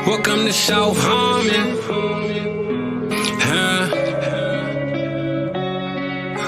Welcome to South Harmon.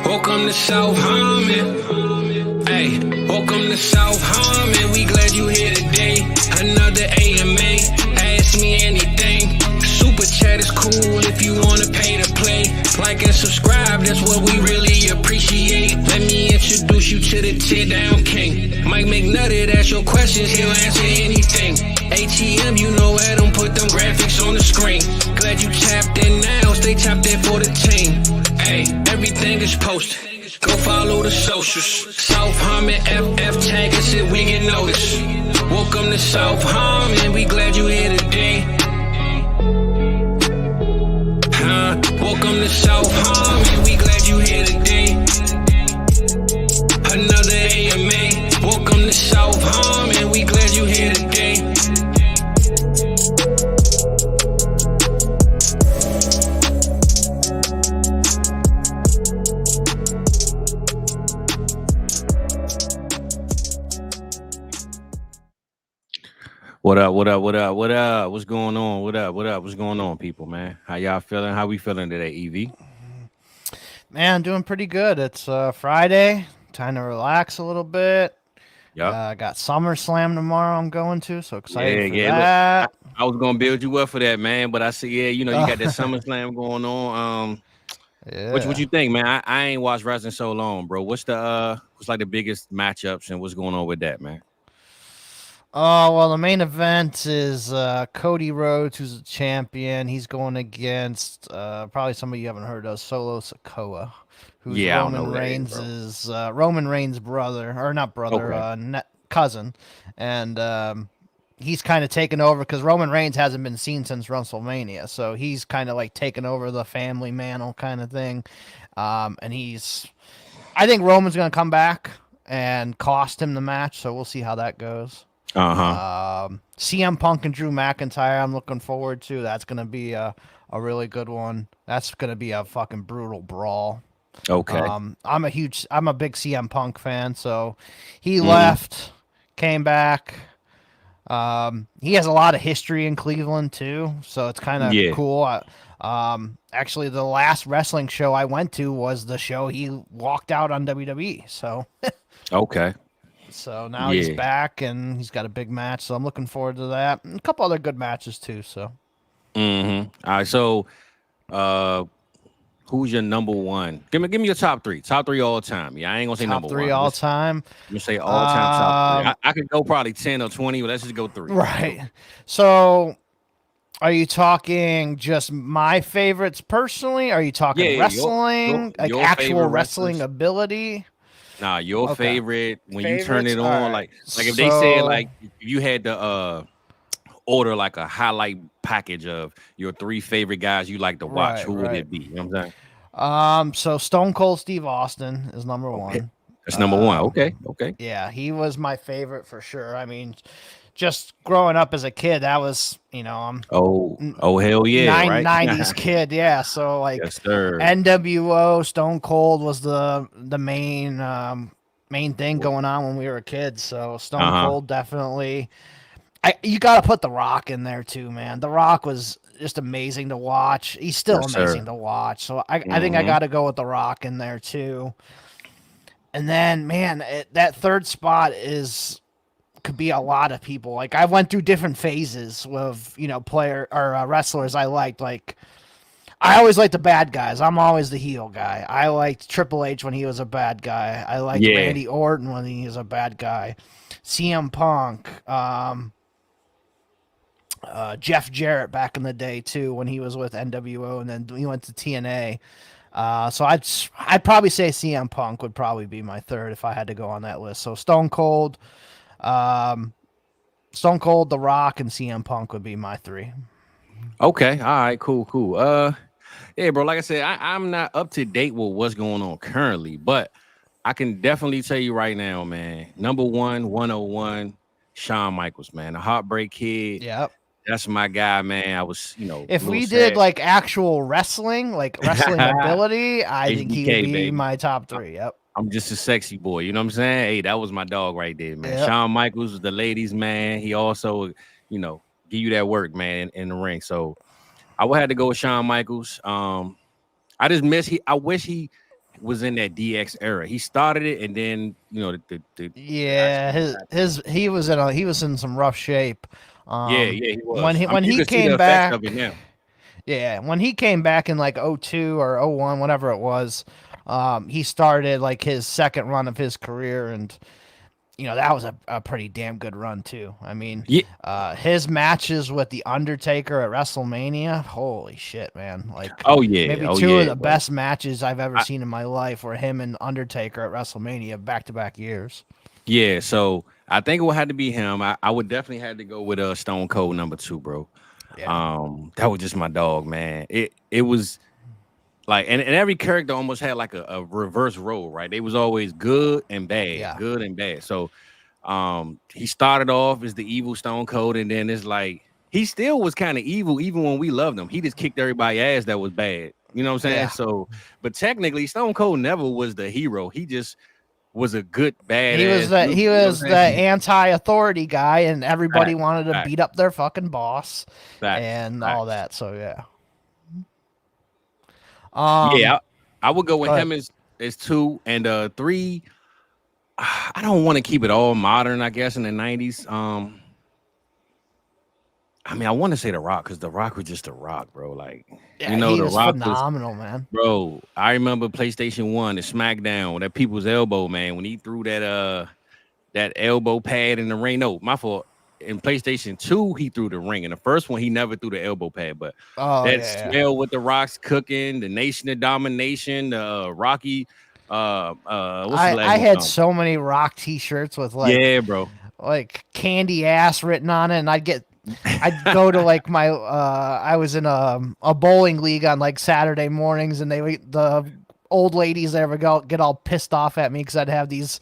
Welcome to South Harmon. Hey, welcome to South Harmon. We glad you here today. Another AMA. Ask me anything. Super chat is cool if you wanna pay to play. Like and subscribe, that's what we really appreciate. Let me introduce you to the tear down king. Mike McNutty, ask your questions, he'll answer anything. ATM, you know I don't put them graphics on the screen. Glad you tapped in now, stay tapped in for the team. Hey, everything is posted. Go follow the socials. South Harmon FF tag us if we get noticed. Welcome to South Harmon, we glad you here today. Welcome to South Harmon, we glad you here today. Another AMA. Welcome to South Harmon, we glad you here today. What up? What up? What up? What up? What's going on? What up? What up? What's going on, people, man? How y'all feeling? How we feeling today, EV? Man, doing pretty good. It's Friday. Time to relax a little bit. Yep. Got SummerSlam tomorrow I'm going to, so excited for Look, that. I was gonna build you up for that, man, but I said, yeah, you know, you got that SummerSlam going on. Yeah. What you think, man? I ain't watched wrestling so long, bro. What's like the biggest matchups and what's going on with that, man? Oh, well, the main event is Cody Rhodes, who's a champion. He's going against probably somebody you haven't heard of, Solo Sikoa, who's Roman Reigns' brother, or not brother, Okay. Cousin. And he's kind of taken over because Roman Reigns hasn't been seen since WrestleMania. So he's kind of like taken over the family mantle kind of thing. And I think Roman's going to come back and cost him the match. So we'll see how that goes. CM Punk and Drew McIntyre, I'm looking forward to. That's going to be a really good one. That's going to be a fucking brutal brawl. Okay. I'm a big CM Punk fan, so he left, came back. He has a lot of history in Cleveland too, so it's kind of cool. Actually, the last wrestling show I went to was the show he walked out on WWE. So Okay. So now he's back and he's got a big match. So I'm looking forward to that. And a couple other good matches too. So. All right. So, who's your number one? Give me your top three. Top three all time. Yeah, I ain't gonna say number one. Top three all time. You say all time top three. I could go probably 10 or 20, but let's just go 3. Right. So, are you talking just my favorites personally? Are you talking wrestling, your actual wrestling ability? Nah, your favorite when you turn it on, like if they said like if you had to order like a highlight package of your 3 favorite guys you like to watch, who would it be? You know what I'm saying? So Stone Cold Steve Austin is number one. That's number one. Okay. Yeah, he was my favorite for sure. I mean, just growing up as a kid, that was, I'm hell yeah, 90s kid, yeah. So like yes, sir. NWO, Stone Cold was the main thing going on when we were kids. So Stone Cold definitely. You got to put The Rock in there too, man. The Rock was just amazing to watch. He's still amazing to watch. So I think I got to go with The Rock in there too. And then, man, that third spot could be a lot of people. Like I went through different phases of wrestlers I liked. Like I always liked the bad guys. I'm always the heel guy. I liked Triple H when he was a bad guy. I liked Randy Orton when he was a bad guy. CM Punk, Jeff Jarrett back in the day too when he was with NWO and then he went to TNA. So I'd probably say CM Punk would probably be my third if I had to go on that list. So Stone Cold, The Rock, and CM Punk would be my 3. Okay. All right. Cool. Yeah, bro. Like I said, I'm not up to date with what's going on currently, but I can definitely tell you right now, man. Number 101, Shawn Michaels, man. The Heartbreak Kid. Yep. That's my guy, man. I was, if we did like actual wrestling, like wrestling ability, I think he would be my top 3. Yep. I'm just a sexy boy. You know what I'm saying? Hey, that was my dog right there, man. Yep. Shawn Michaels was the ladies' man. He also, give you that work, man, in the ring. So I would have to go with Shawn Michaels. I just miss I wish he was in that DX era. He started it, and then the he was in some rough shape. He was. When he I mean, when you he can see the came effects back. of it now. Yeah, when he came back in like 02 or 01, whatever it was, he started like his second run of his career, and that was a pretty damn good run too. I mean, Yeah. his matches with the Undertaker at WrestleMania, holy shit, man! Like, maybe two of the best matches I've ever seen in my life were him and Undertaker at WrestleMania back-to-back years. Yeah, so I think it would have to be him. I would definitely have to go with Stone Cold number 2, bro. Yeah. That was just my dog, man. It was like, and every character almost had like a reverse role, right? They was always good and bad, good and bad. So he started off as the evil Stone Cold, and then it's like he still was kind of evil even when we loved him. He just kicked everybody's ass that was bad. You know what I'm saying? Yeah. So, but technically Stone Cold never was the hero. He just was a good badass. He was the anti-authority guy, and everybody wanted to beat up their fucking boss and all that. So yeah. I would go with him as 2, and 3. I don't want to keep it all modern, I guess, in the 90s. I mean, I want to say The Rock, because The Rock was just The Rock, bro. Like, he was Rock phenomenal, man. Bro, I remember PlayStation 1, the SmackDown, that people's elbow, man, when he threw that elbow pad in the ring. No, my fault. In PlayStation 2, he threw the ring. In the first one, he never threw the elbow pad. But smell with the Rock's cooking, the Nation of Domination, the Rocky. I had so many Rock T-shirts with like candy ass written on it, and I'd go to like my I was in a bowling league on like Saturday mornings, and the old ladies there would get all pissed off at me because I'd have these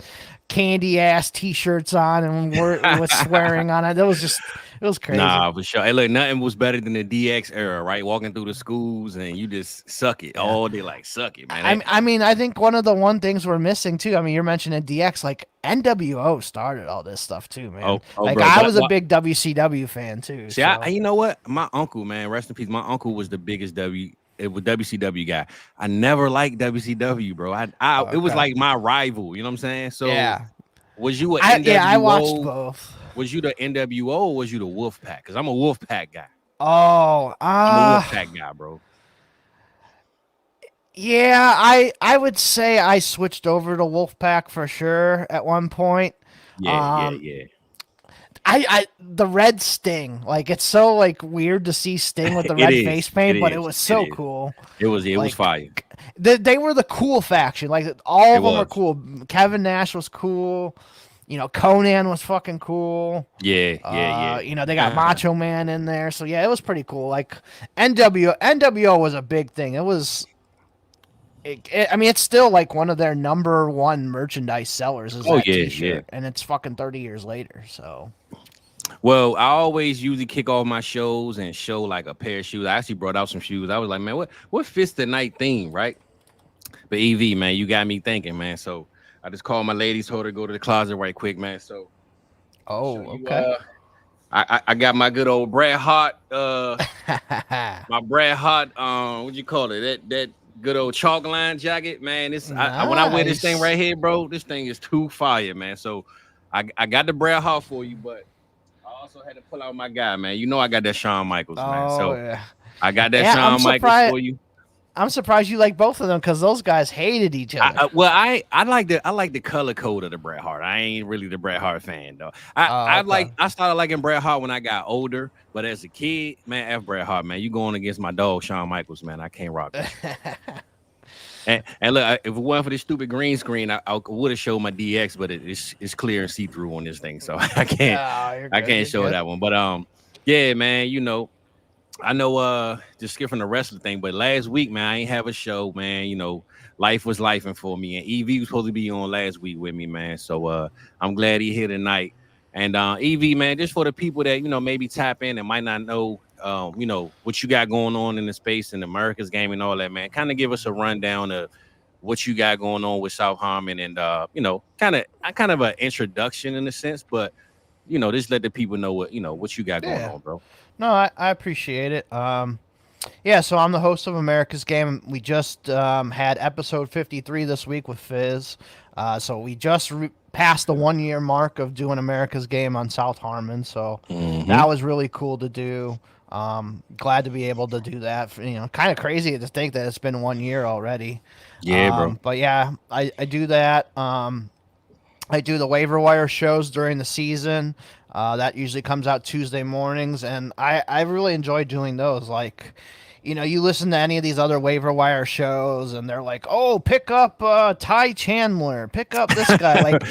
candy ass T-shirts on and was swearing on it. It was crazy. Nah, for sure. Hey, look, nothing was better than the DX era, right? Walking through the schools and you just suck it all day, like suck it, man. I mean, I think one of the things we're missing too. I mean, you're mentioning DX, like NWO started all this stuff too, man. Bro, I was a big WCW fan too. See, you know what? My uncle, man, rest in peace. My uncle was the biggest WCW guy. I never liked WCW, bro. It was like my rival. You know what I'm saying? So was you NWO? Yeah, I watched both. Was you the NWO or was you the Wolfpack? Because I'm a Wolfpack guy. Oh, I'm a Wolfpack guy, bro. Yeah, I would say I switched over to Wolfpack for sure at one point. Yeah. The red Sting, like it's so like weird to see Sting with the red face paint, but it was so cool. It was fire. They were the cool faction. Like all of them were cool. Kevin Nash was cool. Conan was fucking cool. Yeah. They got Macho Man in there, so yeah, it was pretty cool. Like NWO was a big thing. It was. I mean, it's still like one of their number one merchandise sellers is that T-shirt, and it's fucking 30 years later. So, well, I always usually kick off my shows and show like a pair of shoes. I actually brought out some shoes. I was like, man, what fits the night theme, right? But EV, man, you got me thinking, man. So I just called my ladies, told her to go to the closet right quick, man. So, okay. I got my good old Bret Hart, my Bret Hart, what you call it? That good old chalk line jacket, man. Nice. When I wear this thing right here, bro, this thing is too fire, man. So I got the Bret Hart for you, but I also had to pull out my guy, man. You know I got that Shawn Michaels, man. So I got that Shawn Michaels for you. I'm surprised you like both of them because those guys hated each other. I like the color code of the Bret Hart. I ain't really the Bret Hart fan though. I started liking Bret Hart when I got older, but as a kid, man, F Bret Hart, man. You going against my dog Shawn Michaels, man. I can't rock that. and look, if it wasn't for this stupid green screen, I would have showed my DX, but it's clear and see through on this thing, so I can't show that one. But yeah, man, I know just skipping the rest of the thing, but last week, man, I ain't have a show, man. Life was lifing for me, and EV was supposed to be on last week with me, man. So I'm glad he here tonight. And EV, man, just for the people that maybe tap in and might not know what you got going on in the space in America's game and all that, man. Kind of give us a rundown of what you got going on with South Harmon, and kind of an introduction in a sense, but just let the people know what you got going on, bro. No, I appreciate it. Yeah, so I'm the host of America's Game. We just had episode 53 this week with Fizz. So we just passed the 1 year mark of doing America's Game on South Harmon. So that was really cool to do. Glad to be able to do that. Kind of crazy to think that it's been 1 year already. Yeah, bro. But yeah, I do that. I do the waiver wire shows during the season. That usually comes out Tuesday mornings, and I really enjoy doing those. Like, you listen to any of these other waiver wire shows, and they're like, "Oh, pick up Ty Chandler, pick up this guy." Like,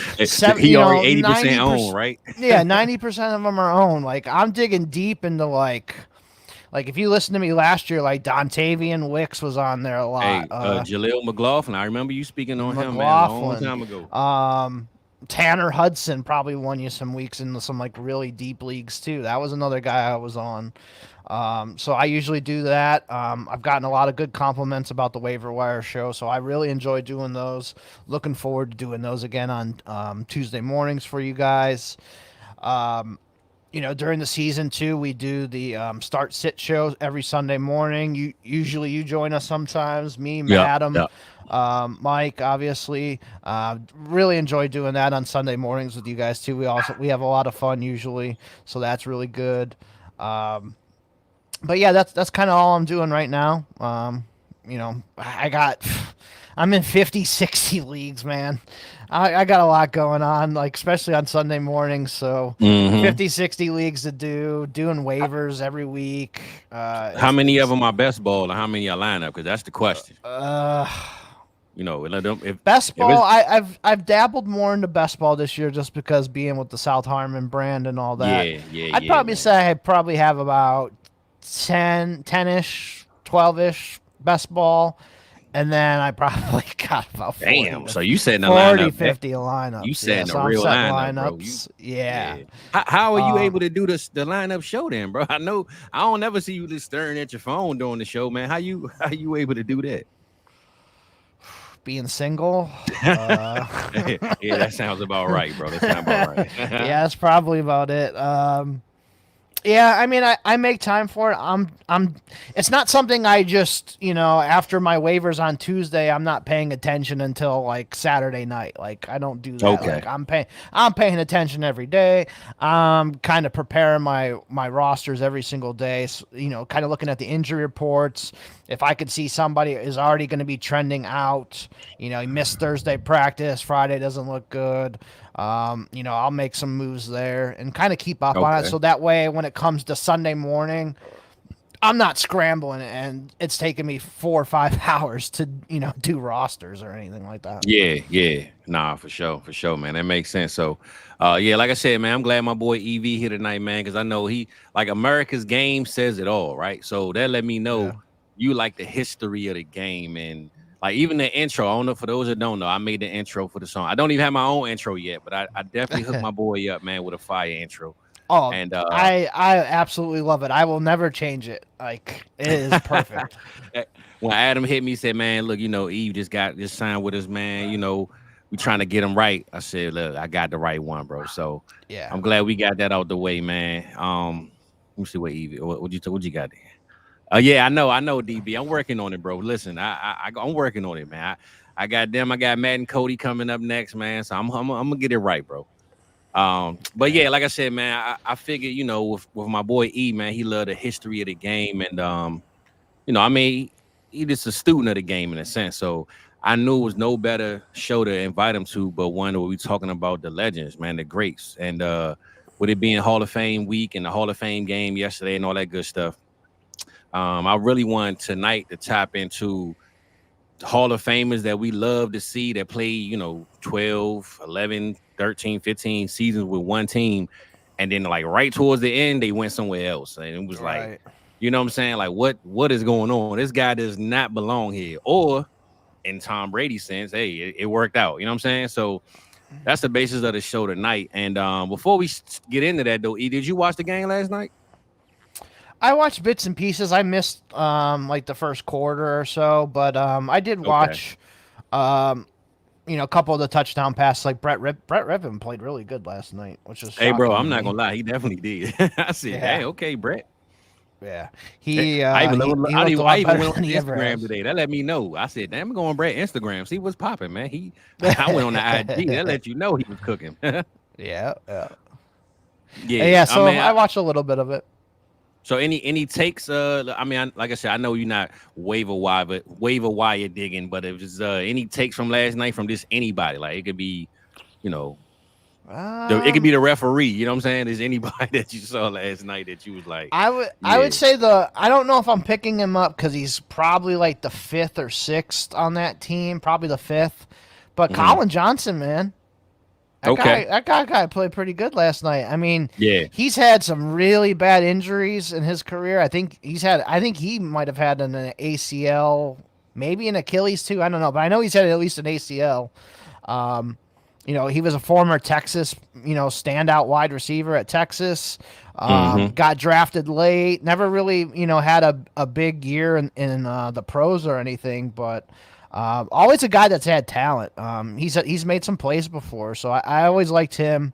he already 80% owned, right? Yeah, 90% of them are owned. Like, I'm digging deep into like if you listen to me last year, like Dontavian Wicks was on there a lot. Hey, Jaleel McLaughlin, I remember you speaking on him, man, a long time ago. Tanner Hudson probably won you some weeks into some like really deep leagues too. That was another guy I was on. So I usually do that. I've gotten a lot of good compliments about the waiver wire show, so I really enjoy doing those. Looking forward to doing those again on Tuesday mornings for you guys. During the season too, we do the start sit shows every Sunday morning. Usually you join us sometimes. Me, Madam. Yeah. Mike, obviously, really enjoy doing that on Sunday mornings with you guys too. We have a lot of fun usually, so that's really good. But yeah, that's kind of all I'm doing right now. I'm in 50, 60 leagues, man. I got a lot going on, like especially on Sunday mornings. So 50, 60 leagues to doing waivers every week. How many of them are best ball, and how many are lineup? Because that's the question. Best ball, I've dabbled more into best ball this year just because being with the South Harmon brand and all that. I'd probably say I probably have about 10-ish, 12-ish best ball. And then I probably got about 40. Damn, so you setting a lineup. 50 lineups. You setting a real lineup, bro. Yeah. How are you able to do the lineup show then, bro? I don't ever see you just staring at your phone during the show, man. How you able to do that? Being single. Yeah, that sounds about right, bro. That sounds about right. Yeah, that's probably about it. Yeah, I mean, I make time for it. It's not something I just, after my waivers on Tuesday, I'm not paying attention until like Saturday night. Like I don't do that. Okay. Like I'm paying attention every day. I'm kind of preparing my rosters every single day. So, kind of looking at the injury reports. If I could see somebody is already going to be trending out, he missed Thursday practice, Friday doesn't look good. I'll make some moves there and kind of keep up on it. So that way, when it comes to Sunday morning, I'm not scrambling and it's taking me 4 or 5 hours to, do rosters or anything like that. Yeah. Nah, for sure, man. That makes sense. So, yeah, like I said, man, I'm glad my boy EV here tonight, man, because I know he, like, America's Game says it all, right? So that let me know you like the history of the game and, like, even the intro. I don't know, for those that don't know, I made the intro for the song. I don't even have my own intro yet, but I definitely hooked my boy up, man, with a fire intro. Oh, and I absolutely love it. I will never change it. Like, it is perfect. When Adam hit me, he said, man, look, Eve just signed with us, man. We trying to get him right. I said, look, I got the right one, bro. So yeah, I'm glad we got that out the way, man. Let me see what Eve, what you got there. Yeah, I know, DB. I'm working on it, bro. Listen, I'm working on it, man. I got Matt and Cody coming up next, man. So I'm gonna get it right, bro. But yeah, like I said, man, I figured, with my boy E, man, he loved the history of the game, and I mean, he just a student of the game in a sense. So I knew it was no better show to invite him to, but one where we talking about the legends, man, the greats, and with it being Hall of Fame week and the Hall of Fame game yesterday and all that good stuff. I really want tonight to tap into Hall of Famers that we love to see that play, 12, 11, 13, 15 seasons with one team. And then, like, right towards the end, they went somewhere else. And it was like, you know what I'm saying? Like, what is going on? This guy does not belong here. Or, in Tom Brady's sense, hey, it worked out. You know what I'm saying? So that's the basis of the show tonight. And before we get into that, though, E, did you watch the game last night? I watched bits and pieces. I missed like the first quarter or so, but I did watch a couple of the touchdown passes, like Brett Rippon played really good last night, which is hey, bro, shocking I'm to not me. gonna lie, he definitely did. I said, hey, okay, Brett. Yeah, Hey, he I looked a lot even better went on than he his ever Instagram has. today. That let me know. I said, damn, I'm going on Brett Instagram. See what's popping, man. I went on the IG. That let you know he was cooking. Yeah. Yeah, Yeah, I so mean, I watched a little bit of it. so any takes? I mean, like I said, I know you're not waiver wire digging, but if it's any takes from last night from just anybody, like it could be, you know, it could be the referee. You know what I'm saying? Is anybody that you saw last night that you was like, I would say I don't know if I'm picking him up because he's probably like the 5th or 6th on that team, probably the 5th. But Colin Johnson, man, that guy played pretty good last night. I mean, he's had some really bad injuries in his career. I think he might have had an ACL, maybe an Achilles too. I don't know, but I know he's had at least an ACL. He was a former Texas, standout wide receiver at Texas. Got drafted late. Never really, had a big year in the pros or anything, but always a guy that's had talent. He's made some plays before, so I always liked him.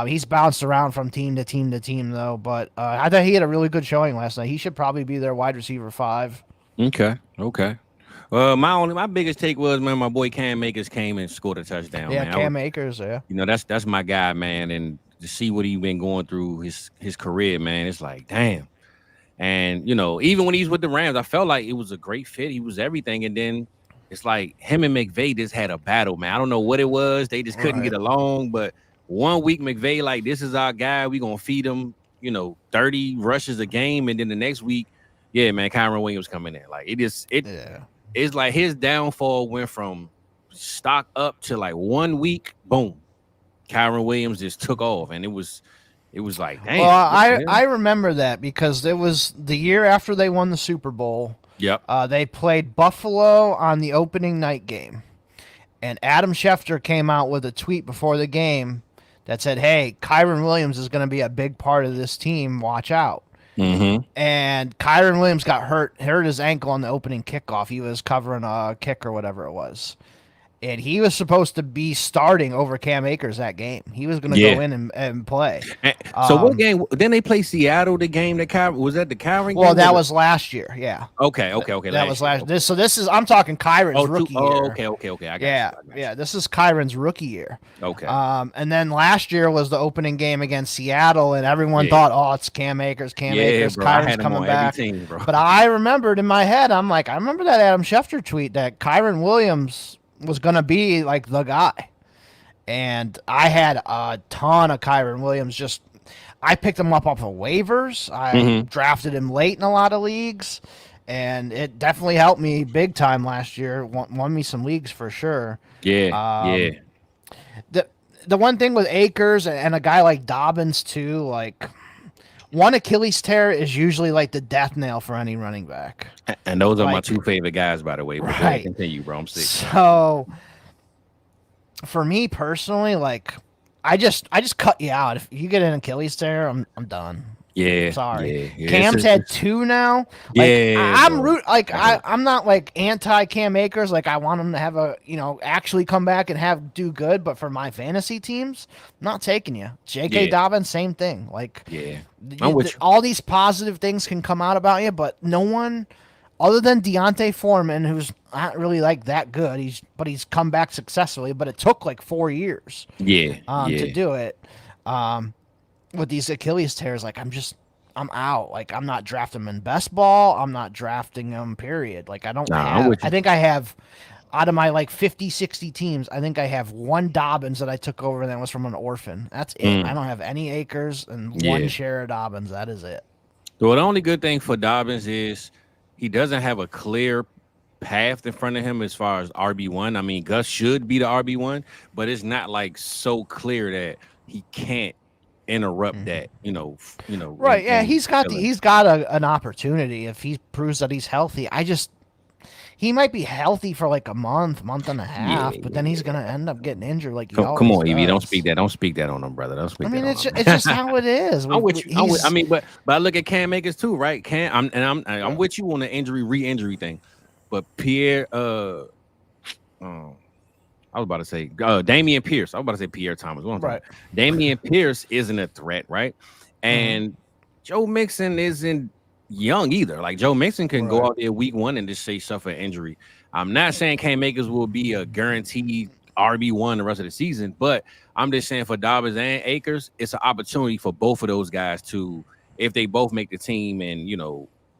He's bounced around from team to team to team though, but I thought he had a really good showing last night. He should probably be their wide receiver 5. Okay. My biggest take was, man, my boy Cam Akers came and scored a touchdown. Yeah, man. Cam Akers. Yeah, that's my guy, man. And to see what he's been going through his career, man, it's like, damn. And even when he's with the Rams, I felt like it was a great fit. He was everything, and then it's like him and McVay just had a battle, man. I don't know what it was. They just couldn't get along. But one week McVay like, this is our guy. We gonna feed him, 30 rushes a game, and then the next week, yeah, man, Kyron Williams coming in. Like it's like his downfall went from stock up to like 1 week, boom, Kyron Williams just took off, and it was like, damn. Well, I remember that because it was the year after they won the Super Bowl. Yep. They played Buffalo on the opening night game, and Adam Schefter came out with a tweet before the game that said, "Hey, Kyron Williams is going to be a big part of this team. Watch out." And Kyron Williams got hurt his ankle on the opening kickoff. He was covering a kick or whatever it was. And he was supposed to be starting over Cam Akers that game. He was going to go in and play. So what game? Then they play Seattle. The game that was that the Kyron game? Well, that was last year. Yeah. Okay. That was last. This is I'm talking Kyron's rookie year. Okay. I got you. Yeah. This is Kyron's rookie year. Okay. And then last year was the opening game against Seattle, and everyone thought, oh, it's Cam Akers. Akers. Bro, Kyron's coming back. Team, but I remembered in my head, I'm like, I remember that Adam Schefter tweet that Kyron Williams was going to be like the guy. And I had a ton of Kyron Williams. I picked him up off of waivers. I drafted him late in a lot of leagues, and it definitely helped me big time last year. Won me some leagues for sure. Yeah. The one thing with Akers and a guy like Dobbins too, like one Achilles tear is usually like the death nail for any running back. And those are my two favorite guys, by the way. But right. Continue, bro. I'm sick. So for me personally, like I just cut you out. If you get an Achilles tear, I'm done. Yeah. Sorry. Yeah. Cam's had 2 now. Like, I'm not like anti Cam Akers. Like I want him to have actually come back and do good. But for my fantasy teams, I'm not taking you. J.K. Dobbins, same thing. Like all these positive things can come out about you, but no one other than Deontay Foreman, who's not really like that good. He's come back successfully, but it took like 4 years. To do it. With these Achilles tears, like I'm out. Like I'm not drafting him in best ball. I'm not drafting him, period. Like I think I have out of my like 50, 60 teams, I think I have 1 Dobbins that I took over that was from an orphan. That's it. I don't have any Akers and 1 share of Dobbins. That is it. Well, the only good thing for Dobbins is he doesn't have a clear path in front of him as far as RB1. I mean, Gus should be the RB1, but it's not like so clear that he can't interrupt that, right. Yeah, he's got an opportunity if he proves that he's healthy. He might be healthy for like a month and a half, but then he's gonna end up getting injured. Like come on, Evie, don't speak that on him, brother. Don't speak. It's just how it is. I'm with you. But I look at Cam Akers too, right? I'm with you on the re-injury thing, but Pierre, I was about to say Damian Pierce. I was about to say Pierre Thomas. Right. Damian Pierce isn't a threat, right? And Joe Mixon isn't young either. Like Joe Mixon can go out there week 1 and just say suffer an injury. I'm not saying Cam Akers will be a guaranteed RB1 the rest of the season, but I'm just saying for Dobbins and Akers, it's an opportunity for both of those guys to, if they both make the team and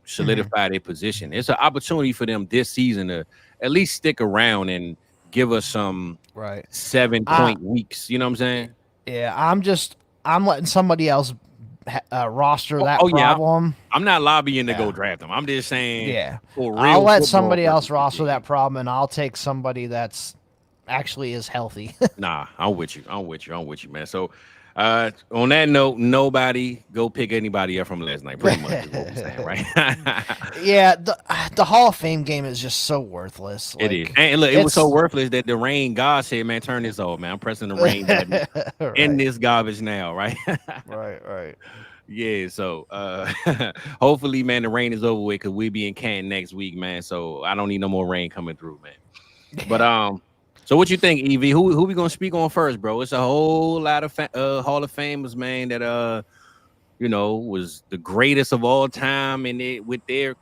solidify their position, it's an opportunity for them this season to at least stick around and give us some 7-point weeks. You know what I'm saying? Yeah, I'm letting somebody else roster that problem. Yeah. I'm not lobbying to go draft them. I'm just saying, for real, I'll let somebody else roster that problem, and I'll take somebody that's actually is healthy. Nah, I'm with you, man. So on that note, nobody go pick anybody up from last night. Pretty much is what we're saying, right? Yeah, the Hall of Fame game is just so worthless. It is. And look, it was so worthless that the rain God said, man, turn this off, man. I'm pressing the rain button in this garbage now, right? Right. Yeah, so hopefully, man, the rain is over with because we'll be in Canton next week, man. So I don't need no more rain coming through, man. But so what you think, Evie? Who we gonna speak on first, bro? It's a whole lot of Hall of Famers, man, that was the greatest of all time, and with their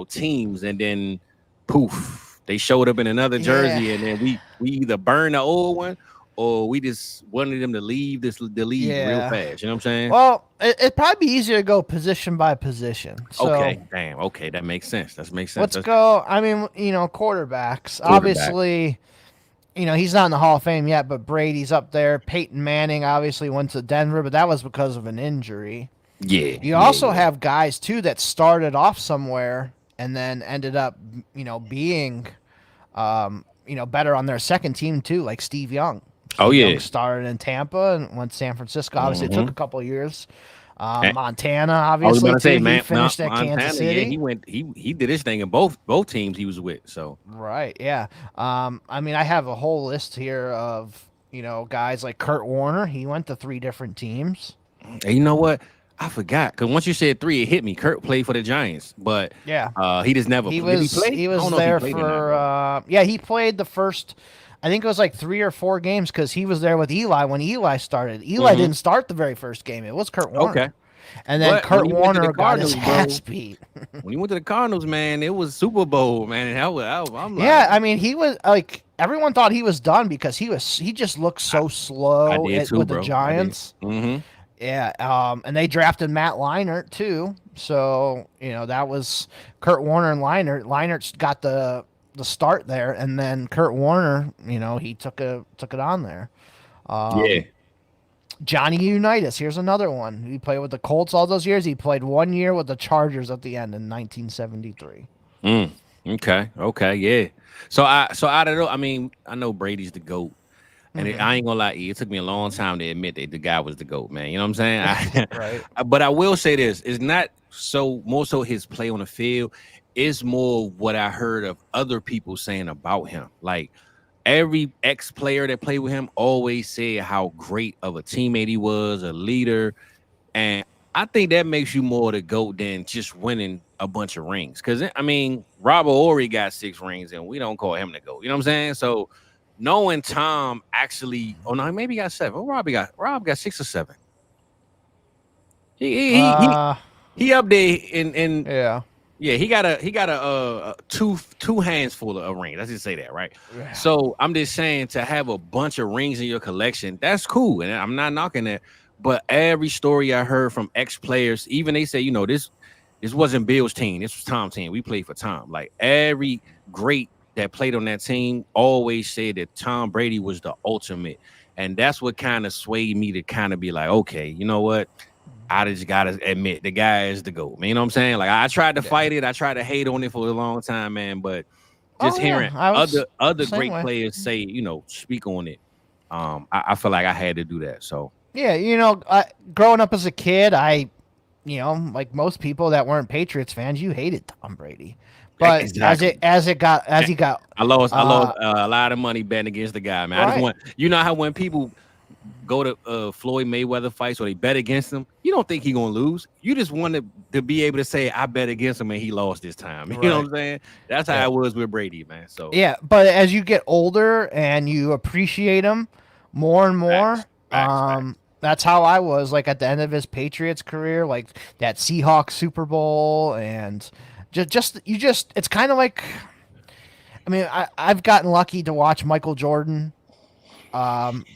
teams, and then poof, they showed up in another jersey, and then we either burn the old one or we just wanted them to leave the league real fast. You know what I'm saying? Well, it'd probably be easier to go position by position. So, okay, that makes sense. Let's go. I mean, quarterbacks. Obviously, he's not in the Hall of Fame yet, but Brady's up there. Peyton Manning obviously went to Denver, but that was because of an injury. Yeah. You also have guys too that started off somewhere and then ended up, being, better on their second team too, like Steve Young. Young started in Tampa and went to San Francisco. Obviously, it took a couple of years. Montana, obviously, he finished at Kansas City. Yeah, he did his thing in both teams he was with. So yeah. I mean, I have a whole list here of guys like Kurt Warner. He went to 3 different teams. And you know what? I forgot because once you said 3, it hit me. Kurt played for the Giants, but he just never. He was there for. He played the first. I think it was like 3 or 4 games because he was there with Eli when Eli started. Eli didn't start the very first game. It was Kurt Warner. Okay. And then Kurt Warner got his ass beat. When he went to the Cardinals, man, it was Super Bowl, man. And I'm like, I mean, he was like everyone thought he was done because he just looked so slow with the Giants. Yeah, and they drafted Matt Leinart too. So that was Kurt Warner and Leinart. Leinart's got the start there, and then Kurt Warner, he took it on there. Johnny Unitas, here's another one. He played with the Colts all those years. He played 1 year with the Chargers at the end in 1973. Okay, yeah. So out of those, I mean, I know Brady's the GOAT, and I ain't gonna lie, it took me a long time to admit that the guy was the GOAT, man. You know what I'm saying? Right. But I will say this: it's not more so his play on the field. It's more what I heard of other people saying about him. Like every ex-player that played with him always said how great of a teammate he was, a leader. And I think that makes you more the GOAT than just winning a bunch of rings. Because, I mean, Robert Horry got 6 rings, and we don't call him the GOAT. You know what I'm saying? So knowing Tom actually, maybe he got 7. Oh, Rob got 6 or 7. He up there in Yeah, he got a two hands full of rings. Let's just say that, right? Yeah. So I'm just saying, to have a bunch of rings in your collection, that's cool, and I'm not knocking that. But every story I heard from ex-players, even they say, this wasn't Bill's team, this was Tom's team. We played for Tom. Like every great that played on that team always said that Tom Brady was the ultimate, and that's what kind of swayed me to kind of be like, okay, you know what? I just gotta admit the guy is the GOAT. You know what I'm saying? Like I tried to fight it, I tried to hate on it for a long time, man. But just hearing other great players say, speak on it, I feel like I had to do that. So growing up as a kid, like most people that weren't Patriots fans, you hated Tom Brady. But as he got, I lost a lot of money betting against the guy, man. Right. I just want how when people go to Floyd Mayweather fights or they bet against him, you don't think he's gonna lose. You just want to be able to say, I bet against him and he lost this time. You know what I'm saying? That's how it was with Brady, man. So yeah, but as you get older and you appreciate him more and more, facts. That's how I was like at the end of his Patriots career, like that Seahawks Super Bowl, and just it's kind of like, I mean, I've gotten lucky to watch Michael Jordan,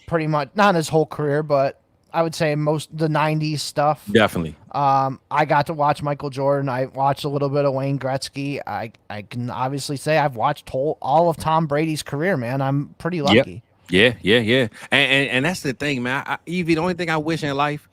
pretty much not his whole career, but I would say most the '90s stuff. Definitely. I got to watch Michael Jordan. I watched a little bit of Wayne Gretzky. I can obviously say I've watched all of Tom Brady's career, man. I'm pretty lucky. Yep. Yeah. And that's the thing, man. Evie, the only thing I wish in life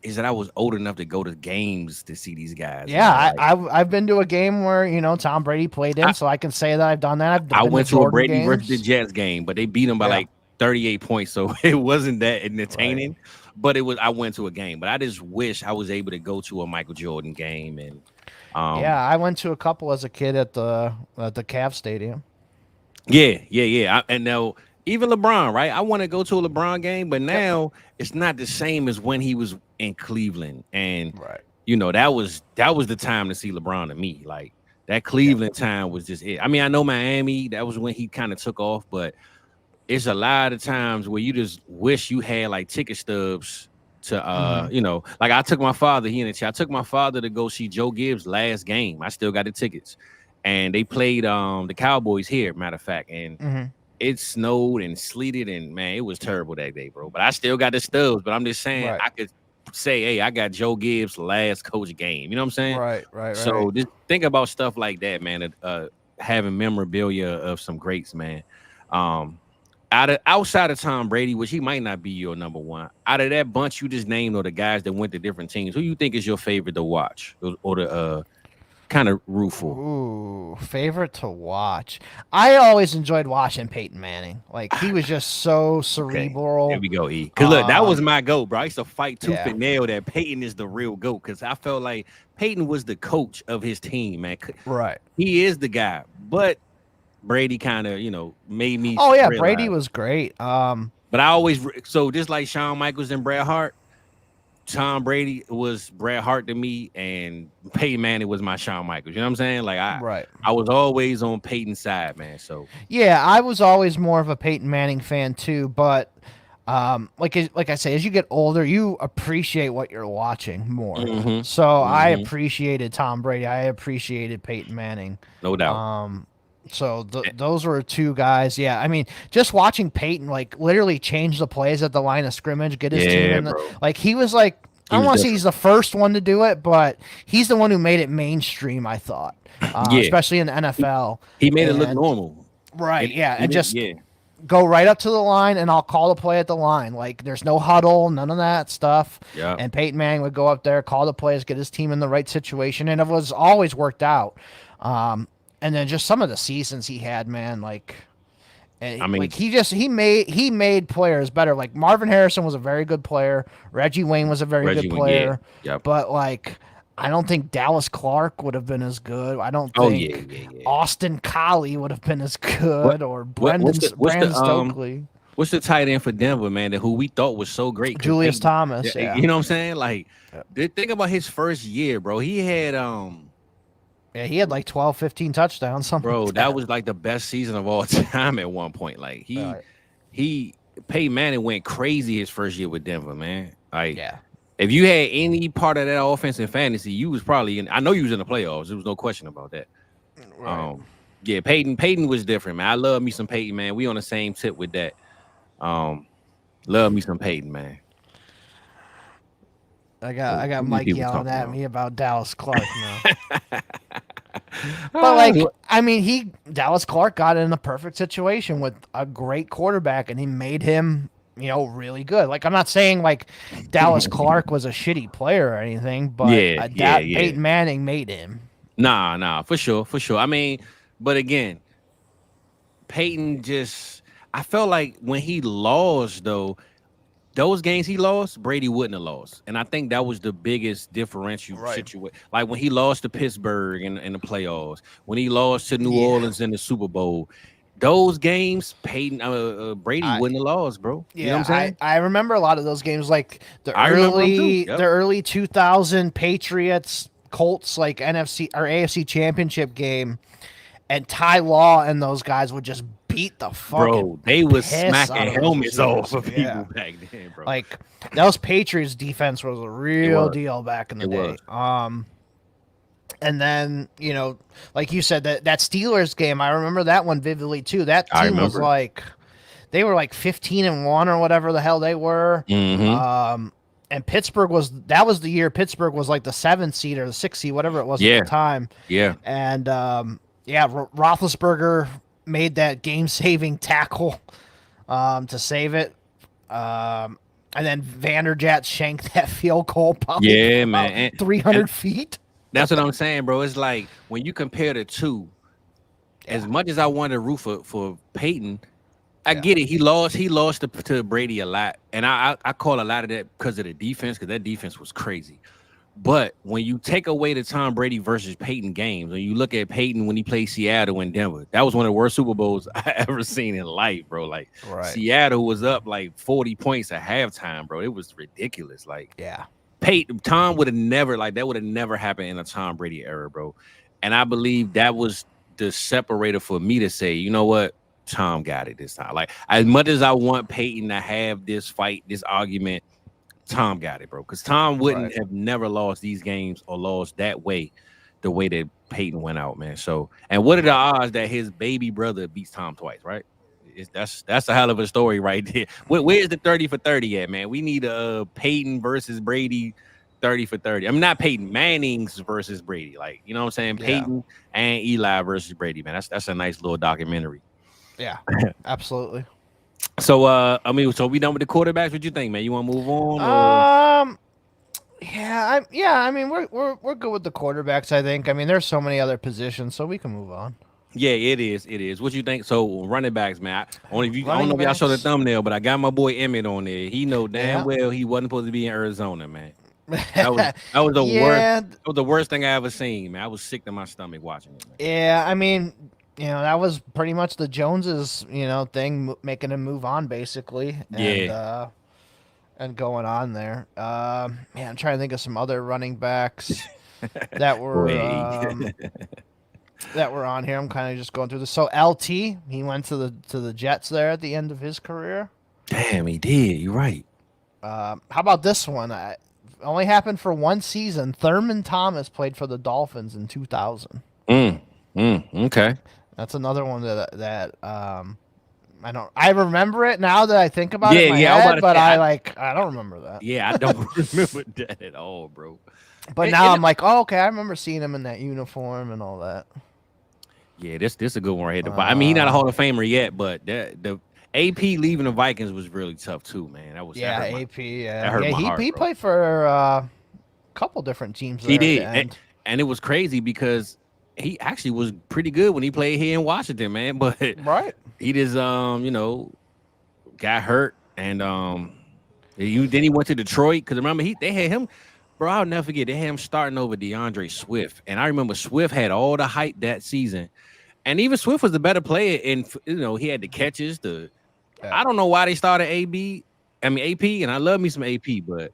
is that I was old enough to go to games to see these guys. Yeah, I've been to a game where Tom Brady played in, so I can say that I've done that. I went to a Brady versus the Jets game, but they beat them by like 38 points, so it wasn't that entertaining. Right. But I went to a game. But I just wish I was able to go to a Michael Jordan game. And I went to a couple as a kid at the Cavs Stadium. Yeah. And now even LeBron, right? I want to go to a LeBron game, but now it's not the same as when he was in Cleveland. And that was the time to see LeBron to me. Like that Cleveland time was just it. I mean, I know Miami, that was when he kind of took off, but it's a lot of times where you just wish you had like ticket stubs to like I took my father, I took my father to go see Joe Gibbs' last game. I still got the tickets. And they played the Cowboys here, matter of fact. And it snowed and sleeted, and man, it was terrible that day, bro. But I still got the stubs. But I'm just saying, I could say, hey, I got Joe Gibbs' last coach game. You know what I'm saying? Right. So just think about stuff like that, man. Having memorabilia of some greats, man. Outside of Tom Brady, which he might not be your number one, out of that bunch you just named, or the guys that went to different teams, who you think is your favorite to watch, or the kind of root for? Ooh, favorite to watch. I always enjoyed watching Peyton Manning. Like he was just so cerebral. Here we go, E. Because look, that was my GOAT, bro. I used to fight tooth and nail that Peyton is the real GOAT, because I felt like Peyton was the coach of his team, man. Right. He is the guy, but Brady kind of, made me. Oh yeah, Brady was great. But I always just like Shawn Michaels and Bret Hart, Tom Brady was Bret Hart to me, and Peyton Manning was my Shawn Michaels. You know what I'm saying? Like I was always on Peyton's side, man. So yeah, I was always more of a Peyton Manning fan too. But like I say, as you get older, you appreciate what you're watching more. So I appreciated Tom Brady. I appreciated Peyton Manning. No doubt. So those were two guys. Yeah, I mean, just watching Peyton like literally change the plays at the line of scrimmage, get his team in like he was like, I don't want to say he's the first one to do it, but he's the one who made it mainstream, I thought, especially in the NFL. He made it look normal. Right, and just go right up to the line, and I'll call the play at the line. Like there's no huddle, none of that stuff. Yeah. And Peyton Manning would go up there, call the plays, get his team in the right situation, and it was always worked out. And then just some of the seasons he had, man, like, I mean, like he made players better. Like Marvin Harrison was a very good player. Reggie Wayne was a very good player. Yeah. But like, I don't think Dallas Clark would have been as good. I don't think Austin Collie would have been as good, or Brandon Stokely. What's the tight end for Denver, man, who we thought was so great? Julius Thomas. Yeah. You know what I'm saying? Like, think about his first year, bro. He had he had like 12, 15 touchdowns. Something. Bro, like that was like the best season of all time at one point. Like Peyton Manning went crazy his first year with Denver, man. Like, if you had any part of that offense in fantasy, you was probably in. I know you was in the playoffs. There was no question about that. Right. Peyton was different, man. I love me some Peyton, man. We on the same tip with that. Love me some Peyton, man. I got Mike yelling at me about Dallas Clark now. But like, I mean, Dallas Clark got in a perfect situation with a great quarterback, and he made him, really good. Like, I'm not saying like Dallas Clark was a shitty player or anything, but Peyton Manning made him. Nah, for sure. I mean, but again, Peyton I felt like when he lost, though, those games he lost, Brady wouldn't have lost. And I think that was the biggest differential situation. Like when he lost to Pittsburgh in the playoffs, when he lost to New Orleans in the Super Bowl, those games, Peyton, Brady wouldn't have lost, bro. Yeah, you know what I'm saying? I remember a lot of those games, like I remember them too. Yep. the early 2000 Patriots Colts, like NFC or AFC Championship game, and Ty Law and those guys would just beat the fucking bro. They was piss smacking out of helmets off of people Yeah. back then, bro. Like those Patriots defense was a real deal back in the day. And then, you know, like you said, that Steelers game, I remember that one vividly too. That team was like, they were like 15-1 or whatever the hell they were. Mm-hmm. And Pittsburgh that was the year Pittsburgh was like the 7th seed or the 6th seed, whatever it was at the time. Yeah. And Roethlisberger made that game-saving tackle to save it. And then Vanderjagt shanked that field goal. Yeah, man. 300 feet. That's what I'm saying, bro. It's like when you compare the two, as much as I wanted to root for Peyton, I get it. He lost to Brady a lot. And I call a lot of that because of the defense, because that defense was crazy. But when you take away the Tom Brady versus Peyton games, when you look at Peyton when he played Seattle and Denver, that was one of the worst Super Bowls I ever seen in life, bro. Like Seattle was up like 40 points at halftime, bro. It was ridiculous. Like, Tom would have never, like, that would have never happened in a Tom Brady era, bro. And I believe that was the separator for me to say, you know what, Tom got it this time. Like, as much as I want Peyton to have this fight, this argument, Tom got it, bro. Because Tom wouldn't have never lost these games or lost that way, the way that Peyton went out, man. So, and what are the odds that his baby brother beats Tom twice, right? That's a hell of a story right there. Where's the 30 for 30 at, man? We need a Peyton versus Brady 30 for 30. I mean, not Peyton, Manning's versus Brady. Like, you know what I'm saying? Peyton and Eli versus Brady, man. That's a nice little documentary. Yeah, absolutely. So, I mean, so we done with the quarterbacks. What you think, man? You want to move on? Or? I mean, we're good with the quarterbacks. I think. I mean, there's so many other positions, so we can move on. Yeah, it is. It is. What you think? So running backs, man. I don't know if y'all saw the thumbnail, but I got my boy Emmett on there. He know damn well he wasn't supposed to be in Arizona, man. That was the worst. That was the worst thing I ever seen, man. I was sick to my stomach watching it, man. Yeah, I mean, you know, that was pretty much the Joneses, you know, thing, making him move on basically. And, and going on there. Man, I'm trying to think of some other running backs that were that were on here. I'm kind of just going through this. So LT, he went to the Jets there at the end of his career. Damn, he did. You're right. How about this one? Only happened for one season. Thurman Thomas played for the Dolphins in 2000. Okay. That's another one that I remember it now that I think about it in my head, but I don't remember that. Yeah, I don't remember that at all, bro. But now I'm like, oh, okay, I remember seeing him in that uniform and all that. Yeah, this is a good one right here. I mean, he's not a Hall of Famer yet, but the AP leaving the Vikings was really tough too, man. That AP. He played for a couple different teams. He did, and it was crazy because he actually was pretty good when he played here in Washington, man. But he just got hurt, and then he went to Detroit because remember they had him. Bro, I'll never forget. They had him starting over DeAndre Swift. And I remember Swift had all the hype that season. And even Swift was the better player. And, he had the catches. I don't know why they started AP. And I love me some AP. But,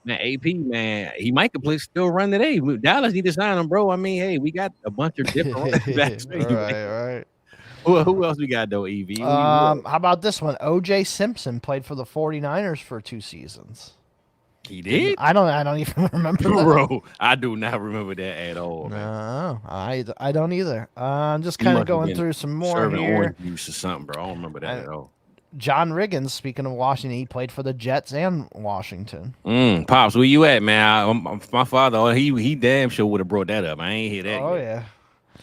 man, AP, man, he might still run today. Dallas need to sign him, bro. I mean, hey, we got a bunch of different running backs. Right. Who else we got, though, EV? How about this one? O.J. Simpson played for the 49ers for 2 seasons. He did? I don't even remember that. Bro, I do not remember that at all. No, I don't either. I'm just kind of going through some more here. Orange juice or something, bro. I don't remember that at all. John Riggins, speaking of Washington, he played for the Jets and Washington. Pops, where you at, man? My father, he damn sure would have brought that up. I ain't hear that. Oh, yeah.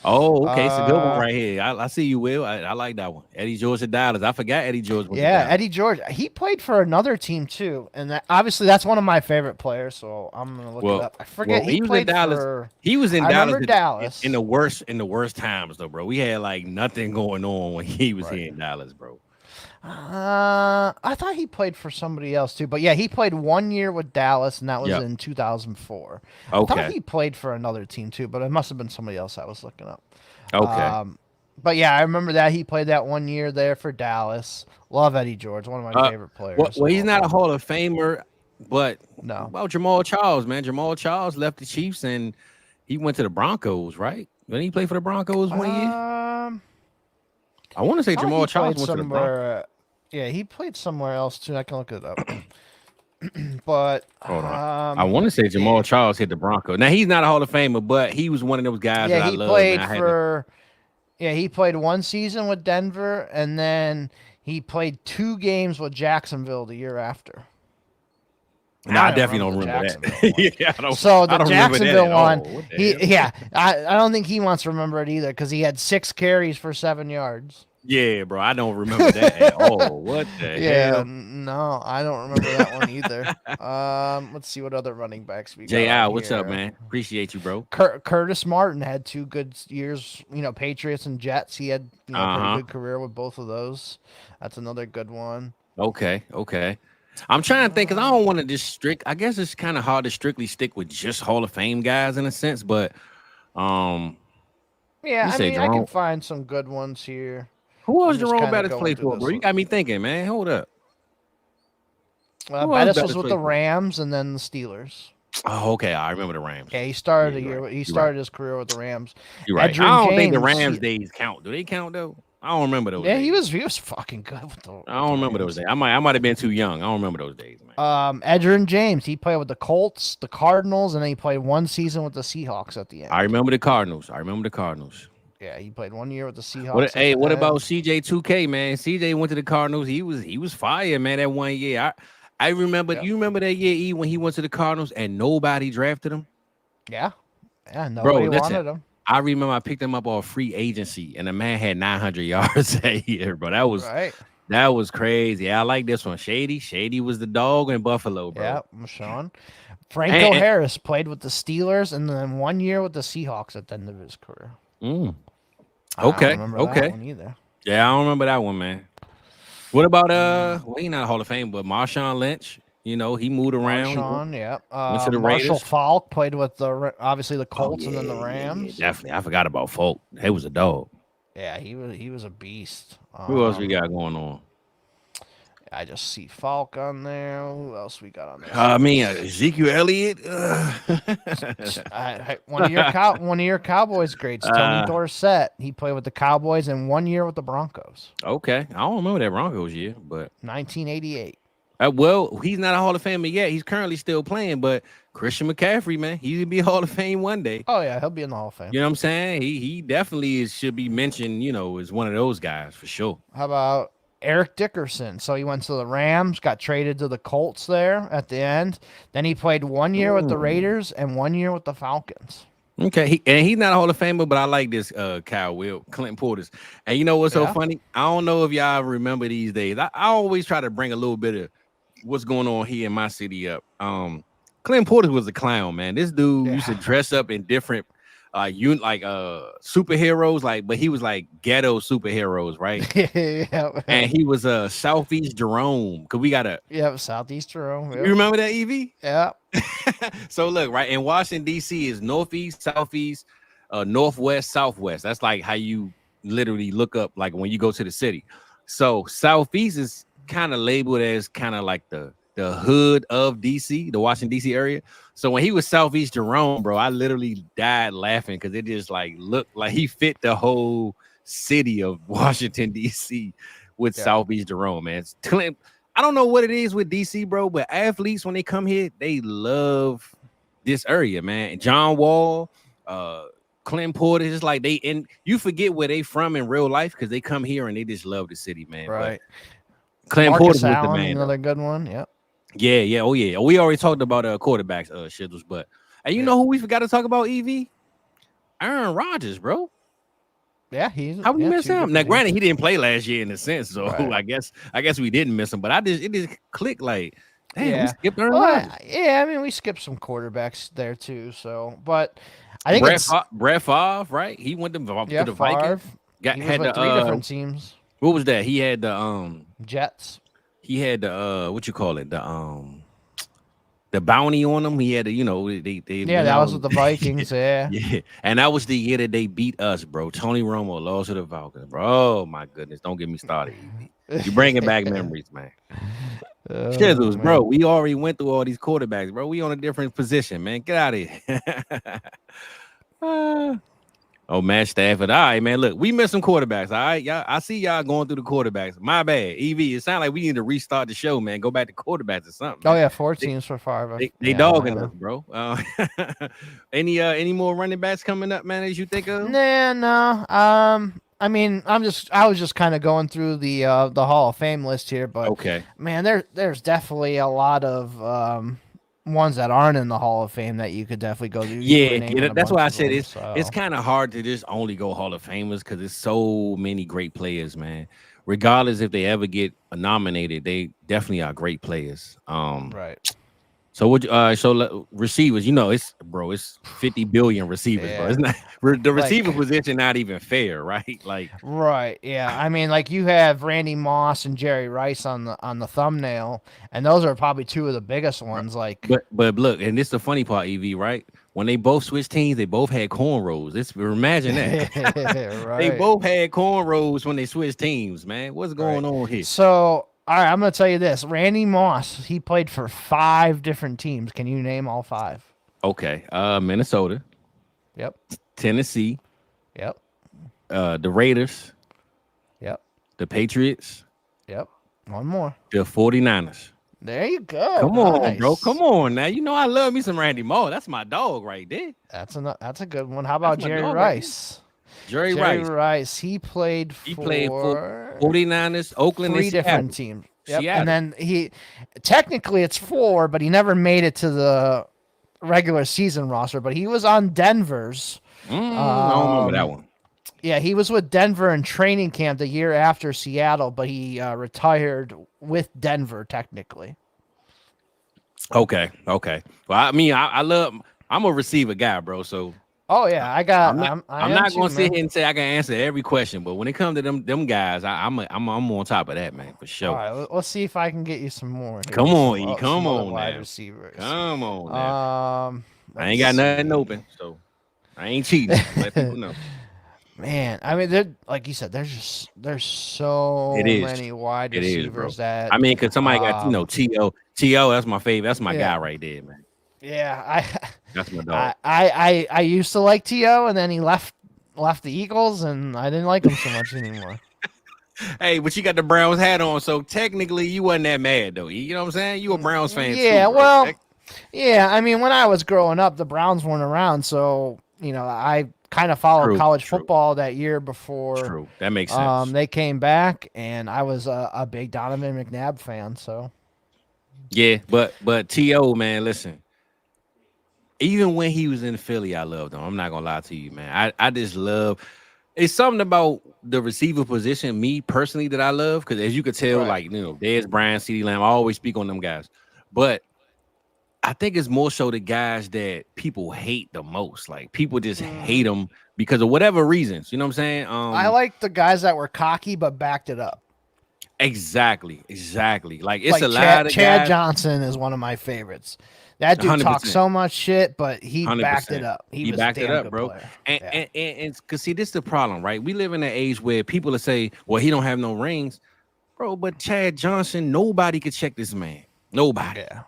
Oh, okay. It's a good one right here. I see you, Will. I like that one. Eddie George at Dallas. I forgot Eddie George was Eddie George. He played for another team, too. And obviously, that's one of my favorite players, so I'm going to look it up. I forget. He was in Dallas. He was in Dallas in the worst times, though, bro. We had, like, nothing going on when he was here in Dallas, bro. I thought he played for somebody else, too. But, yeah, he played 1 year with Dallas, and that was in 2004. I thought he played for another team, too, but it must have been somebody else I was looking up. Okay. But yeah, I remember that he played that 1 year there for Dallas. Love Eddie George, one of my favorite players. Well, he's not a Hall of Famer, but no. About Jamal Charles, man. Jamal Charles left the Chiefs and he went to the Broncos, right? Didn't he play for the Broncos 1 year? I want to say Jamal Charles went to the Broncos. Yeah, he played somewhere else too. I can look it up. But hold on. I want to say Jamal Charles hit the Broncos. Now he's not a Hall of Famer, but he was one of those guys that I love. He played 1 season with Denver, and then he played 2 games with Jacksonville the year after. No, I definitely don't remember that. Yeah, the Jacksonville one, I don't think he wants to remember it either because he had 6 carries for 7 yards. Yeah, bro, I don't remember that at all. What the hell? No, I don't remember that one either. Let's see what other running backs we got. J.I., what's up, man? Appreciate you, bro. Curtis Martin had 2 good years, Patriots and Jets. He had a pretty good career with both of those. That's another good one. Okay. I'm trying to think because I don't want to just I guess it's kind of hard to strictly stick with just Hall of Fame guys in a sense, but yeah, I can find some good ones here. Who else Jerome Bettis played for, bro? You got me thinking, man. Hold up. Bettis was with the Rams and then the Steelers. Oh, okay. I remember the Rams. Yeah, he started his career with the Rams. You're right. I don't think the Rams days count. Do they count though? I don't remember those. Yeah, days. he was fucking good with the. I don't remember those days. I might have been too young. I don't remember those days, man. Edgerrin James, he played with the Colts, the Cardinals, and then he played 1 season with the Seahawks at the end. I remember the Cardinals. Yeah, he played 1 year with the Seahawks. What about CJ2K, man? CJ went to the Cardinals. He was fire, man, that 1 year. I remember. Yep. You remember that year, E, when he went to the Cardinals and nobody drafted him? Yeah, nobody wanted him. I remember I picked him up on free agency, and the man had 900 yards that year, bro. That was crazy. I like this one. Shady was the dog in Buffalo, bro. Yeah, Sean. Franco Harris played with the Steelers and then 1 year with the Seahawks at the end of his career. Okay. I don't remember that one either. Yeah, I don't remember that one, man. What about he not Hall of Fame, but Marshawn Lynch? He moved around. Marshawn, yeah. Went to the Raiders. Marshall Faulk played with obviously the Colts and then the Rams. Yeah, definitely. I forgot about Faulk. He was a dog. Yeah, he was a beast. Who else we got going on? I just see Falk on there. Who else we got on there? Ezekiel Elliott. One of your Cowboys greats, Tony Dorsett. He played with the Cowboys and 1 year with the Broncos. Okay, I don't remember that Broncos year, but 1988. Well, he's not a Hall of Famer yet. He's currently still playing, but Christian McCaffrey, man, he'll be a Hall of Fame one day. Oh yeah, he'll be in the Hall of Fame. You know what I'm saying? He definitely should be mentioned. As one of those guys for sure. How about Eric Dickerson? So he went to the Rams, got traded to the Colts there at the end. Then he played 1 year with the Raiders and 1 year with the Falcons. Okay, he's not a Hall of Famer, but I like this Clinton Portis. And you know what's so funny? I don't know if y'all remember these days. I always try to bring a little bit of what's going on here in my city up. Clinton Portis was a clown, man. This dude used to dress up in different superheroes, but he was like ghetto superheroes, right? Yeah. And he was Southeast Jerome. Cause we got Southeast Jerome. Yep. You remember that, EV? Yeah. So look, right in Washington D.C. is northeast, southeast, northwest, southwest. That's like how you literally look up like when you go to the city. So southeast is kind of labeled as kind of like the hood of DC, the Washington DC area. So when he was Southeast Jerome, bro, I literally died laughing because it just like looked like he fit the whole city of Washington DC with Southeast Jerome, man. I don't know what it is with DC, bro, but athletes when they come here, they love this area, man. John Wall, Clinton Portis, it's like you forget where they from in real life because they come here and they just love the city, man. Right. Clinton Portis was the man. Another good one. Yep. Yeah. Oh, yeah. We already talked about quarterbacks, shizzles, but you know who we forgot to talk about, EV? Aaron Rodgers, bro. Yeah, how we miss him? Now, granted, he didn't play last year in a sense, so I guess we didn't miss him. But it just clicked like, damn, we skipped Aaron Rodgers. Yeah, I mean, we skipped some quarterbacks there too. So, but I think Brett Favre, right? He went to the Vikings. Had the 3 different teams. What was that? He had the Jets. He had the what you call it? The the bounty on them. He had to, that was with the Vikings. Yeah. And that was the year that they beat us, bro. Tony Romo lost to the Falcons, bro. Oh my goodness, don't get me started. You bringing back memories, man. Shizzles, bro. We already went through all these quarterbacks, bro. We on a different position, man. Get out of here. Matt Stafford. All right, man. Look, we missed some quarterbacks. All right, y'all. I see y'all going through the quarterbacks. My bad. EV. It sounds like we need to restart the show, man. Go back to quarterbacks or something. Man. Oh yeah, 4 teams for 5. They dogging us, bro. Any more running backs coming up, man? As you think of? No. I mean, I was just kind of going through the Hall of Fame list here, but okay, man, there's definitely a lot of ones that aren't in the Hall of Fame that you could definitely go through. Yeah, that's why I said it's kind of hard to just only go Hall of Famers because there's so many great players, man. Regardless if they ever get nominated, they definitely are great players. Right. So receivers, it's 50 billion receivers, bro. It's not the receiver position not even fair, right? Right, yeah. I mean, you have Randy Moss and Jerry Rice on the thumbnail, and those are probably 2 of the biggest ones. But look, and this is the funny part, EV, right? When they both switched teams, they both had cornrows. Imagine that. Right. They both had cornrows when they switched teams, man. What's going on here? So. All right, I'm going to tell you this. Randy Moss, he played for 5 different teams. Can you name all 5? Okay. Minnesota. Yep. Tennessee. Yep. The Raiders. Yep. The Patriots. Yep. One more. The 49ers. There you go. Come on, bro. Come on now. I love me some Randy Moss. That's my dog right there. That's a good one. How about Jerry Rice? Jerry Rice. He played for 49ers, Oakland, 3 different teams. Yep. And then technically it's 4, but he never made it to the regular season roster. But he was on Denver's. I don't remember that one. Yeah, he was with Denver in training camp the year after Seattle, but he retired with Denver technically. Okay. Well, I mean, I'm a receiver guy, bro. So. Oh yeah, I'm not gonna sit here and say I can answer every question, but when it comes to them guys, I'm on top of that, man, for sure. All right, let's see if I can get you some more. Come on, come on, wide receivers. Come on, now. I ain't got nothing open, so I ain't cheating. Let people know. Man, I mean, like you said, there's so many wide receivers that. I mean, because somebody got T.O. That's my favorite. That's my guy right there, man. Yeah, that's my dog. I used to like T.O. and then he left the Eagles and I didn't like him so much anymore. Hey, but you got the Browns hat on, so technically you wasn't that mad though. You know what I'm saying? You a Browns fan? Yeah, well, yeah. I mean, when I was growing up, the Browns weren't around, so I kind of followed college football that year before. True, that makes sense. They came back, and I was a big Donovan McNabb fan. So. Yeah, but T.O., man, listen. Even when he was in Philly, I loved him. I'm not gonna lie to you, man. I just love. It's something about the receiver position, me personally, that I love. Because as you could tell, Dez Bryant, CeeDee Lamb, I always speak on them guys. But I think it's more so the guys that people hate the most. Like people just hate them because of whatever reasons. You know what I'm saying? I like the guys that were cocky but backed it up. Exactly. Like it's a lot of Chad guys. Johnson is one of my favorites. That dude 100%. Talked so much shit, but he 100%. Backed it up. He was backed it up, bro. And because see, this is the problem, right? We live in an age where people will say, "Well, he don't have no rings, bro." But Chad Johnson, nobody could check this man. Nobody. Yeah.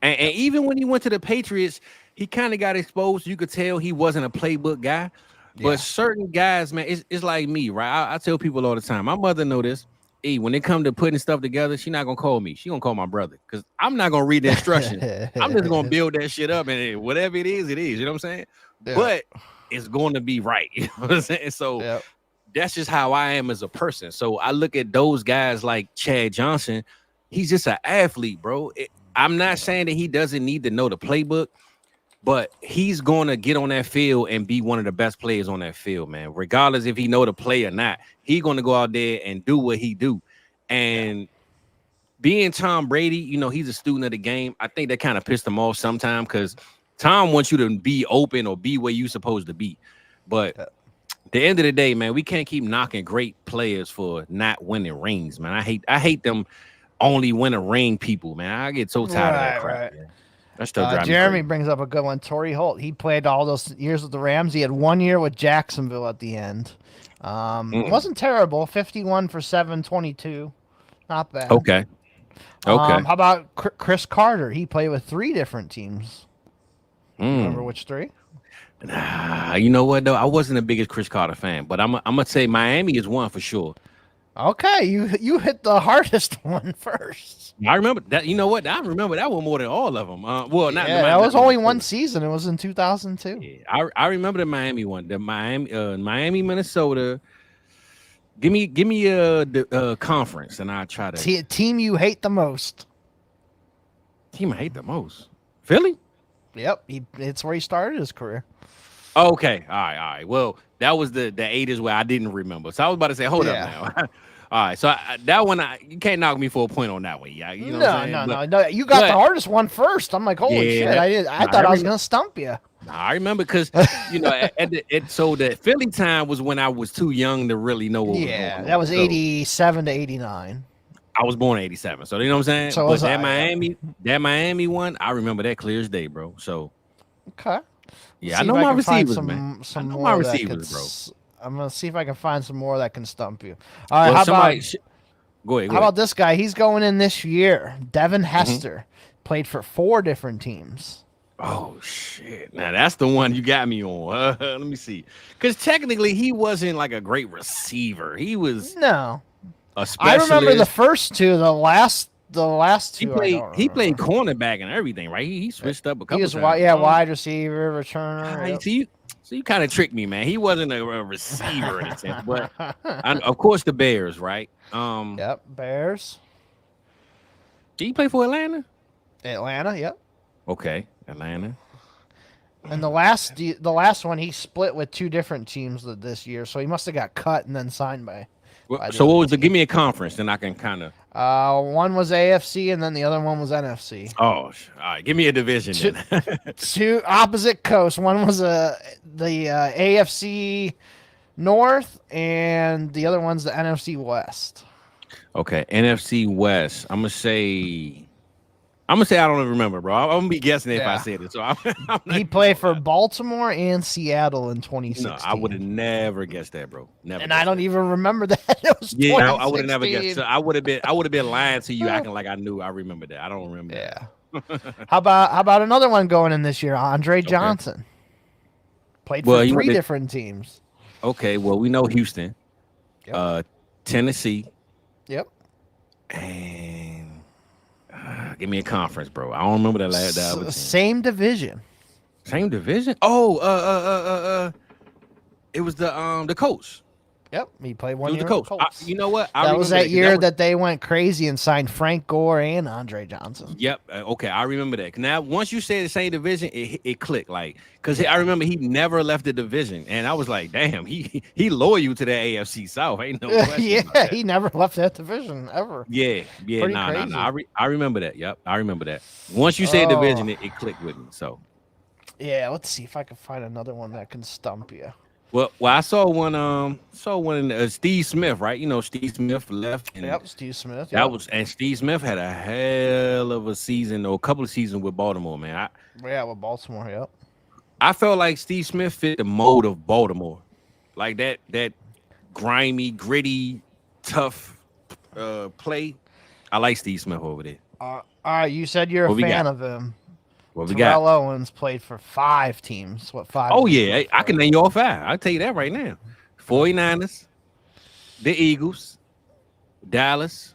And even when he went to the Patriots, he kind of got exposed. You could tell he wasn't a playbook guy. Yeah. But certain guys, man, it's like me, right? I tell people all the time. My mother know this. When it come to putting stuff together, she not gonna call me. She gonna call my brother because I'm not gonna read the instructions. I'm just gonna build that shit up, and whatever it is, it is. You know what I'm saying? Yeah. But it's going to be right. You know what I'm saying? So that's just how I am as a person. So I look at those guys like Chad Johnson. He's just an athlete, bro. I'm not saying that he doesn't need to know the playbook, but he's going to get on that field and be one of the best players on that field, man. Regardless if he know the play or not, he's going to go out there and do what he do. And being Tom Brady, he's a student of the game. I think that kind of pissed him off sometimes because Tom wants you to be open or be where you're supposed to be. But at the end of the day, man, we can't keep knocking great players for not winning rings, man. I hate them only win a ring people, man. I get so tired of that crap. Right. That still drives me Jeremy crazy. brings up a good one. Torrey Holt. He played all those years with the Rams. He had 1 year with Jacksonville at the end. Wasn't terrible. 51 for 722. Not bad. Okay. Okay. How about Chris Carter? He played with 3 different teams. Remember which 3? Nah, you know what though? I wasn't the biggest Chris Carter fan, but I'm gonna say Miami is one for sure. Okay, you hit the hardest one first. I remember that. You know what? I remember that one more than all of them. Not that was only one season. It was in 2002. Yeah, I remember the Miami one. The Miami, Minnesota. Give me the conference, and I'll try to team you hate the most. Team I hate the most. Philly. Yep, it's where he started his career. Okay, all right. Well, that was the 80s where I didn't remember. So I was about to say, hold up now. All right, so that one, you can't knock me for a point on that one. Yeah, you know what I'm saying? No. You got the hardest one first. I'm like, holy shit! I thought I was gonna stump you. I remember because so the Philly time was when I was too young to really know what was going on. That was 87 to 89. I was born in 87, so you know what I'm saying. So but that Miami one, I remember that clear as day, bro. So okay. Yeah, I know my receivers, man. I know my receivers, bro. I'm gonna see if I can find some more that can stump you. All right, go ahead. How about this guy? He's going in this year. Devin Hester played for 4 different teams. Oh shit! Now that's the one you got me on. Let me see, because technically he wasn't like a great receiver. He was a specialist. I remember the first 2. The last 2. He played cornerback and everything, right? He switched up a couple times. Wide receiver, returner. So you kind of tricked me, man. He wasn't a receiver in a sense, but of course the Bears, right? Yep, Bears. Did he play for Atlanta? Atlanta, yep. Okay, Atlanta. And the last one he split with 2 different teams this year, so he must have got cut and then signed by. So what was the? Give me a conference, then I can kind of. One was AFC, and then the other one was NFC. Oh, all right. Give me a division then. 2 opposite coasts. One was the AFC North, and the other one's the NFC West. Okay, NFC West. I'm gonna say I don't even remember, bro. I'm gonna be guessing if I said it. So he played for Baltimore and Seattle in 2016. No, I would have never guessed that, bro. Never. And I don't even remember that. It was I would have never guessed. So I would have been lying to you, acting like I knew. I remember that. I don't remember. Yeah. How about another one going in this year? Andre Johnson played for 3 different teams. Okay. Well, we know Houston, Tennessee. Yep. And. Give me a conference, bro. I don't remember that other team. Same division. Same division? Oh, it was the Colts. Yep, he played 1 year. The Colts. You know what? That was that year that they went crazy and signed Frank Gore and Andre Johnson. Yep. Okay, I remember that. Now, once you say the same division, it clicked. Like, because I remember he never left the division, and I was like, damn, he loyal to the AFC South. Ain't no question. Yeah, he never left that division ever. Yeah. Nah. I remember that. Yep, I remember that. Once you say division, it clicked with me. So. Yeah, let's see if I can find another one that can stump you. Well, I saw one. Steve Smith, right? You know, Steve Smith left. Yep, Steve Smith. And Steve Smith had a hell of a season or a couple of seasons with Baltimore, man. With Baltimore. Yep. I felt like Steve Smith fit the mold of Baltimore, like that grimy, gritty, tough play. I like Steve Smith over there. All right, you said you're a fan of him. What we got? Terrell Owens played for 5 teams. What 5? Oh, yeah. I can name you all 5. I'll tell you that right now. 49ers, the Eagles, Dallas,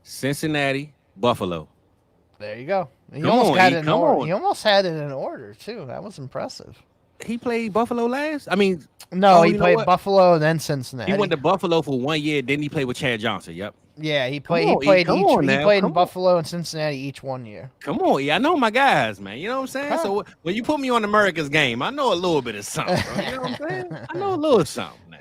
Cincinnati, Buffalo. There you go. He almost had it in order, too. That was impressive. He played Buffalo last? I mean... No, he played Buffalo and then Cincinnati. He went to Buffalo for 1 year. Didn't he play with Chad Johnson? Yep. Yeah, he played in Buffalo and Cincinnati each 1 year. Come on, I know my guys, man. You know what I'm saying? So when you put me on America's game, I know a little bit of something. Bro. You know what I'm saying? I know a little something now.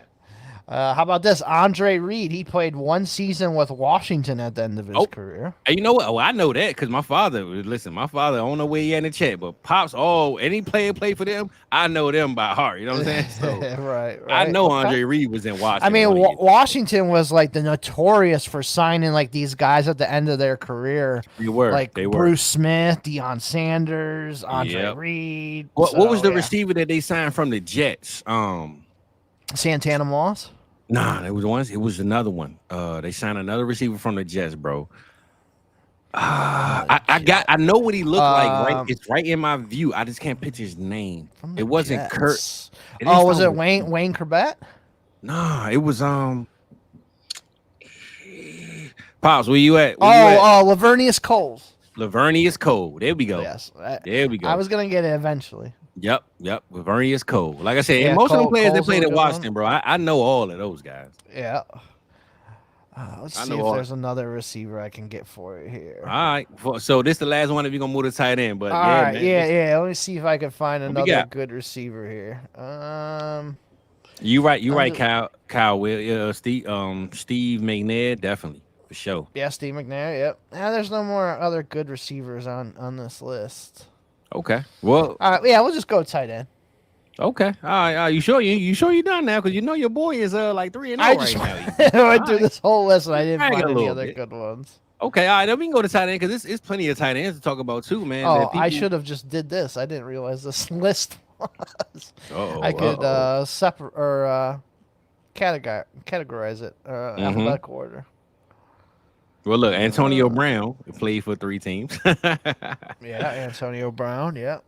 How about this? Andre Reed. He played 1 season with Washington at the end of his career. And you know what? Oh, I know that because my father. Listen, my father. I don't know where he at in the chat, but pops. Oh, any player play for them, I know them by heart. You know what I'm saying? So right. I know Andre Reed was in Washington. I mean, Washington was like the notorious for signing like these guys at the end of their career. They were. Bruce Smith, Deion Sanders, Andre Reed. What was the receiver that they signed from the Jets? Santana Moss. Nah, it was another one. They signed another receiver from the Jets, bro. I know what he looked like. Right, it's right in my view. I just can't picture his name. It wasn't Jets. Kurt. Was it Wayne Corbett? Nah, it was Pops, where you at? Lavernius Coles. Lavernius Cole. There we go. Yes, there we go. I was gonna get it eventually. Yep. Lavernius Cole. Like I said, most of the players that played in Washington, bro, I know all of those guys. Yeah. Let's see if there's another receiver I can get for you here. All right. So this is the last one if you're gonna move to tight end. But all right, man. Let me see if I can find another good receiver here. You right, Kyle. Steve McNair, definitely for sure. Yeah, Steve McNair. Yep. Now there's no more other good receivers on this list. Okay. Well. All right. Yeah, we'll just go tight end. Okay. All right. You sure you're done now? Because you know your boy is like 3-0 right now. I went through this whole list and I didn't find any other good ones. Okay. All right. Then we can go to tight end because it's plenty of tight ends to talk about too, man. I should have just did this. I didn't realize this list was. I could separate or categorize it alphabetical order. Well, look, Antonio Brown played for 3 teams. Yeah, Antonio Brown. Yeah.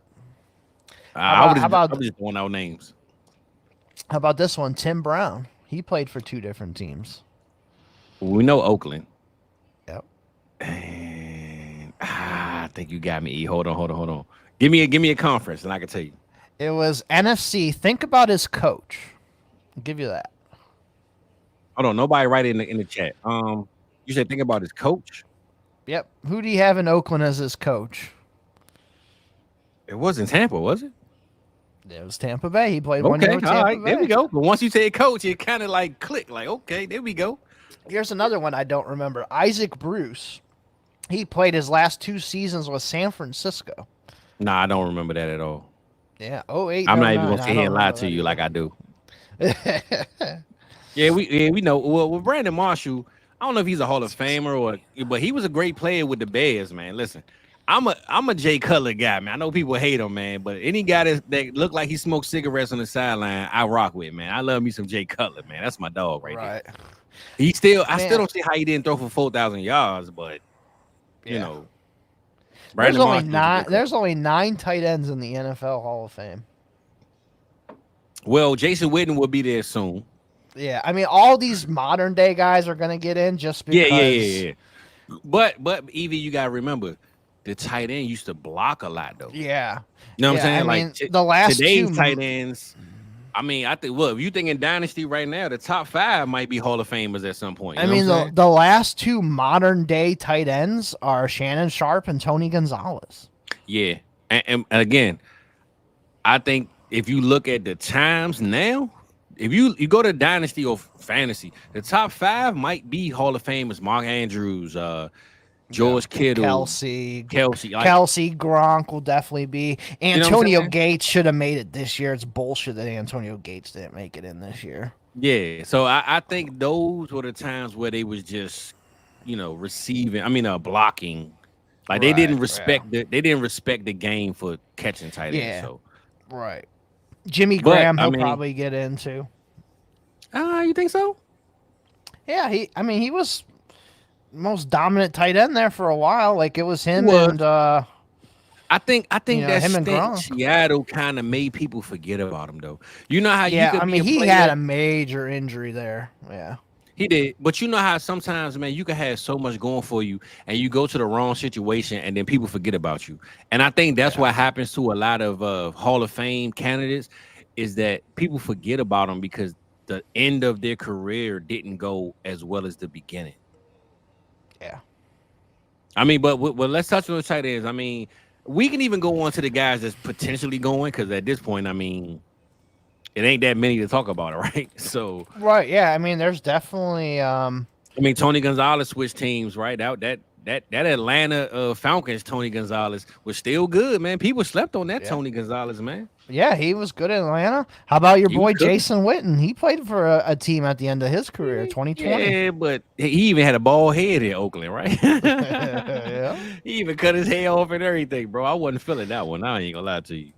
I was just throwing out names. How about this one? Tim Brown. He played for 2 different teams. We know Oakland. Yep. And I think you got me. E. Hold on. Give me a conference, and I can tell you. It was NFC. Think about his coach. I'll give you that. Hold on. Nobody write in the chat. You said think about his coach. Yep. Who do you have in Oakland as his coach? It wasn't Tampa, was it? It was Tampa Bay. He played 1 year with Tampa Bay. There we go. But once you say coach, it kind of like clicked. Like, okay, there we go. Here's another one I don't remember. Isaac Bruce. He played his last 2 seasons with San Francisco. Nah, I don't remember that at all. Yeah. 08. I'm not even gonna sit here and lie to you like I do. Yeah, we know. Well, with Brandon Marshall, I don't know if he's a Hall of Famer but he was a great player with the Bears, man. Listen, I'm a Jay Cutler guy, man. I know people hate him, man, but any guy that look like he smoked cigarettes on the sideline, I rock with, man. I love me some Jay Cutler, man. That's my dog right there. I still don't see how he didn't throw for 4,000 yards, but you know, there's only 9 tight ends in the NFL Hall of Fame. Well, Jason Witten will be there soon. Yeah, I mean, all these modern day guys are gonna get in just because. Yeah. But Evie, you gotta remember, the tight end used to block a lot, though. Yeah, you know what I'm saying? I mean, the last today's tight ends. I mean, I think. Well, if you think in Dynasty right now, the top 5 might be Hall of Famers at some point. I mean, the last 2 modern day tight ends are Shannon Sharp and Tony Gonzalez. Yeah, and again, I think if you look at the times now. If you go to Dynasty or Fantasy, the top 5 might be Hall of Famers: Mark Andrews, George Kittle, Kelsey, Gronk will definitely be. Antonio Gates should have made it this year. It's bullshit that Antonio Gates didn't make it in this year. Yeah, so I think those were the times where they was just, receiving. I mean, blocking. Like they didn't respect the game for catching tight ends. So. Right. Jimmy Graham, he'll probably get into. You think so? Yeah, he was most dominant tight end there for a while. Like it was him and I think that him and Gronk. Seattle kind of made people forget about him though. You know how he had a major injury there. Yeah. He did, but you know how sometimes, man, you can have so much going for you, and you go to the wrong situation, and then people forget about you. And I think that's what happens to a lot of Hall of Fame candidates, is that people forget about them because the end of their career didn't go as well as the beginning. Yeah. I mean, but let's touch on the tight ends. I mean, we can even go on to the guys that's potentially going, because at this point, I mean, it ain't that many to talk about it, right? So right, yeah. I mean, there's definitely I mean, Tony Gonzalez switched teams, right? That Atlanta Falcons Tony Gonzalez was still good, man. People slept on that yeah. Tony Gonzalez, man. Yeah, he was good in Atlanta. How about your He was boy cooking. Jason Witten? He played for a team at the end of his career, 2020. Yeah, but he even had a bald head in Oakland, right? Yeah. He even cut his hair off and everything, bro. I wasn't feeling that one. I ain't gonna lie to you.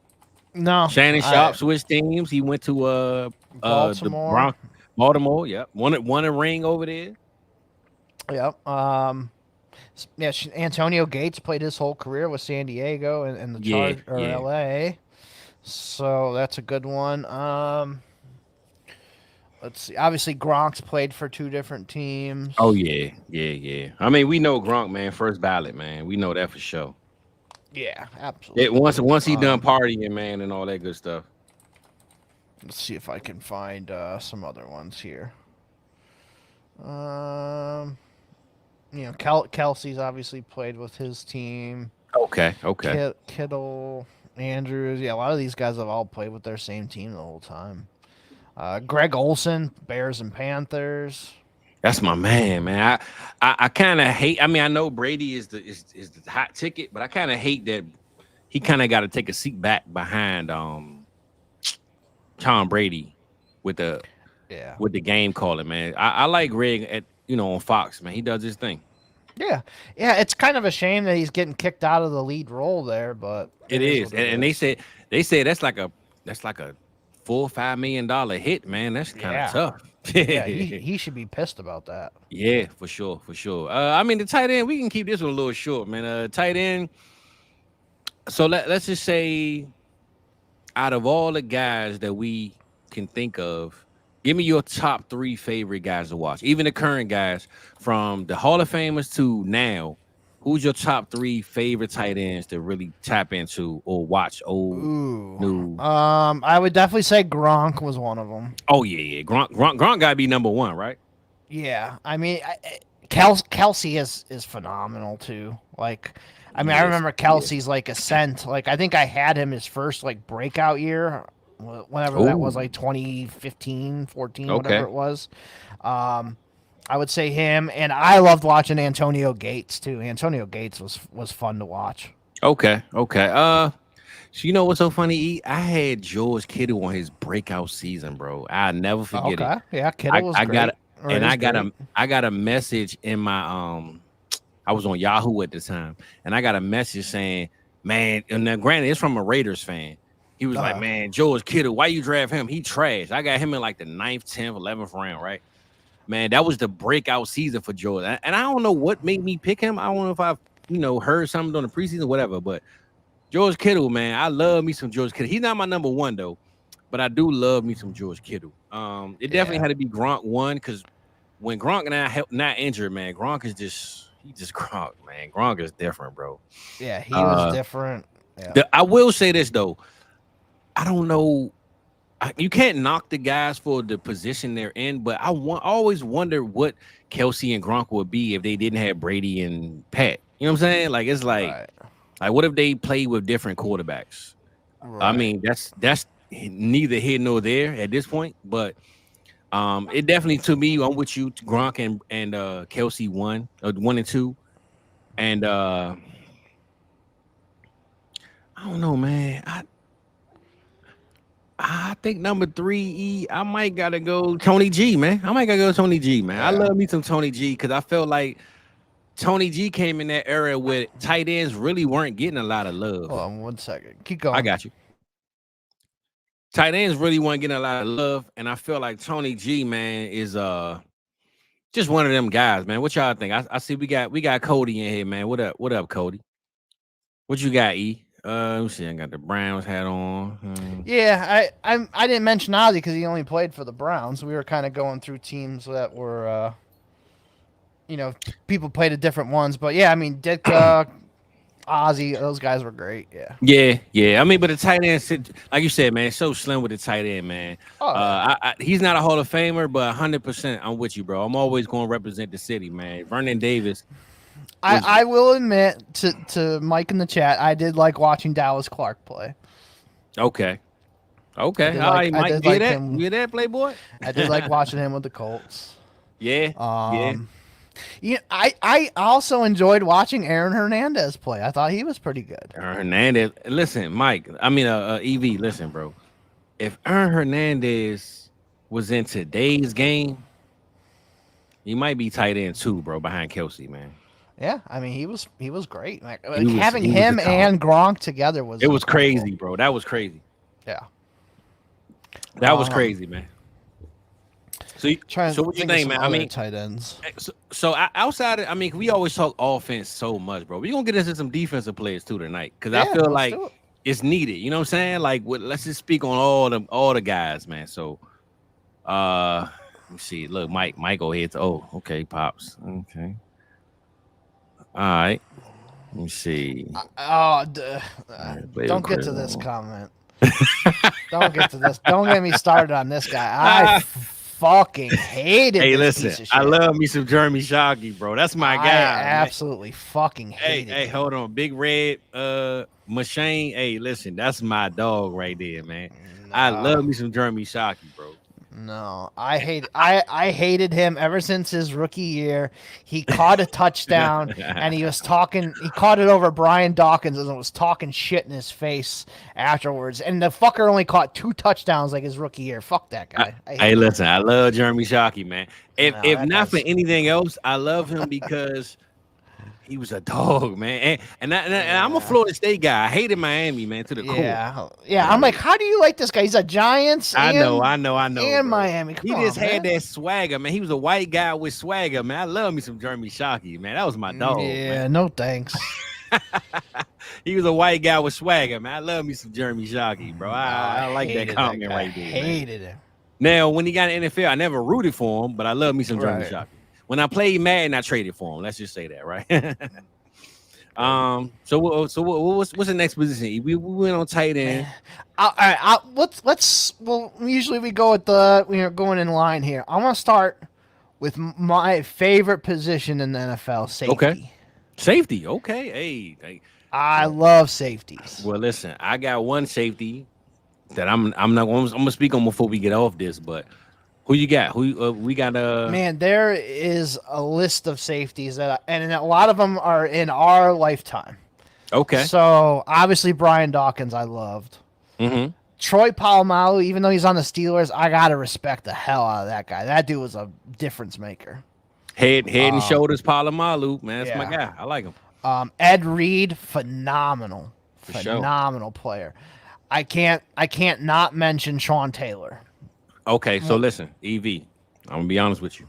No, Shannon Sharp switched teams. He went to the Baltimore. Baltimore. Yep, won a ring over there. Yep. Yeah, Antonio Gates played his whole career with San Diego and the Charge or LA. So that's a good one. Let's see. Obviously, Gronk's played for 2 different teams. Oh yeah. I mean, we know Gronk, man, first ballot, man. We know that for sure. Yeah, absolutely. Once he done partying, man, and all that good stuff. Let's see if I can find some other ones here. Kelsey's obviously played with his team. Okay. Kittle, Andrews. Yeah, a lot of these guys have all played with their same team the whole time. Greg Olson, Bears and Panthers. That's my man. I kind of hate. I mean, I know Brady is the hot ticket, but I kind of hate that he kind of got to take a seat back behind Tom Brady with the game calling, man. I like Greg on Fox, man. He does his thing. Yeah. It's kind of a shame that he's getting kicked out of the lead role there, but it is. And they said that's like a $4-5 million hit, man. That's kind of tough. Yeah, he should be pissed about that. Yeah, for sure. I mean, the tight end, we can keep this one a little short, man. Tight end. So let's just say, out of all the guys that we can think of, give me your top 3 favorite guys to watch. Even the current guys, from the Hall of Famers to now. Who's your top 3 favorite tight ends to really tap into or watch old, new? I would definitely say Gronk was one of them. Oh yeah. Gronk gotta be number 1, right? Yeah, I mean, Kelsey is phenomenal too. Like, I mean, I remember Kelsey's like ascent. Like, I think I had him his first like breakout year, whenever that was, like 2015, 14, whatever it was. I would say him, and I loved watching Antonio Gates too. Antonio Gates was fun to watch. Okay. So you know what's so funny? E? I had George Kittle on his breakout season, bro. I'll never forget it. Yeah, Kittle was great. I got a message in my I was on Yahoo at the time, and I got a message saying, man, and now granted, it's from a Raiders fan. He was like, man, George Kittle, why you draft him? He trash. I got him in like the 9th, 10th, 11th round, right? Man, that was the breakout season for George. And I don't know what made me pick him. I don't know if I've, heard something during the preseason, whatever. But George Kittle, man, I love me some George Kittle. He's not my number 1, though. But I do love me some George Kittle. It definitely had to be Gronk 1, because when Gronk and I not injured, man, Gronk is just Gronk, man. Gronk is different, bro. Yeah, he was different. Yeah. I will say this, though. I don't know. You can't knock the guys for the position they're in, but I always wonder what Kelsey and Gronk would be if they didn't have Brady and Pat. You know what I'm saying? Like, it's like what if they played with different quarterbacks? Right. I mean, that's neither here nor there at this point, but it definitely, to me, I'm with you, Gronk and Kelsey 1 and 2, and I don't know, man. I think number 3, I might gotta go Tony G, man. I love me some Tony G, because I felt like Tony G came in that era where tight ends really weren't getting a lot of love. Hold on 1 second. Keep going. I got you. Tight ends really weren't getting a lot of love, and I feel like Tony G, man, is just one of them guys, man. What y'all think? I see we got Cody in here, man. What up, Cody? What you got, E? Let me see. I got the Browns hat on. Yeah, I didn't mention Ozzy because he only played for the Browns. We were kind of going through teams that were, people played at different ones. But yeah, I mean, Ditka, Ozzy, those guys were great. Yeah. I mean, but the tight end, like you said, man, it's so slim with the tight end, man. He's not a Hall of Famer, but 100%, I'm with you, bro. I'm always going to represent the city, man. Vernon Davis. I will admit to Mike in the chat, I did like watching Dallas Clark play. Okay. Okay, all right, Mike. I did like him. You that, Playboy? I did like watching him with the Colts. Yeah. Yeah, I also enjoyed watching Aaron Hernandez play. I thought he was pretty good. Aaron Hernandez. Listen, Mike. I mean, EV. Listen, bro. If Aaron Hernandez was in today's game, he might be tight end too, bro, behind Kelsey, man. Yeah, I mean he was great. Like, having him and Gronk together was crazy, bro. That was crazy. Yeah, that was crazy, man. So what you think, man? I mean, tight ends. So outside of, I mean, we always talk offense so much, bro. We're gonna get into some defensive players too tonight because I feel like it's needed. You know what I'm saying? Like, let's just speak on all the guys, man. So, let me see. Look, Mike go ahead. Okay, Pops. Okay. All right. Let me see. Don't get to this comment. Don't get to this. Don't get me started on this guy. I fucking hated Hey, this listen, piece of shit. I love me some Jeremy Shockey, bro. That's my guy. I absolutely fucking hate it. Hey, hold on. Big Red machine. Hey, listen, that's my dog right there, man. No. I love me some Jeremy Shockey, bro. No, I hated him ever since his rookie year. He caught a touchdown and he caught it over Brian Dawkins and was talking shit in his face afterwards. And the fucker only caught 2 touchdowns like his rookie year. Fuck that guy. Hey, listen, I love Jeremy Shockey, man. If not for anything else, I love him because he was a dog, man. And I'm a Florida State guy. I hated Miami, man, to the core. Yeah. I'm like, how do you like this guy? He's a Giants. I know. And bro. Miami. Come on, had that swagger, man. He was a white guy with swagger, man. I love me some Jeremy Shockey, man. That was my dog. Yeah, man. No thanks. He was a white guy with swagger, man. I love me some Jeremy Shockey, bro. I like that comment right there. Hated him. Now, when he got in the NFL, I never rooted for him, but I love me some Jeremy Shockey. When I played Madden, I traded for him. Let's just say that, right? So what's the next position? We went on tight end. All right. Usually we go with going in line here. I'm gonna start with my favorite position in the NFL, safety. Okay. Safety. Okay. Hey. I love safeties. Well, listen, I got one safety that I'm gonna speak on before we get off this, but. Who you got? We got? Man, there is a list of safeties and a lot of them are in our lifetime. Okay. So obviously Brian Dawkins, I loved. Mm-hmm. Troy Polamalu, even though he's on the Steelers, I gotta respect the hell out of that guy. That dude was a difference maker. Head and shoulders Polamalu, man. That's my guy. I like him. Ed Reed, phenomenal player. I can't not mention Sean Taylor. Okay, so listen, EV, I'm gonna be honest with you.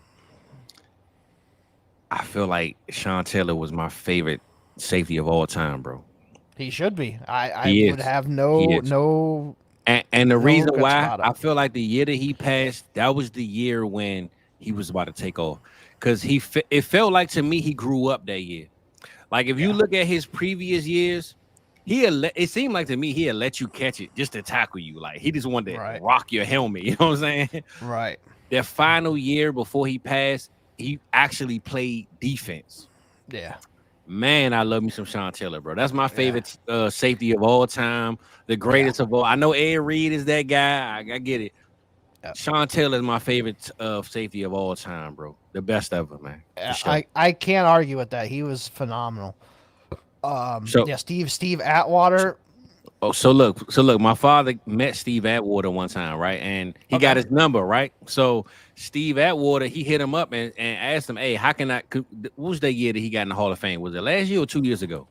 I feel like Sean Taylor was my favorite safety of all time, bro. He should be. I would have no. And the reason why I feel like the year that he passed, that was the year when he was about to take off, because it felt like to me he grew up that year. Like if you look at his previous years. It seemed like to me he'd let you catch it just to tackle you. Like he just wanted to rock your helmet. You know what I'm saying? Right. That final year before he passed, he actually played defense. Yeah. Man, I love me some Sean Taylor, bro. That's my favorite safety of all time. The greatest of all. I know Ed Reed is that guy. I get it. Yeah. Sean Taylor is my favorite safety of all time, bro. The best ever, man. Sure. I can't argue with that. He was phenomenal. Steve Atwater. So look, my father met Steve Atwater one time, right? And he got his number, right? So Steve Atwater, he hit him up and asked him, hey, how can what was the year that he got in the Hall of Fame? Was it last year or 2 years ago?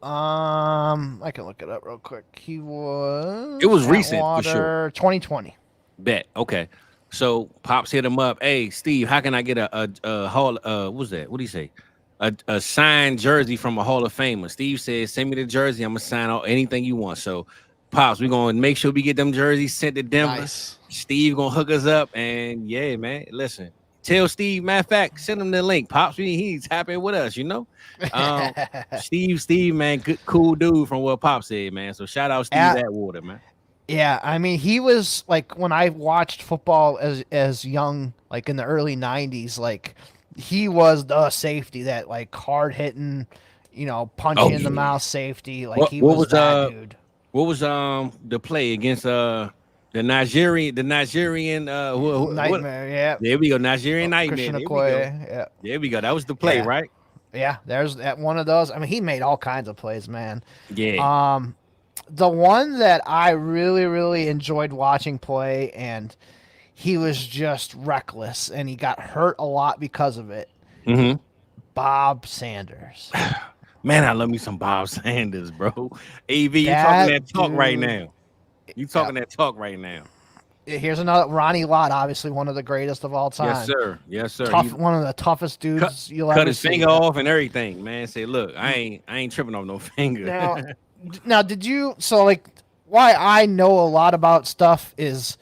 I can look it up real quick. It was recent for sure. 2020. Bet. Okay. So Pops hit him up. Hey, Steve, how can I get a Hall? What was that? What did he say? A signed jersey from a Hall of Famer. Steve says, send me the jersey. I'm going to sign anything you want. So, Pops, we're going to make sure we get them jerseys sent to Denver. Nice. Steve going to hook us up. And, yeah, man, listen. Tell Steve, matter of fact, send him the link. Pops, he's happy with us, you know? Steve, man, good, cool dude from what Pops said, man. So, shout out Steve Atwater, man. Yeah, I mean, he was, like, when I watched football as young, like, in the early 90s, like – he was the safety, that like hard hitting, punch in the mouth safety. Like he was that dude. What was the play against The Nigerian, Nightmare. Yeah. There we go. Nigerian Nightmare. Christian Okoye. Yeah. There we go. That was the play, right? Yeah. There's that one of those. I mean, he made all kinds of plays, man. Yeah. The one that I really, really enjoyed watching play, and he was just reckless, and he got hurt a lot because of it. Mm-hmm. Bob Sanders. Man, I love me some Bob Sanders, bro. AV, you talking that talk right now. You talking that talk right now. Here's another Ronnie Lott, obviously one of the greatest of all time. Yes, sir. Yes, sir. One of the toughest dudes you'll ever see. Cut his finger off and everything, man. Say, look, I ain't tripping off no finger. Now, did you? So, like, why I know a lot about stuff is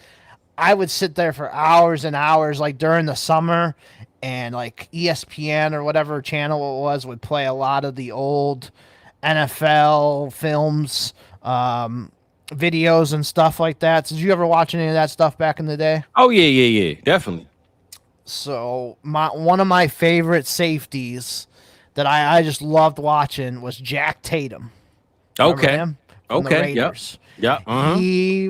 I would sit there for hours and hours, like during the summer, and like ESPN or whatever channel it was would play a lot of the old NFL films, videos and stuff like that. So did you ever watch any of that stuff back in the day? Oh yeah, definitely. So one of my favorite safeties that I just loved watching was Jack Tatum. Okay. Okay. Yep. Uh-huh. He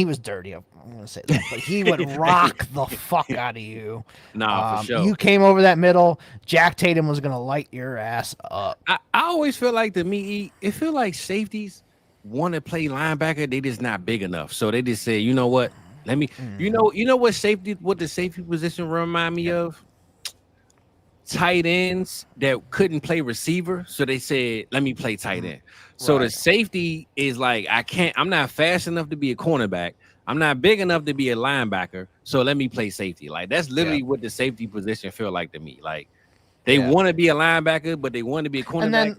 was dirty. I'm gonna say that, but he would rock the fuck out of you. Nah, for sure. You came over that middle. Jack Tatum was gonna light your ass up. I always feel like it feel like safeties want to play linebacker. They just not big enough, so they just say, you know what? Let me. You know what the safety position remind me of? Tight ends that couldn't play receiver, so they said, let me play tight end. So the safety is like, I'm not fast enough to be a cornerback. I'm not big enough to be a linebacker, so let me play safety. Like, that's literally what the safety position feel like to me. Like, they want to be a linebacker, but they want to be a cornerback.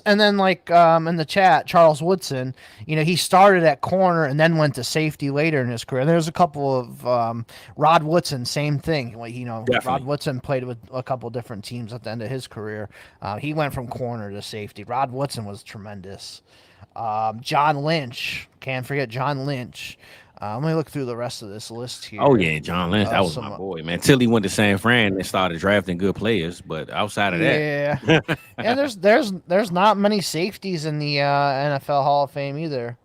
And then like in the chat, Charles Woodson, he started at corner and then went to safety later in his career. There's a couple of Rod Woodson, same thing. Like, Rod Woodson played with a couple different teams at the end of his career. He went from corner to safety. Rod Woodson was tremendous. John Lynch, can't forget John Lynch. Let me look through the rest of this list here. Oh yeah, John Lynch, that was my boy, man. Till he went to San Fran and started drafting good players, but outside of that, there's not many safeties in the NFL Hall of Fame either.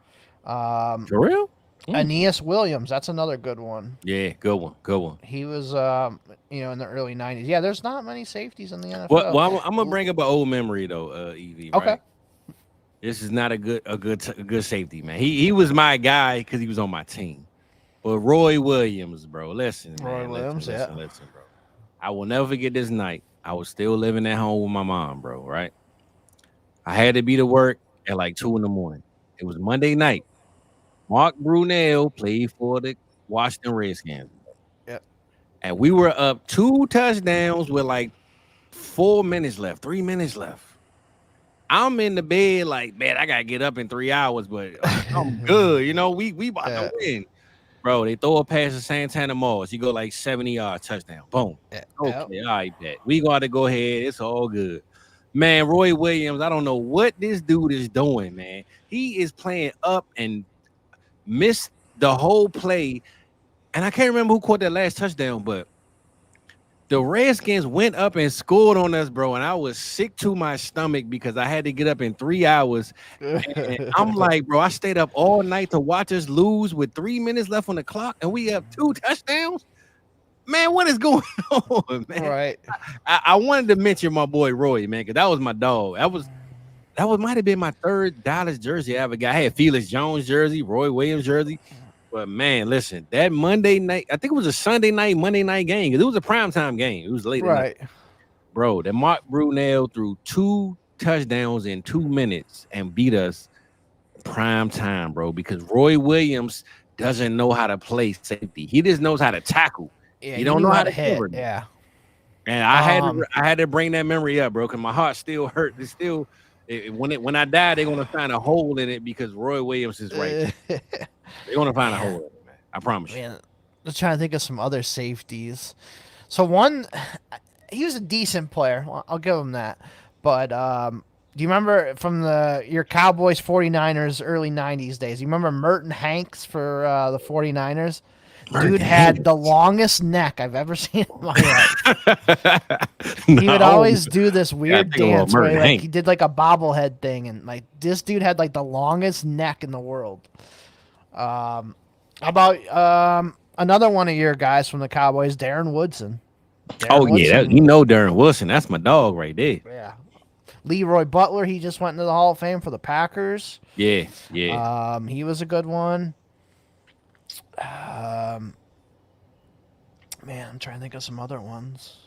For real? Aeneas Williams, that's another good one. Yeah, good one. He was, in the early '90s. Yeah, there's not many safeties in the NFL. Well, I'm gonna bring up an old memory though, EV. Okay. Right? This is not a good safety, man. He was my guy because he was on my team. But Roy Williams, bro, listen, bro. I will never forget this night. I was still living at home with my mom, bro, right? I had to be to work at like 2 a.m. It was Monday night. Mark Brunell played for the Washington Redskins. Yep. And we were up 2 touchdowns with like 3 minutes left. I'm in the bed like, man, I gotta get up in 3 hours, but I'm good. We about to win. Bro, they throw a pass to Santana Moss. You go like 70-yard touchdown. Boom. Okay, all right, bet. We gotta go ahead. It's all good. Man, Roy Williams, I don't know what this dude is doing, man. He is playing up and missed the whole play. And I can't remember who caught that last touchdown, but the Redskins went up and scored on us, bro, and I was sick to my stomach because I had to get up in 3 hours. And I'm like, bro, I stayed up all night to watch us lose with 3 minutes left on the clock, and we have 2 touchdowns. Man, what is going on, man? Right. I wanted to mention my boy Roy, man, because that was my dog. That might have been my 3rd Dallas jersey I ever got. I had Felix Jones jersey, Roy Williams jersey. But man, listen, that Monday night, I think it was a Sunday night, Monday night game, because it was a primetime game. It was late at night. Bro, that Mark Brunell threw 2 touchdowns in 2 minutes and beat us prime time, bro, because Roy Williams doesn't know how to play safety. He just knows how to tackle. Yeah, he don't know how to hit. cover. Yeah. And I had to bring that memory up, bro, because my heart still hurt. It's still when I die, they're gonna find a hole in it because Roy Williams is right. They're gonna find a hole in it, man. I promise you. Let's try to think of some other safeties. So one, he was a decent player. I'll give him that. But do you remember from your Cowboys 49ers early 90s days? You remember Merton Hanks for the 49ers? Dude had the longest neck I've ever seen in my life. He would always do this weird dance where he did like a bobblehead thing, and like this dude had like the longest neck in the world. How about another one of your guys from the Cowboys, Darren Woodson? Darren Wilson. That's my dog right there. Yeah. Leroy Butler, he just went into the Hall of Fame for the Packers. Yeah. He was a good one. Man, I'm trying to think of some other ones.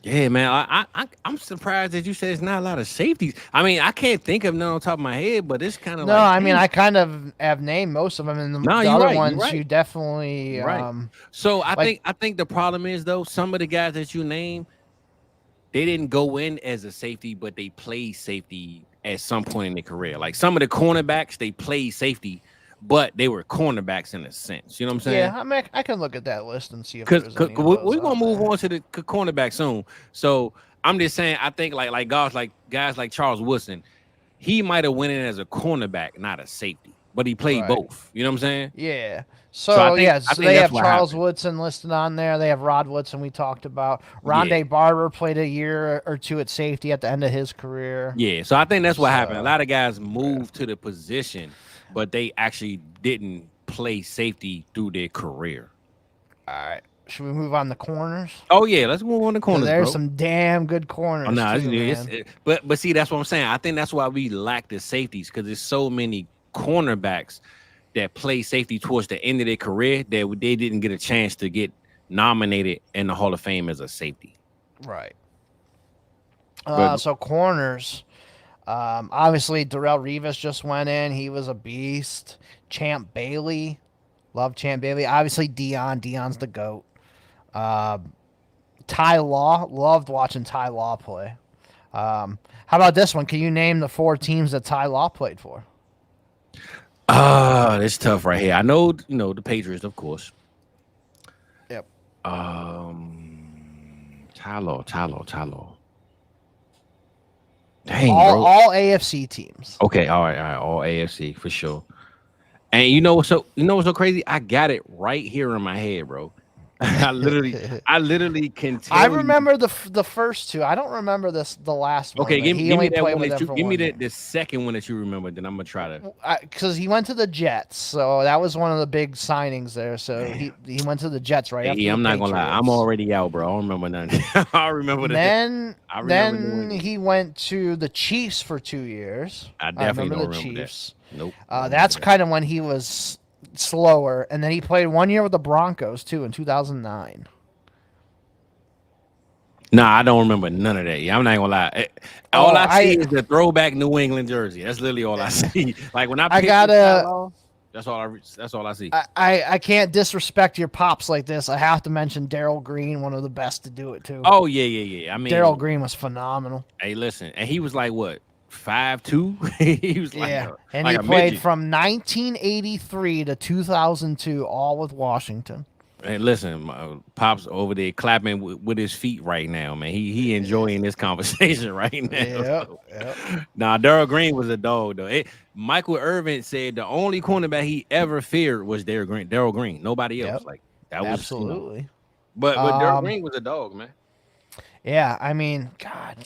Yeah, man. I'm surprised that you said it's not a lot of safeties. I mean, I can't think of none on top of my head, but it's kind of no. I mean, I kind of have named most of them, and the other ones you definitely So I think the problem is though, some of the guys that you name, they didn't go in as a safety, but they played safety at some point in their career. Like some of the cornerbacks, they played safety, but they were cornerbacks in a sense. You know what I'm saying? Yeah, I mean, I can look at that list and see if there's any we're gonna move on to the cornerback soon. So I'm just saying, I think like guys like Charles Woodson, he might have went in as a cornerback, not a safety, but he played both. You know what I'm saying? Yeah. So they have Charles Woodson listed on there. They have Rod Woodson we talked about. Rondé Barber played a year or two at safety at the end of his career. Yeah, so I think that's what happened. A lot of guys moved to the position, but they actually didn't play safety through their career. All right. Should we move on to corners? Oh yeah, let's move on to corners. There's some damn good corners. But see, that's what I'm saying. I think that's why we lack the safeties, because there's so many cornerbacks that play safety towards the end of their career that they didn't get a chance to get nominated in the Hall of Fame as a safety. Right. So corners. Obviously, Darrelle Revis just went in. He was a beast. Champ Bailey. Love Champ Bailey. Obviously, Dion. Dion's the GOAT. Ty Law. Loved watching Ty Law play. How about this one? Can you name the 4 teams that Ty Law played for? It's tough right here. I know, the Patriots, of course. Yep. Ty Law. Dang, all AFC teams. Okay, all right, all AFC for sure. And you know what's so crazy? I got it right here in my head, bro. I literally can tell. I remember the first 2. I don't remember the last one. Okay, give me that one. Give me the second one that you remember. Then I'm gonna try to. Because he went to the Jets, so that was one of the big signings there. So he went to the Jets right after. I'm not gonna lie. I'm already out, bro. I don't remember nothing. I remember that. Then he went to the Chiefs for 2 years. I definitely remember don't the remember Chiefs. That. Nope. That's kind of when he was slower, and then he played 1 year with the Broncos too in 2009. Nah, I don't remember none of that. Yeah, I'm not gonna lie. All I see is the throwback New England jersey. That's literally all I see. Like when I gotta. That's all I see. I can't disrespect your pops like this. I have to mention Darryl Green, one of the best to do it too. Oh yeah. I mean, Darryl Green was phenomenal. Hey, listen, and he was like what? 5'2". He was like and he played from 1983 to 2002, all with Washington. And listen, my pops over there clapping with his feet right now, man. He enjoying this conversation right now. Yep. Nah, Darryl Green was a dog though. Michael Irvin said the only cornerback he ever feared was Darryl Green. Nobody else. Yep. Like that was absolutely. But Darryl Green was a dog, man. Yeah, I mean, God.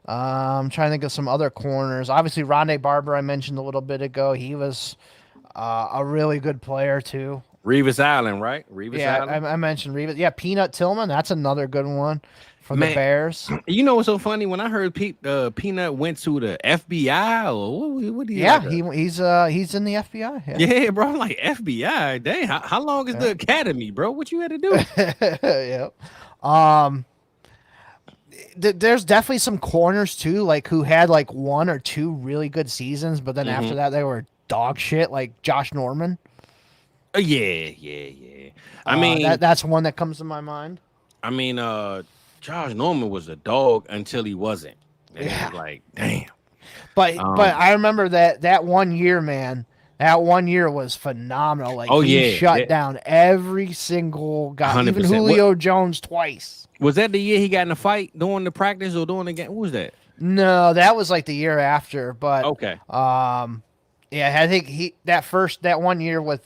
I'm trying to think of some other corners. Obviously, Rondé Barber I mentioned a little bit ago. He was a really good player too. Revis Island, right? Island. I mentioned Revis. Yeah, Peanut Tillman. That's another good one from the Bears. You know what's so funny? When I heard Peanut went to the FBI or what he's in the FBI. Yeah, bro. I'm like FBI. Dang, how long is the academy, bro? What you had to do? Yep. There's definitely some corners too, like who had like 1 or 2 really good seasons, but then after that they were dog shit, like Josh Norman. Yeah. I mean, that's one that comes to my mind. I mean, Josh Norman was a dog until he wasn't. And it was like, damn. But I remember that 1 year, man. That 1 year was phenomenal. Like he shut down every single guy, 100%. Even Julio Jones twice. Was that the year he got in a fight during the practice or during the game? What was that? No, that was like the year after. But okay. Yeah, I think that 1 year with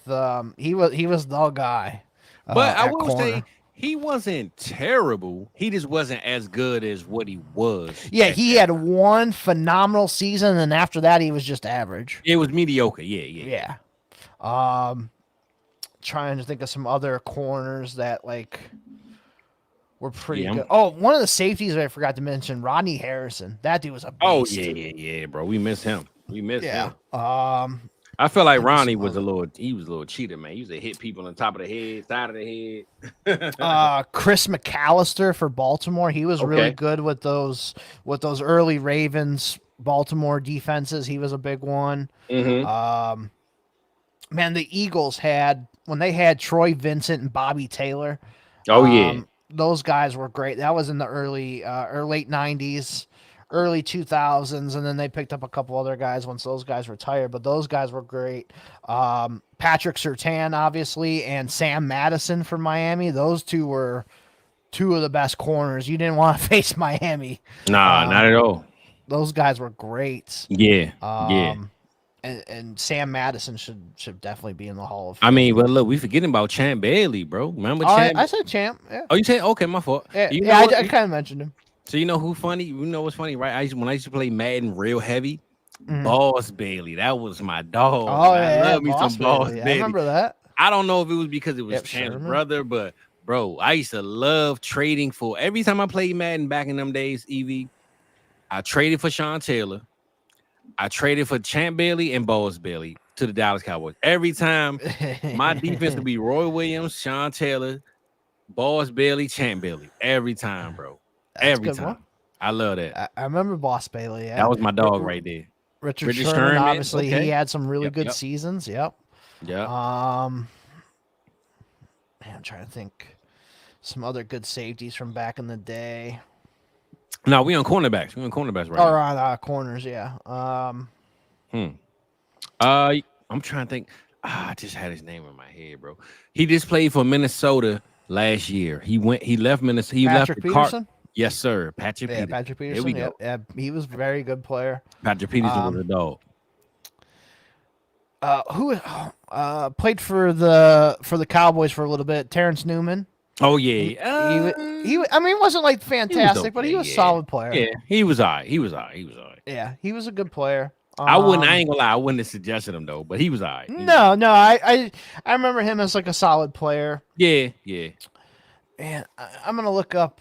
he was the guy. But I will say he wasn't terrible. He just wasn't as good as what he was. Yeah, he had one phenomenal season, and after that he was just average. It was mediocre. Yeah. trying to think of some other corners that like were pretty good. Oh, one of the safeties I forgot to mention, Rodney Harrison. That dude was a beast. Oh yeah, bro. We miss him. Him. I feel like Ronnie was a little cheater, man. He used to hit people on the top of the head, side of the head. Chris McAllister for Baltimore. He was really good with those early Ravens Baltimore defenses. He was a big one. Mm-hmm. Man, the Eagles when they had Troy Vincent and Bobby Taylor. Oh yeah. Those guys were great. That was in the early or late 90s. Early 2000s, and then they picked up a couple other guys once those guys retired, but those guys were great. Patrick Surtain, obviously, and Sam Madison from Miami. Those two were two of the best corners. You didn't want to face Miami. Nah, not at all. Those guys were great. Yeah, And Sam Madison should definitely be in the Hall of Fame. I mean, well, look, we forgetting about Champ Bailey, bro. Remember Champ? I said Champ. Yeah. Oh, you said okay, my fault. Yeah, I kind of mentioned him. So you know who funny? You know what's funny, right? When I used to play Madden real heavy, Boss Bailey. That was my dog. Oh yeah, I love me some Boss Bailey. I remember that. I don't know if it was because it was Champ's brother, but bro, I used to love trading for every time I played Madden back in them days. Evie, I traded for Sean Taylor. I traded for Champ Bailey and Boss Bailey to the Dallas Cowboys. Every time my defense would be Roy Williams, Sean Taylor, Boss Bailey, Champ Bailey. Every time, bro. Every time. I love that. I remember Boss Bailey. Yeah. That was my dog right there. Richard Sherman, obviously, he had some really good seasons. Yep. Yeah. Man, I'm trying to think some other good safeties from back in the day. No, we on cornerbacks. Right now. Or on corners, yeah. I'm trying to think. I just had his name in my head, bro. He just played for Minnesota last year. He left Minnesota. Patrick Peterson? Yes, sir. Patrick Peterson. Patrick Peterson. There we go. Yeah, he was a very good player. Patrick Peterson was a dog. Who played for the Cowboys for a little bit? Terrence Newman. Oh yeah. He I mean, he wasn't like fantastic, but he was a solid player. Yeah, he was all right. Yeah, he was a good player. I ain't gonna lie, I wouldn't have suggested him though, but he was all right. No, I remember him as like a solid player. Yeah. And I'm gonna look up.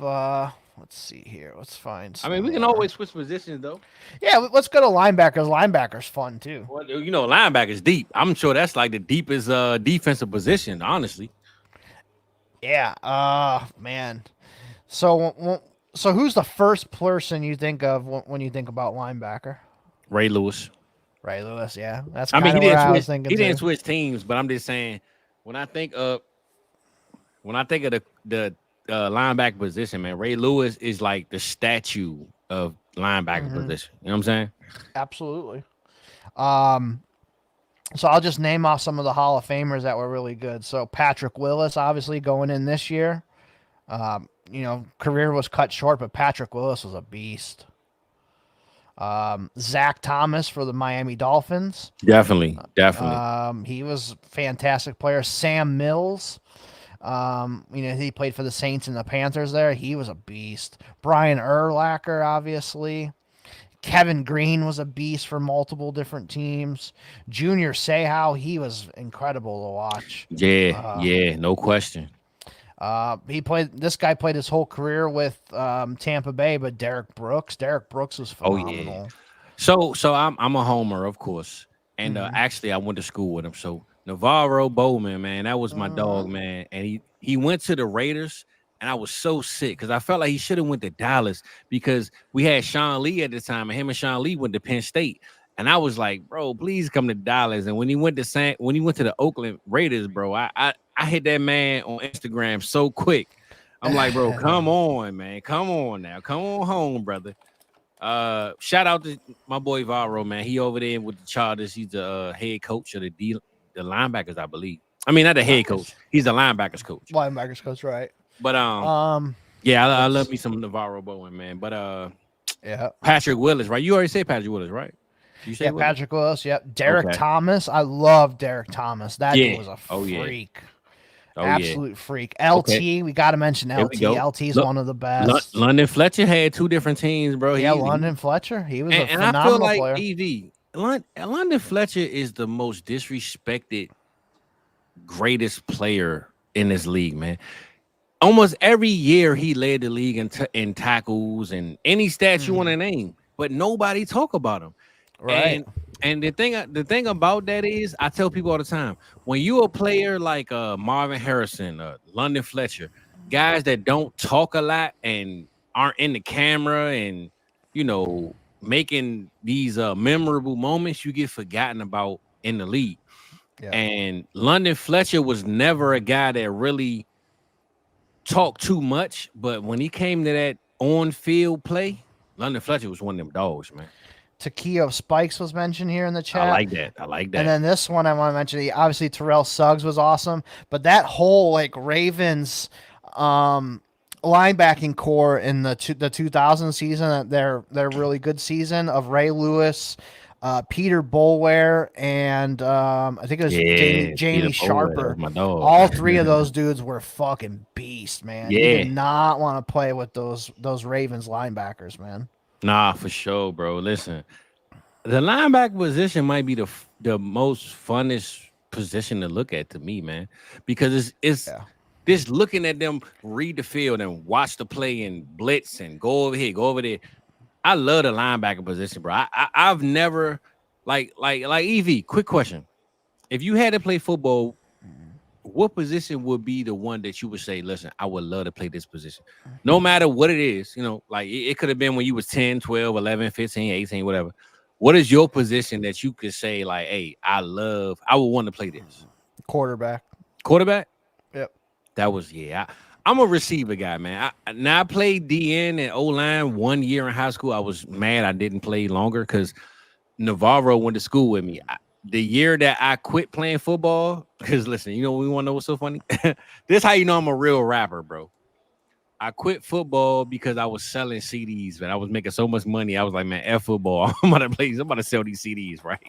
Let's see here. Let's find. I mean, we can always switch positions though. Yeah, let's go to linebackers. Linebackers fun too. Well, you know, linebackers deep. I'm sure that's like the deepest defensive position, honestly. Yeah. Man. So who's the first person you think of when you think about linebacker? Ray Lewis. Yeah. That's I mean, I was thinking. He didn't switch teams, but I'm just saying when I think of the linebacker position, man, Ray Lewis is like the statue of linebacker position. You know what I'm saying? Absolutely. So I'll just name off some of the Hall of Famers that were really good. So Patrick Willis, obviously going in this year. Career was cut short, but Patrick Willis was a beast. Zach Thomas for the Miami Dolphins. Definitely. He was a fantastic player. Sam Mills. He played for the Saints and the Panthers there. He was a beast. Brian Urlacher, obviously. Kevin Green was a beast for multiple different teams. Junior Seau, he was incredible to watch. Yeah, no question. This guy played his whole career with Tampa Bay, but Derek Brooks was phenomenal. Oh yeah. So I'm a homer, of course. And actually I went to school with him. So Navarro Bowman, man, that was my dog, man. And he went to the Raiders, and I was so sick because I felt like he should have went to Dallas because we had Sean Lee at the time, and him and Sean Lee went to Penn State. And I was like, bro, please come to Dallas. And when he went to the Oakland Raiders, bro, I hit that man on Instagram so quick. I'm like, bro, come on, man. Come on now. Come on home, brother. Shout out to my boy Varro, man. He over there with the Chargers. He's the head coach of the linebackers, I believe. I mean, not the head coach. He's the linebackers coach. Linebackers coach, right? But yeah, I love me some Navarro Bowen, man. But yeah, Patrick Willis, right? You already said Patrick Willis, right? You say Willis? Patrick Willis. Yep. Derek Thomas. I love Derek Thomas. That dude was a freak. Absolute freak. LT, we got to mention LT. LT is one of the best. London Fletcher had two different teams, bro. London Fletcher. He was a phenomenal I feel like player. London Fletcher is the most disrespected greatest player in this league, man. Almost every year he led the league in tackles and any stats you want to name, but nobody talk about him. Right. And the thing about that is, I tell people all the time, when you a player like Marvin Harrison, London Fletcher, guys that don't talk a lot and aren't in the camera and making these memorable moments, you get forgotten about in the league. Yeah. And London Fletcher was never a guy that really talked too much, but when he came to that on-field play, London Fletcher was one of them dogs, man. Takeo Spikes was mentioned here in the chat. I like that. And then this one I want to mention, obviously Terrell Suggs was awesome, but that whole like Ravens linebacking core in the 2000 season, their really good season of Ray Lewis, Peter Boulware, and I think it was Jamie Sharper. All three of those dudes were fucking beasts, man. Yeah. You did not want to play with those Ravens linebackers, man. Nah, for sure, bro. Listen, the linebacker position might be the most funnest position to look at to me, man, because it's just looking at them read the field and watch the play and blitz and go over here, go over there. I love the linebacker position, bro. I've never like EV. Quick question: if you had to play football, what position would be the one that you would say, listen, I would love to play this position? No matter what it is, like it could have been when you was 10, 12, 11, 15, 18, whatever. What is your position that you could say, like, hey, I would want to play this? Quarterback. Yep. That was, I'm a receiver guy, man. I played DN and O-line 1 year in high school. I was mad I didn't play longer because Navarro went to school with me. The year that I quit playing football, because listen, we want to know what's so funny? This is how you know I'm a real rapper, bro. I quit football because I was selling CDs, man. I was making so much money. I was like, man, F football. I'm about to sell these CDs, right?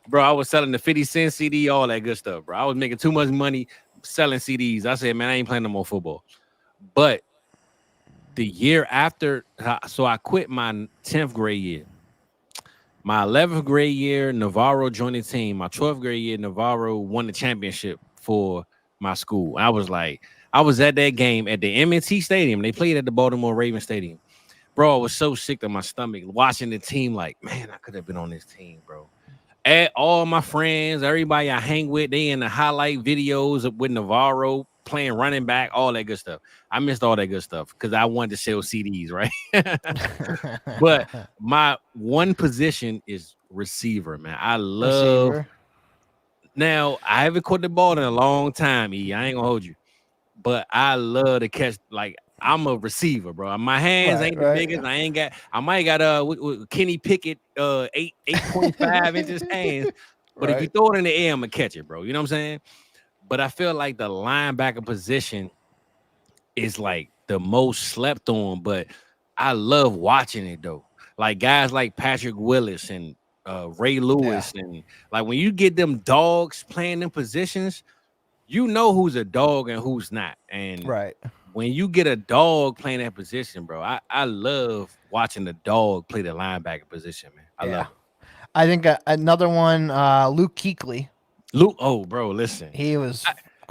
Bro, I was selling the 50-cent CD, all that good stuff, bro. I was making too much money selling CDs. I said, man, I ain't playing no more football. But the year after, so I quit my 10th grade year. My 11th grade year, Navarro joined the team. My 12th grade year, Navarro won the championship for my school. I was at that game at the M&T Stadium. They played at the Baltimore Ravens Stadium. Bro, I was so sick to my stomach watching the team like, man, I could have been on this team, bro. All my friends, everybody I hang with, they in the highlight videos with Navarro playing running back, all that good stuff. I missed all that good stuff because I wanted to sell CDs, right? But my one position is receiver, man. I love receiver. Now, I haven't caught the ball in a long time, E. I ain't gonna hold you. But I love to catch, like, I'm a receiver, bro. My hands ain't the biggest. I might got Kenny Pickett 8.5 inches hands. But if you throw it in the air, I'm gonna catch it, bro. You know what I'm saying? But I feel like the linebacker position is like the most slept on, but I love watching it though. Like guys like Patrick Willis and Ray Lewis, and like when you get them dogs playing them positions, you know who's a dog and who's not. And when you get a dog playing that position, bro, I love watching the dog play the linebacker position, man. I love it. I think another one, Luke Kuechly. Bro, listen. He was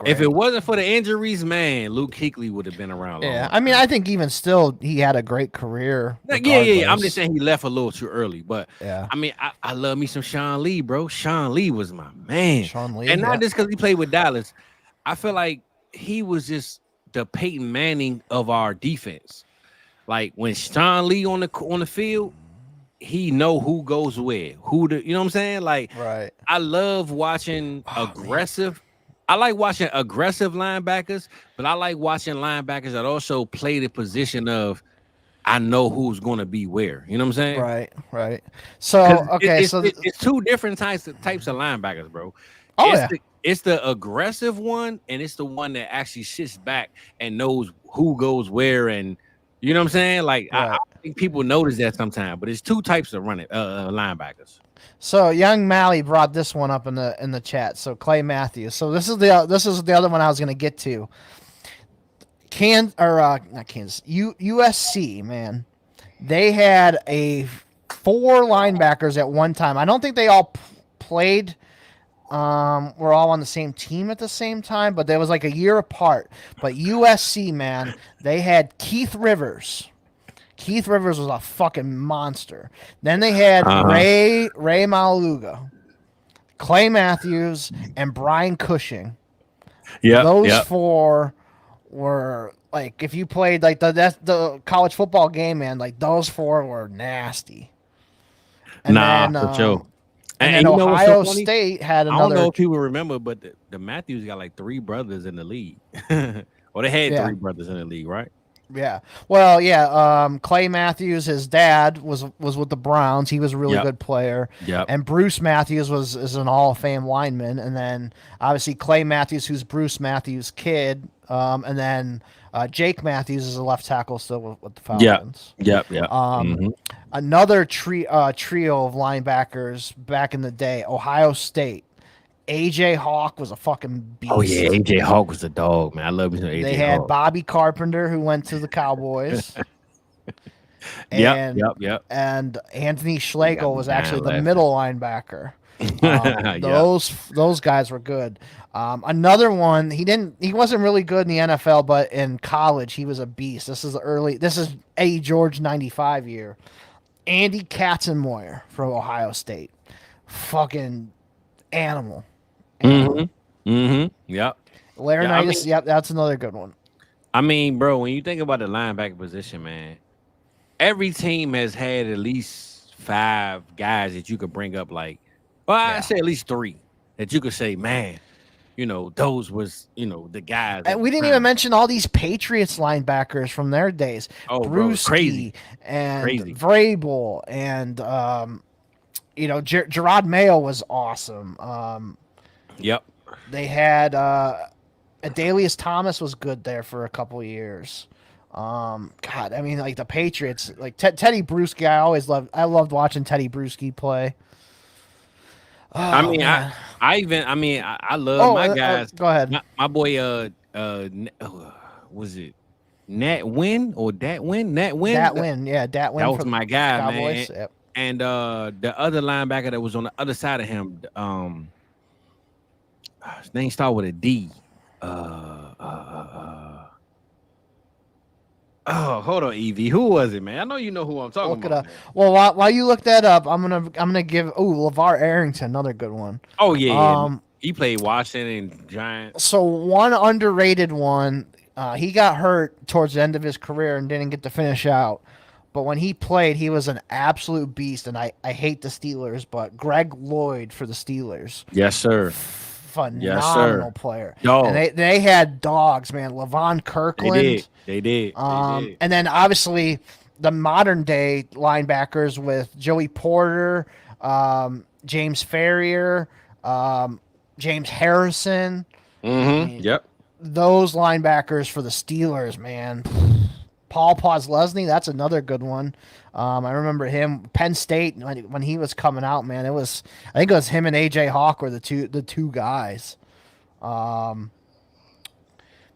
if it wasn't for the injuries, man, Luke Kuechly would have been around. I mean, I think even still, he had a great career. Yeah. I'm just saying he left a little too early, but I mean, I love me some Sean Lee, bro. Sean Lee was my man. Sean Lee, and not just because he played with Dallas. I feel like he was just the Peyton Manning of our defense. Like when Sean Lee on the field, he know who goes where, you know what I'm saying? Like, I love watching aggressive. I like watching aggressive linebackers, but I like watching linebackers that also play the position of I know who's going to be where. You know what I'm saying? Right. So it's two different types of linebackers, bro. It's the aggressive one, and it's the one that actually sits back and knows who goes where, and you know what I'm saying? Like I think people notice that sometimes, but it's two types of linebackers. So Young Mally brought this one up in the chat. So Clay Matthews. So this is the other one I was going to get to. Not Kansas. USC, man. They had 4 linebackers at one time. I don't think they all played were all on the same team at the same time, but there was like a year apart. But USC, man, they had Keith Rivers. Keith Rivers was a fucking monster. Then they had Ray Malaluga, Clay Matthews, and Brian Cushing. Yeah, those four were like, if you played like the college football game, man, like those four were nasty. And then, for sure. And then Ohio State had another. I don't know if people remember, but the Matthews got like 3 brothers in the league. Or they had 3 brothers in the league, right? Yeah. Well, yeah. Clay Matthews, his dad was with the Browns. He was a really good player. Yeah. And Bruce Matthews is an Hall of Fame lineman. And then obviously Clay Matthews, who's Bruce Matthews' kid. And then Jake Matthews is a left tackle still with the Falcons. Yeah. Another trio of linebackers back in the day. Ohio State. AJ Hawk was a fucking beast. Oh yeah, AJ Hawk was a dog, man. I love me some AJ. They had Bobby Carpenter, who went to the Cowboys. Yep. And Anthony Schlegel was actually the middle linebacker. Those guys were good. Another one, he wasn't really good in the NFL, but in college he was a beast. This is Eddie George 95 year. Andy Katzenmoyer from Ohio State. Fucking animal. Yep. Laurinaitis, yep, that's another good one. I mean, bro, when you think about the linebacker position, man, every team has had at least 5 guys that you could bring up. Like, I say at least 3 that you could say, man, those was, the guys. And we didn't even mention all these Patriots linebackers from their days. Oh, Brewski, crazy. And Vrabel, and Gerard Mayo was awesome. Yep. They had Adalius Thomas was good there for a couple of years. God, I mean, like the Patriots, like Teddy Bruschi. I loved watching Teddy Bruschi play. Oh, I mean, man. I love my guys. Go ahead. My boy, was it Nat Win or Dat Win? Nat Win. Dat Win, yeah, Dat Win. That was my guy, Cowboys. man. Yep. And the other linebacker that was on the other side of him, his name started with a D. Oh, hold on, Evie. Who was it, man? I know you know who I'm talking about. Look it up. Man. Well, while you look that up, I'm gonna give LeVar Arrington, another good one. Oh yeah. He played Washington and Giants. So one underrated one, he got hurt towards the end of his career and didn't get to finish out. But when he played, he was an absolute beast. And I hate the Steelers, but Greg Lloyd for the Steelers. Yes, sir. Phenomenal player. No. And they had dogs, man. Levon Kirkland. They did. And then obviously the modern day linebackers with Joey Porter, James Ferrier, James Harrison. Yep. Those linebackers for the Steelers, man. Paul Posluszny, that's another good one. I remember him, Penn State, when he was coming out, man. I think it was him and AJ Hawk were the two guys. Man,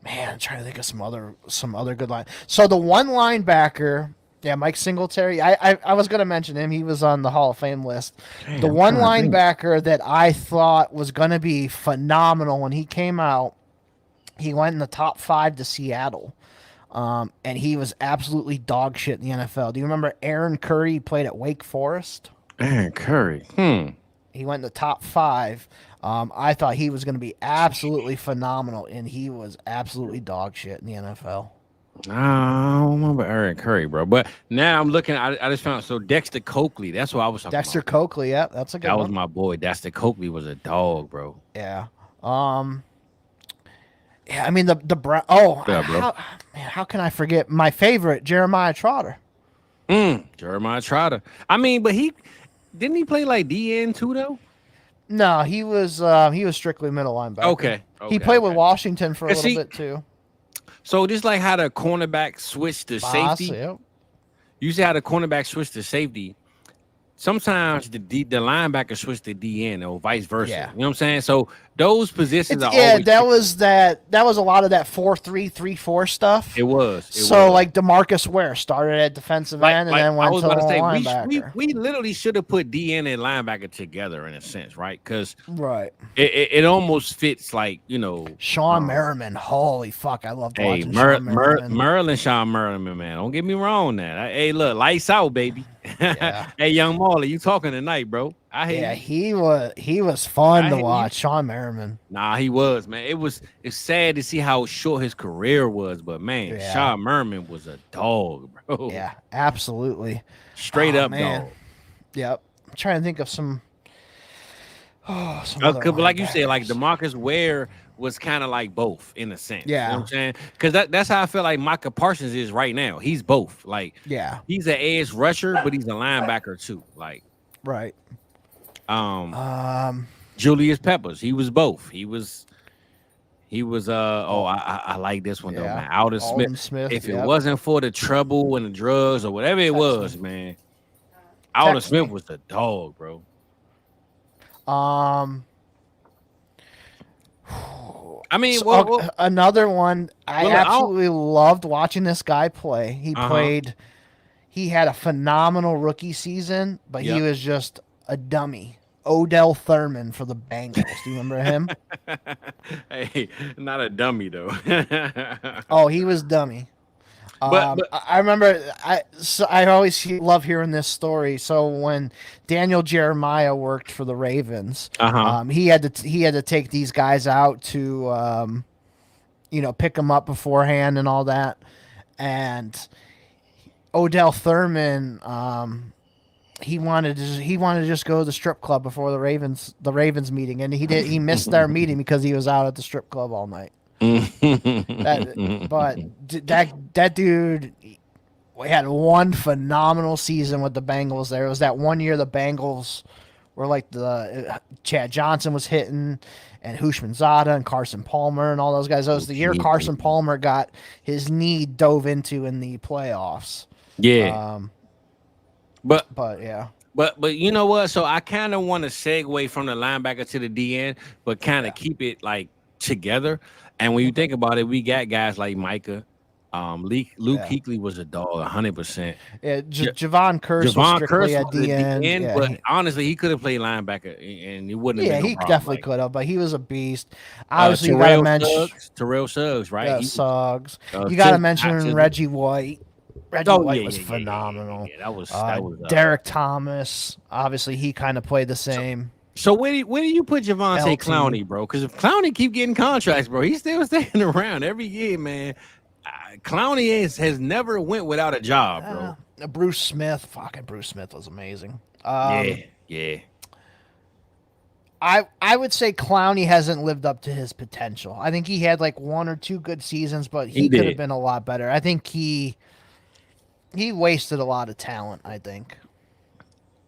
I'm trying to think of some other good line. So the one linebacker, yeah, Mike Singletary. I was gonna mention him. He was on the Hall of Fame list. Damn, the one linebacker that I thought was gonna be phenomenal when he came out, he went in the top 5 to Seattle. And he was absolutely dog shit in the NFL. Do you remember Aaron Curry? He played at Wake Forest. Aaron Curry. He went in the top 5. I thought he was going to be absolutely phenomenal, and he was absolutely dog shit in the NFL. I don't remember Aaron Curry, bro. But now I'm looking. I just found so Dexter Coakley. That's what I was talking Dexter about. Dexter Coakley, yeah, that's a good one. That was my boy. Dexter Coakley was a dog, bro. Yeah. Yeah, I mean the how can I forget my favorite, Jeremiah Trotter? Jeremiah Trotter. I mean, but he play like DN too though? No, he was strictly middle linebacker. Okay. He played with Washington for a little bit too. So just like how the cornerback switched to safety. Yep. You see how the cornerback switched to safety. sometimes the linebacker switch to DN or vice versa. Yeah. You know what I'm saying? So those positions are always that was a lot of that 4-3-3-4 stuff. It was. Like DeMarcus Ware started at defensive end and then went to linebacker. We literally should have put DN and linebacker together in a sense, right? Because it almost fits like, Sean Merriman. Holy fuck, I loved watching Sean Merriman. Sean Merriman, man. Don't get me wrong now. Hey, look, lights out, baby. Yeah. Hey, young Marley, you talking tonight, bro? He was fun to watch. Sean Merriman. Nah, he was, man. It's sad to see how short his career was, but man, Sean Merriman was a dog, bro. Yeah, absolutely. Straight up dog. Yep. I'm trying to think of some like you said, like DeMarcus Ware was kind of like both in a sense. Yeah. You know what I'm saying? Because that's how I feel like Micah Parsons is right now. He's both. Like, he's an edge rusher, but he's a linebacker too. Like, right. Julius Peppers, he was both. He was I like this one though, man. Alden Smith. If it wasn't for the trouble and the drugs or whatever it was, man, Alden Smith was the dog, bro. I mean, another one. I absolutely loved watching this guy play. He played. He had a phenomenal rookie season, but he was just a dummy. Odell Thurman for the Bengals. Do you remember him? Hey, not a dummy though. Oh, he was dummy. But I remember. I always love hearing this story. So when Daniel Jeremiah worked for the Ravens, he had to take these guys out to, pick them up beforehand and all that. And Odell Thurman, he wanted to just go to the strip club before the Ravens meeting, and he missed their meeting because he was out at the strip club all night. That dude, we had one phenomenal season with the Bengals. There was that one year the Bengals were like Chad Johnson was hitting, and Hushmanzada and Carson Palmer and all those guys. That was the year Carson Palmer got his knee dove into in the playoffs. Yeah. But yeah. But you know what? So I kind of want to segue from the linebacker to the DN, but kind of keep it like together. And when you think about it, we got guys like Micah. Luke Kuechly was a dog, 100%. Yeah, Javon Curse was strictly at DN. But honestly, he could have played linebacker, and he wouldn't have been no problem. Definitely could have, but he was a beast. Obviously, you got to mention Terrell Suggs, right? Yeah, Suggs. You got to mention Reggie White. Reggie White was phenomenal. Yeah, that was Derek Thomas. Obviously, he kind of played the same. So where do you put Javante Clowney, bro? Because if Clowney keep getting contracts, bro, he's still staying around every year, man. Clowney has never went without a job, bro. Bruce Smith was amazing. Yeah. I would say Clowney hasn't lived up to his potential. I think he had like one or two good seasons, but he could have been a lot better. I think he wasted a lot of talent, I think.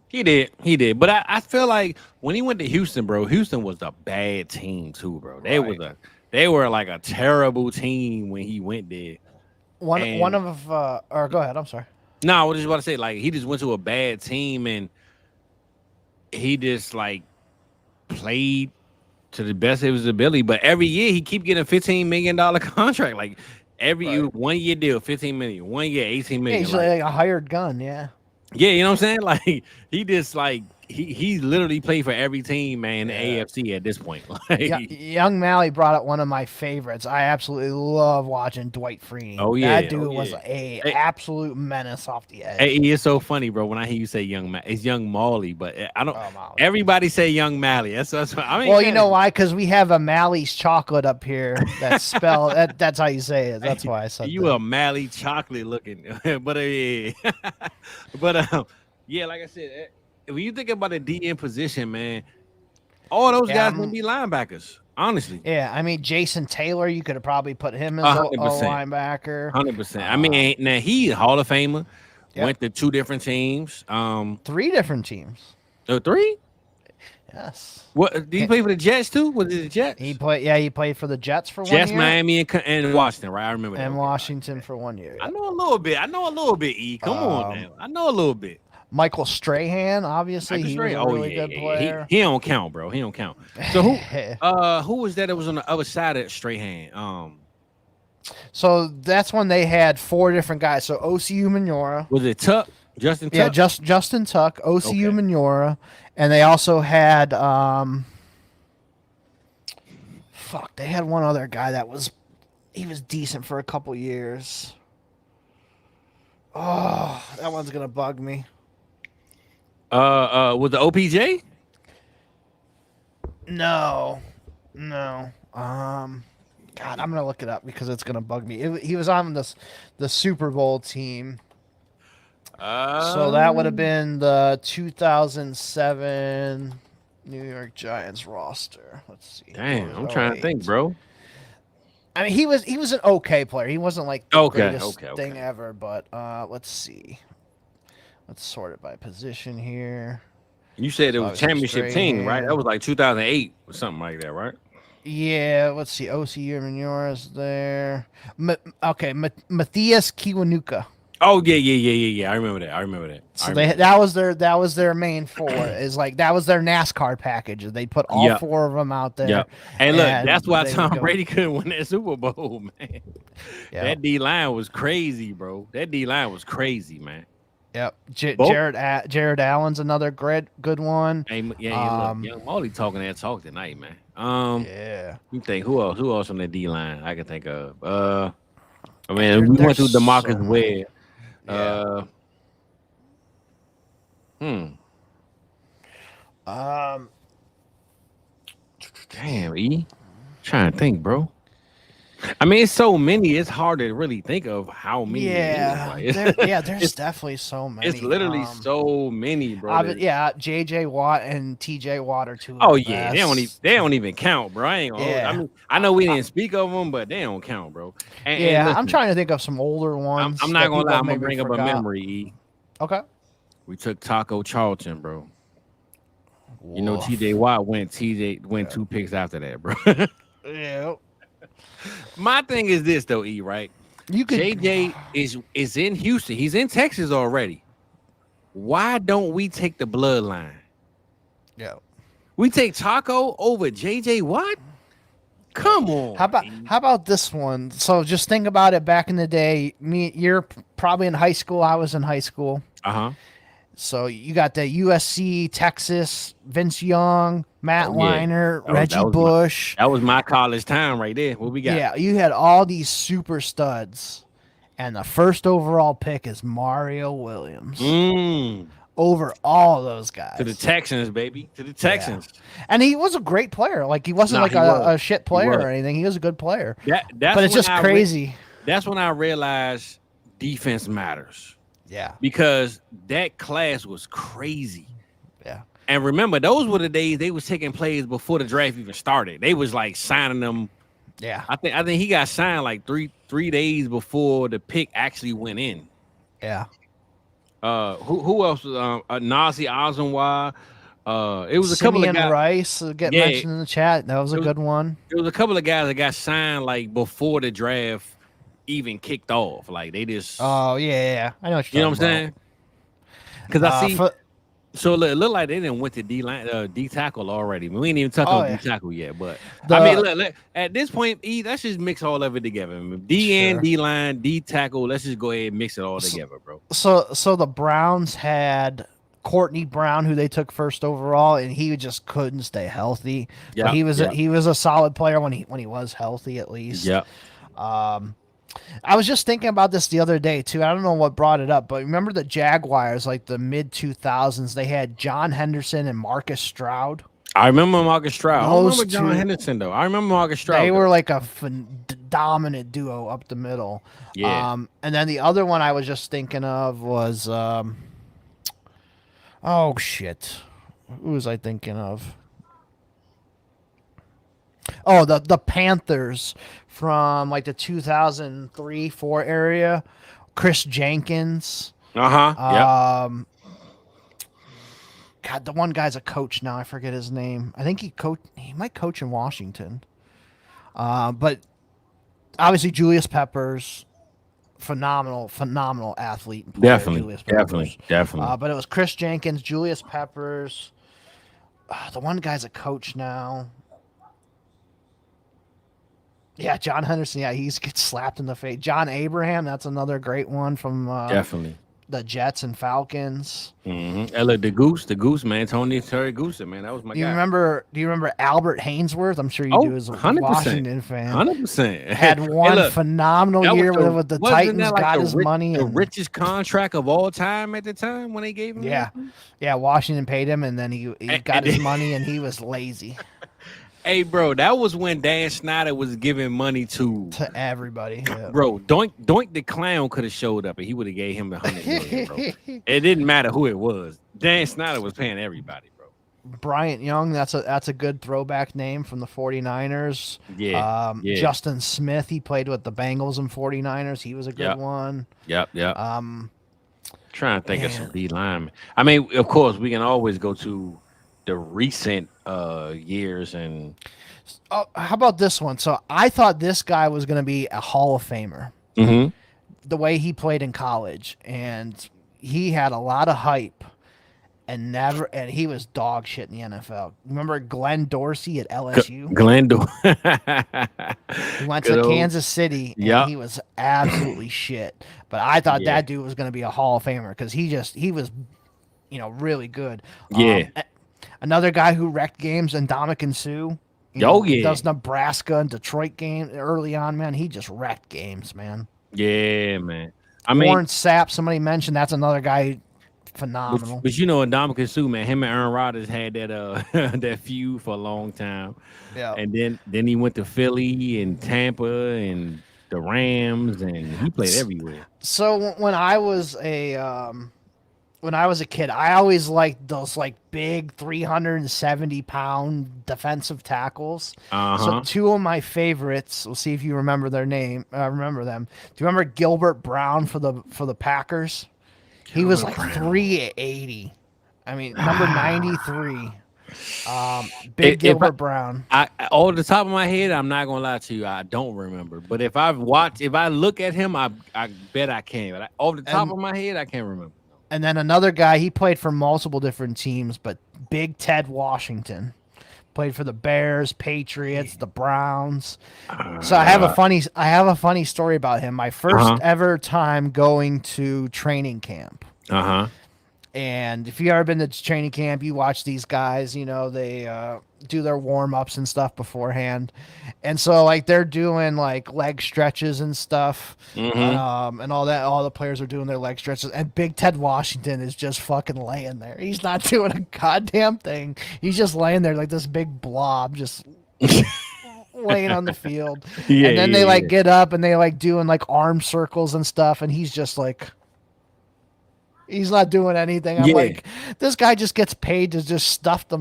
He did. But I feel like when he went to Houston, bro, Houston was a bad team too, bro. They were like a terrible team when he went there. Go ahead, I'm sorry. No, I was just about to say, like, he just went to a bad team and he just like played to the best of his ability. But every year he keep getting a $15 million contract. Like every 1 year deal, $15 million, 1 year, $18 million. Yeah, he's like a hired gun, yeah. Yeah, you know what I'm saying? Like he just like he literally played for every team, man, in the AFC at this point. Like, Young Malley brought up one of my favorites. I absolutely love watching Dwight Freeney. Oh yeah, that dude was a absolute menace off the edge. Hey, it's so funny, bro. When I hear you say it's Young Malley, but I don't. Everybody say Young Malley. That's what I mean. Well, you know why? Because we have a Malley's chocolate up here. That's spelled. That's how you say it. That's why I said you a Malley chocolate looking, but yeah, like I said. When you think about the DN position, man, all those guys would be linebackers, honestly. Yeah, I mean, Jason Taylor, you could have probably put him as a linebacker. 100%. I mean, now he a Hall of Famer, went to 2 different teams. 3 different teams. Oh, 3? Yes. What did he play for the Jets too? Was it the Jets? He played for the Jets for 1 year. Jets, Miami, and Washington, right? I remember that. And Washington for 1 year. I know a little bit. E. Come on now. I know a little bit. Michael Strahan, obviously, he was a really good player. He don't count, bro. He don't count. So who was that was on the other side of Strahan? So that's when they had 4 different guys. So OCU Manora. Was it Tuck? Justin Tuck? Yeah, Justin Tuck, OCU Manora. And they also had they had one other guy that was decent for a couple years. Oh, that one's gonna bug me. Was the OPJ? No. God, I'm gonna look it up because it's gonna bug me. He was on the Super Bowl team. So that would have been the 2007 New York Giants roster. Let's see. Damn, I'm trying to think, bro. I mean, he was an okay player. He wasn't like the greatest thing ever, but let's see. Let's sort it by position here. You said it was championship team, right? That was like 2008 or something like that, right? Yeah, let's see. OCU Manora's there. Matthias Kiwanuka. Oh yeah. I remember that. So that was their main 4. Is like that was their NASCAR package. They put all 4 of them out there. Yeah. Hey, look, that's why Tom Brady couldn't win that Super Bowl, man. Yep. That D line was crazy, bro. That D line was crazy, man. Yep. Jared Allen's another good one. Hey, look, Young Molly talking that talk tonight, man. Yeah. You think who else on the D line I can think of? I mean, we went through DeMarcus Webb. Yeah. Damn, E. Trying to think, bro. I mean, it's so many. It's hard to really think of how many. There's definitely so many. It's literally so many, bro. JJ Watt and TJ Watt are 2. Oh yeah, they don't even count, bro. I mean, I know we didn't speak of them, but they don't count, bro. And listen, I'm trying to think of some older ones. I'm not gonna lie. I'm gonna bring up a memory. E. Okay. We took Taco Charlton, bro. Woof. You know, TJ Watt went 2 picks after that, bro. Yeah. My thing is this though, E, right? JJ is in Houston. He's in Texas already. Why don't we take the bloodline? Yeah. We take Taco over JJ Watt? Come on. How about this one? So just think about it back in the day. You're probably in high school. I was in high school. Uh-huh. So you got the USC, Texas, Vince Young, Matt Weiner, Reggie Bush. That was my college time right there. What we got? Yeah, you had all these super studs. And the first overall pick is Mario Williams. Over all those guys. To the Texans, baby. To the Texans. Yeah. And he was a great player. Like, he wasn't a shit player or anything. He was a good player. But it's just crazy. That's when I realized defense matters. Yeah. Because that class was crazy. Yeah. And remember, those were the days they was taking plays before the draft even started. They was like signing them. Yeah. I think he got signed like three days before the pick actually went in. Yeah. Who else was Nazi Ozenwa? It was a couple of guys. Rice mentioned in the chat. That was a good one. There was a couple of guys that got signed like before the draft even kicked off. Like they just. Oh yeah. I know what you're talking about. Saying? Because I see. So it looked like they didn't went to D tackle already. We ain't even talking about D tackle yet. But I mean, look, at this point, let's just mix all of it together. D line, D tackle. Let's just go ahead and mix it all together, bro. So the Browns had Courtney Brown, who they took first overall, and he just couldn't stay healthy. Yeah, he was a solid player when he was healthy, at least. Yeah. I was just thinking about this the other day too. I don't know what brought it up, but remember the Jaguars, like the mid 2000s, they had John Henderson and Marcus Stroud. I remember Marcus Stroud. I don't remember John Henderson though. I remember Marcus Stroud. They were like a dominant duo up the middle. Yeah. And then the other one I was just thinking of was, oh shit, who was I thinking of? Oh, the Panthers from like the 2003-4 area. Chris Jenkins. Yeah. God, the one guy's a coach now. I forget his name. I think he might coach in Washington. But obviously Julius Peppers. phenomenal athlete and player. Julius Peppers. Definitely. But it was Chris Jenkins, Julius Peppers. The one guy's a coach now. Yeah, John Henderson. Yeah, he gets slapped in the face. John Abraham. That's another great one from definitely the Jets and Falcons. Mm-hmm. Look, the Goose, man, Terry Goose, man, that was my guy. Do you remember Albert Hainsworth? I'm sure you do as a 100%. Washington fan. 100%. Had one phenomenal year with the Titans, got his money. The richest contract of all time at the time when they gave him. Yeah, Washington paid him, and then he got his money, and he was lazy. Hey, bro, that was when Dan Snyder was giving money to everybody. Yeah. Bro, Doink the Clown could have showed up and he would have gave him the $100 million, bro. It didn't matter who it was. Dan Snyder was paying everybody, bro. Bryant Young, that's a good throwback name from the 49ers. Yeah. Justin Smith, he played with the Bengals and 49ers. He was a good one. Yep. Trying to think of some D linemen. I mean, of course, we can always go to the recent years. And how about this one? So I thought this guy was going to be a Hall of Famer. Mm-hmm. The way he played in college, and he had a lot of hype, and he was dog shit in the NFL. Remember Glenn Dorsey at LSU? Glenn He went to Kansas City, and he was absolutely shit. But I thought that dude was going to be a Hall of Famer because he was, really good. Yeah. Another guy who wrecked games, and Ndamukong Suh. Does Nebraska and Detroit game early on, man. He just wrecked games, man. Yeah, man. Warren Sapp, somebody mentioned, that's another guy phenomenal. But Ndamukong Suh, man, him and Aaron Rodgers had that that feud for a long time. Yeah. And then he went to Philly and Tampa and the Rams, and he played everywhere. So when I was a kid, I always liked those big 370-pound defensive tackles. So two of my favorites, we'll see if you remember their name. Remember them. Do you remember Gilbert Brown for the Packers? He was 380. I mean, number 93. Gilbert Brown. Off the top of my head, I'm not gonna lie to you, I don't remember. But if I look at him, I bet I can. But off the top of my head, I can't remember. And then another guy, he played for multiple different teams, but Big Ted Washington played for the Bears, Patriots, the Browns. So I have a funny story about him. My first ever time going to training camp. And if you ever been to training camp, you watch these guys, they do their warm-ups and stuff beforehand. And so they're doing leg stretches and stuff. And all that. All the players are doing their leg stretches. And Big Ted Washington is just fucking laying there. He's not doing a goddamn thing. He's just laying there like this big blob, just laying on the field. And then they get up and they doing arm circles and stuff. And he's just he's not doing anything. I'm this guy just gets paid to just stuff the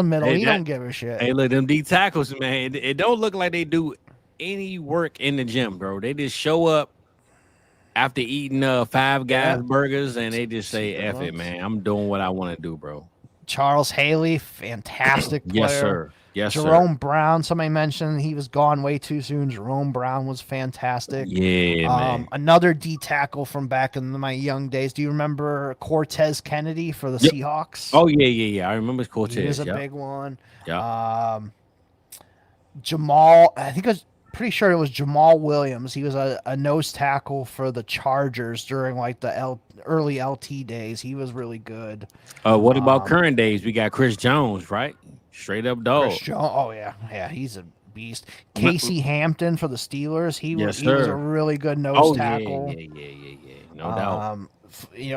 middle. He don't give a shit. Hey, look, them D tackles, man. It don't look like they do any work in the gym, bro. They just show up after eating Five Guys burgers, and they just say, "F it, man. I'm doing what I want to do, bro." Charles Haley, fantastic player. Yes, sir. Yes, Jerome Brown, somebody mentioned he was gone way too soon. Jerome Brown was fantastic. Yeah, man. Another D tackle from back in my young days. Do you remember Cortez Kennedy for the Seahawks? Oh, yeah. I remember Cortez. He was a big one. Yeah. Jamal, pretty sure it was Jamal Williams. He was a nose tackle for the Chargers during the early LT days. He was really good. What about current days? We got Chris Jones, right? Straight up dog. Oh yeah, he's a beast. Casey Hampton for the Steelers. He was a really good nose tackle. Yeah. No doubt.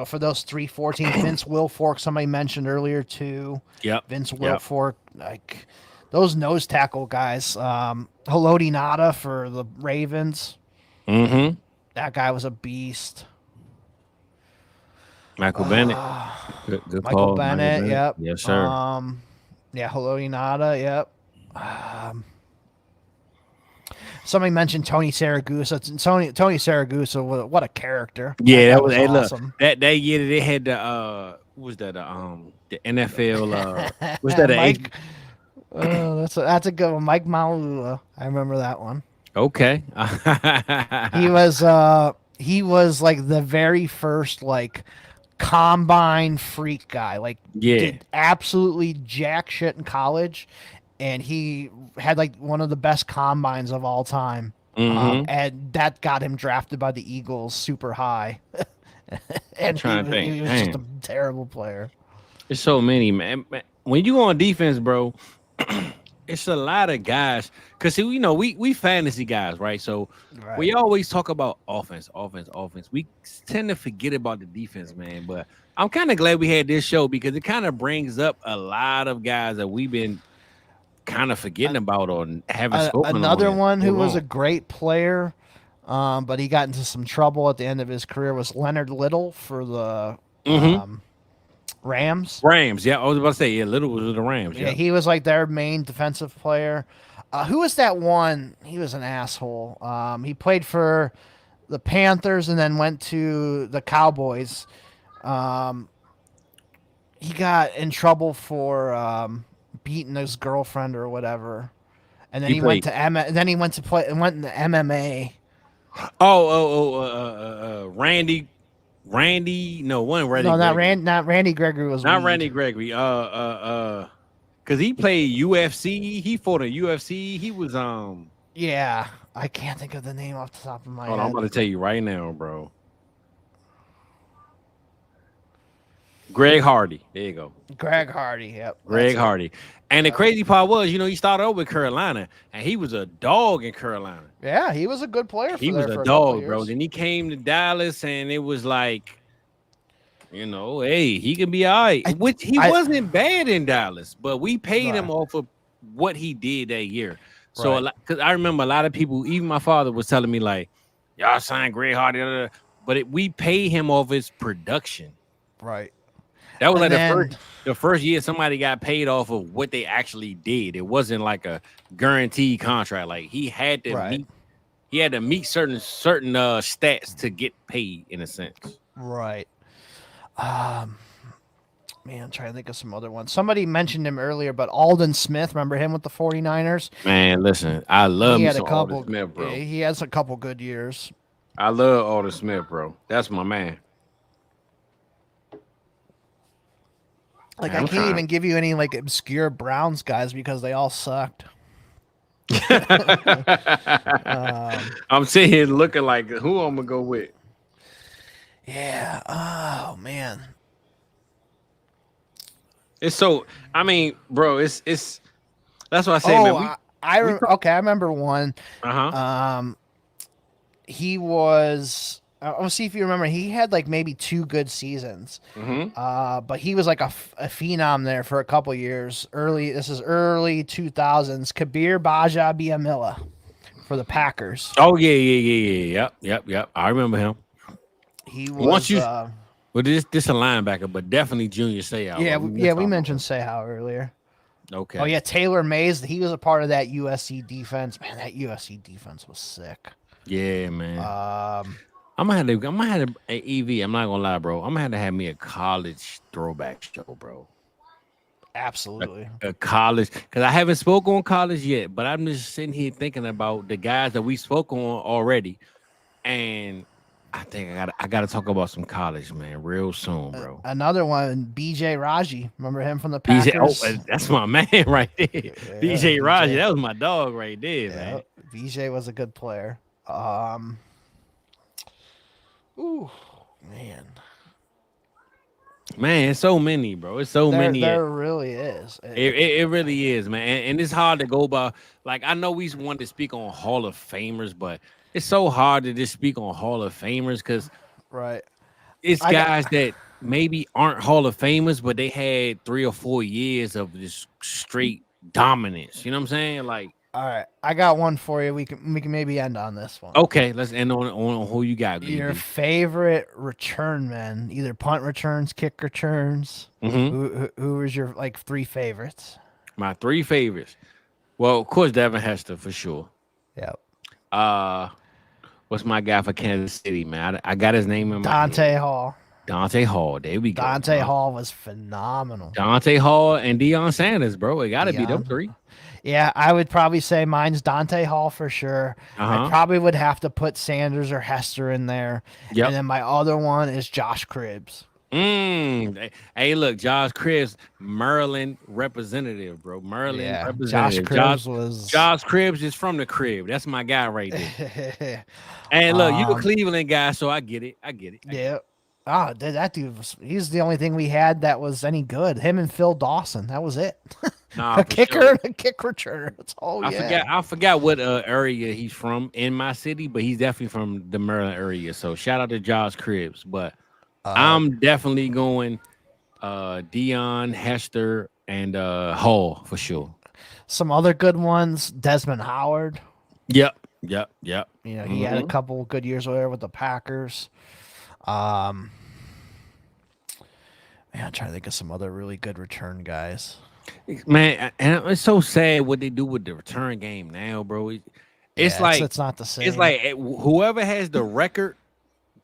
For those 314, Vince Wilfork, somebody mentioned earlier too. Yep. Vince Wilfork, those nose tackle guys. Haloti Ngata for the Ravens. Mm-hmm. That guy was a beast. Michael Bennett. Good Michael Bennett, yep. Yes, sir. Haloti Ngata, yep. Somebody mentioned Tony Saragusa. Tony Saragusa, what a character. Yeah, that was awesome. Look, that year they had the the NFL was that Mike? That's a good one. Mike Malula. I remember that one. Okay. he was like the very first like combine freak guy. Like did absolutely jack shit in college, and he had like one of the best combines of all time. And that got him drafted by the Eagles super high. And he was just a terrible player. There's so many, man. When you on defense, bro, it's a lot of guys. Because, we fantasy guys, right? So we always talk about offense. We tend to forget about the defense, man. But I'm kind of glad we had this show because it kind of brings up a lot of guys that we've been kind of forgetting about or haven't spoken another one who was a great player, but he got into some trouble at the end of his career was Leonard Little for the Rams. Yeah, I was about to say, Little was with the Rams. Yeah, he was like their main defensive player. Who was that one? He was an asshole. He played for the Panthers and then went to the Cowboys. He got in trouble for beating his girlfriend or whatever, and then he went to then he went to play and went into MMA. Randy. No, one Randy. No, not Randy Gregory was not Randy Gregory. Because he played UFC. He fought a UFC. He was Yeah, I can't think of the name off the top of my head. I'm going to tell you right now, bro. Greg Hardy. There you go. Greg Hardy. Yep. Greg Hardy. And the crazy part was, he started over with Carolina, and he was a dog in Carolina. Yeah, he was a good player. He was a dog, bro. Then he came to Dallas, and it was like, hey, he can be all right. Which he wasn't bad in Dallas, but we paid him off of what he did that year. So, because I remember a lot of people, even my father was telling me, like, y'all signed Greg Hardy, but we paid him off his production. Right. That was the first year somebody got paid off of what they actually did. It wasn't like a guaranteed contract. Like he had to meet certain stats to get paid in a sense. Right. Man, I'm trying to think of some other ones. Somebody mentioned him earlier, but Aldon Smith, remember him with the 49ers? Man, listen, I love Aldon Smith, bro. Yeah, he has a couple good years. I love Aldon Smith, bro. That's my man. Like, I can't even give you any, like, obscure Browns guys because they all sucked. I'm sitting here looking like, who I'm going to go with? Yeah. Oh, man. It's so, I mean, bro, it's that's what I say, man. I remember one. He was... I'll see if you remember. He had like maybe 2 good seasons, but he was like a phenom there for a couple years. This is early 2000s. Kabir Baja-Biamila for the Packers. Oh yeah. Yep. I remember him. He was. This a linebacker, but definitely Junior Seau. Yeah, we mentioned Seau earlier. Okay. Oh yeah, Taylor Mays. He was a part of that USC defense. Man, that USC defense was sick. Yeah, man. I'm gonna have an EV. I'm not gonna lie, bro. I'm gonna have me a college throwback show, bro. Absolutely. A college, because I haven't spoken on college yet, but I'm just sitting here thinking about the guys that we spoke on already, and I think I gotta talk about some college, man, real soon, bro. Another one, BJ Raji. Remember him from the Packers? That's my man right there. BJ Raji, that was my dog right there, man. BJ was a good player. Ooh, man, it's so many, bro. It's so many. There really is. It really is, man. And it's hard to go by. Like, I know we want to speak on Hall of Famers, but it's so hard to just speak on Hall of Famers because it's guys that maybe aren't Hall of Famers, but they had 3 or 4 years of this straight dominance. You know what I'm saying? Like, all right, I got one for you. We can maybe end on this one. Okay, let's end on who you got. Your favorite return men, either punt returns, kick returns. Who is your 3 favorites? My 3 favorites. Well, of course, Devin Hester for sure. Yep. What's my guy for Kansas City, man? I got his name in my Dante Hall. Dante Hall. There we go. Dante Hall was phenomenal. Dante Hall and Deion Sanders, bro. It got to be them 3. Yeah, I would probably say mine's Dante Hall for sure. I probably would have to put Sanders or Hester in there. Yep. And then my other one is Josh Cribbs. Hey, look, Josh Cribbs, Maryland representative, bro. Maryland representative. Josh Cribbs is from the crib. That's my guy right there. And look, you a Cleveland guy, so I get it. Yeah. Oh, that dude he's the only thing we had that was any good. Him and Phil Dawson. That was it. Nah, a kicker, a kick returner. That's all. I forgot what area he's from in my city, but he's definitely from the Maryland area. So shout out to Josh Cribbs. But I'm definitely going Dion, Hester, and Hall for sure. Some other good ones, Desmond Howard. Yep. You know, he had a couple good years there with the Packers. Man, I'm trying to think of some other really good return guys. Man, and it's so sad what they do with the return game now, bro. It's not the same. It's like whoever has the record,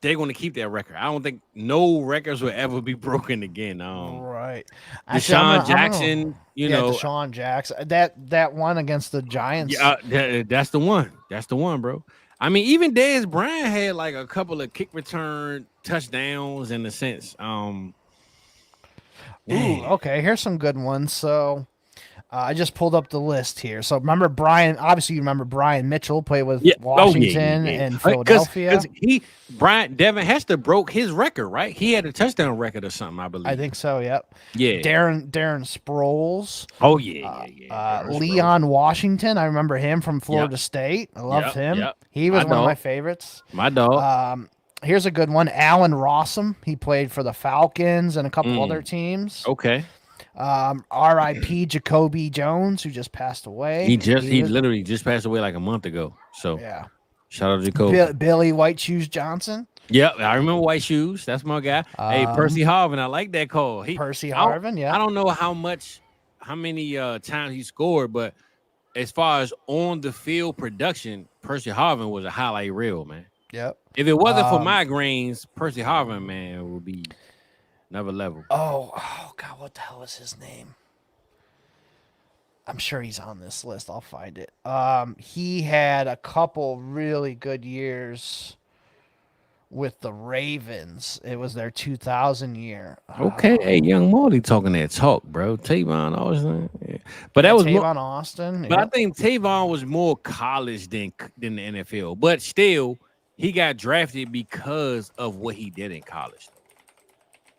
they're going to keep that record. I don't think no records will ever be broken again. Right. Deshaun Jackson, Deshaun Jackson. That one against the Giants. Yeah, that's the one. That's the one, bro. I mean, even Dez Bryant had like a couple of kick return touchdowns in a sense. Okay. Here's some good ones. So I just pulled up the list here. So remember Brian? Obviously, you remember Brian Mitchell played with Washington and Philadelphia. Devin Hester broke his record, right? He had a touchdown record or something, I believe. I think so. Yep. Yeah. Darren Sproles. Oh yeah. Leon Washington. I remember him from Florida State. I loved him. Yep. He was one of my favorites. My dog. Here's a good one. Alan Rossum. He played for the Falcons and a couple other teams. Okay. R.I.P. Jacoby Jones, who just passed away. He literally just passed away like a month ago. So yeah. Shout out to Jacoby. Billy White Shoes Johnson. Yep, I remember White Shoes. That's my guy. Hey, Percy Harvin. I like that call. Percy Harvin, yeah. I don't know how many times he scored, but as far as on the field production, Percy Harvin was a highlight reel, man. Yep. If it wasn't for migraines, Percy Harvin, man, would be another level. Oh God, what the hell is his name? I'm sure he's on this list. I'll find it. He had a couple really good years with the Ravens. It was their 2000 year. Okay, hey, Young Marty talking that talk, bro. Tavon Austin, but that was Tavon Austin. But I think Tavon was more college than the NFL. But still, he got drafted because of what he did in college.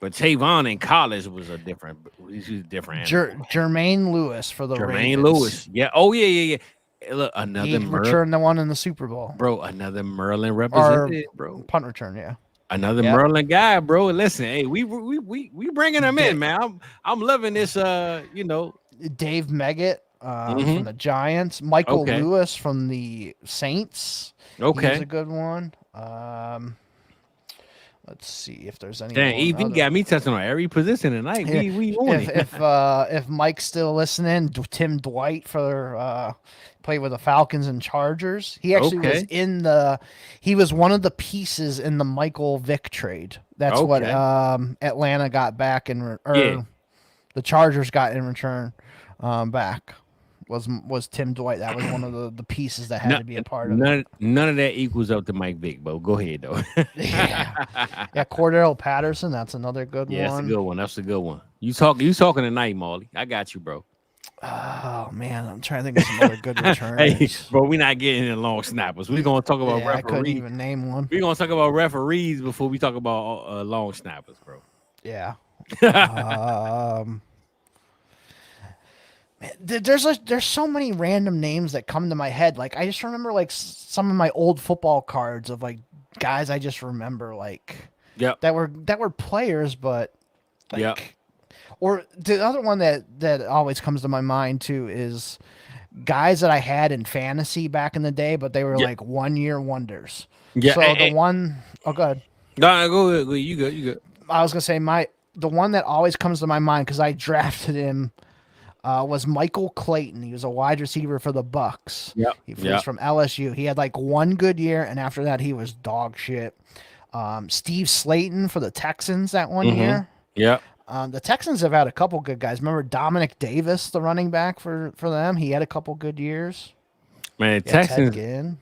But Tavon in college was a different. He's different. Jermaine Lewis for the Ravens. Lewis, yeah. Oh yeah. Look, another returned the one in the Super Bowl, bro. Another Maryland representative, bro. Punt return, yeah. Another Maryland guy, bro. Listen, hey, we bringing him in, man. I'm loving this. Dave Meggett from the Giants, Michael Lewis from the Saints. Okay, he's a good one. Let's see if there's any. Dang, Eve got me touching on every position tonight. We on it. If Mike's still listening, Tim Dwight played with the Falcons and Chargers. He actually was he was one of the pieces in the Michael Vick trade. That's what Atlanta got back the Chargers got in return back. Was Tim Dwight. That was one of the pieces that had to be a part of it. None of that equals up to Mike Vick, but go ahead, though. yeah, Cordell Patterson, that's another good one. Yeah, that's a good one. That's a good one. You talking tonight, Molly. I got you, bro. Oh, man, I'm trying to think of some other good returns. Hey, bro, we're not getting into long snappers. We're going to talk about referees. I couldn't even name one. We're going to talk about referees before we talk about long snappers, bro. Yeah. There's so many random names that come to my head. Like I just remember like some of my old football cards of like guys I just remember that were players, but or the other one that always comes to my mind too is guys that I had in fantasy back in the day, but they were like 1 year wonders. Yeah. So the one go ahead. No, go ahead. You good. I was gonna say the one that always comes to my mind because I drafted him. Was Michael Clayton. He was a wide receiver for the Bucks. He was from LSU. He had like one good year, and after that, he was dog shit. Steve Slayton for the Texans that one year. Yeah. The Texans have had a couple good guys. Remember Dominic Davis, the running back for them? He had a couple good years. Man, Texans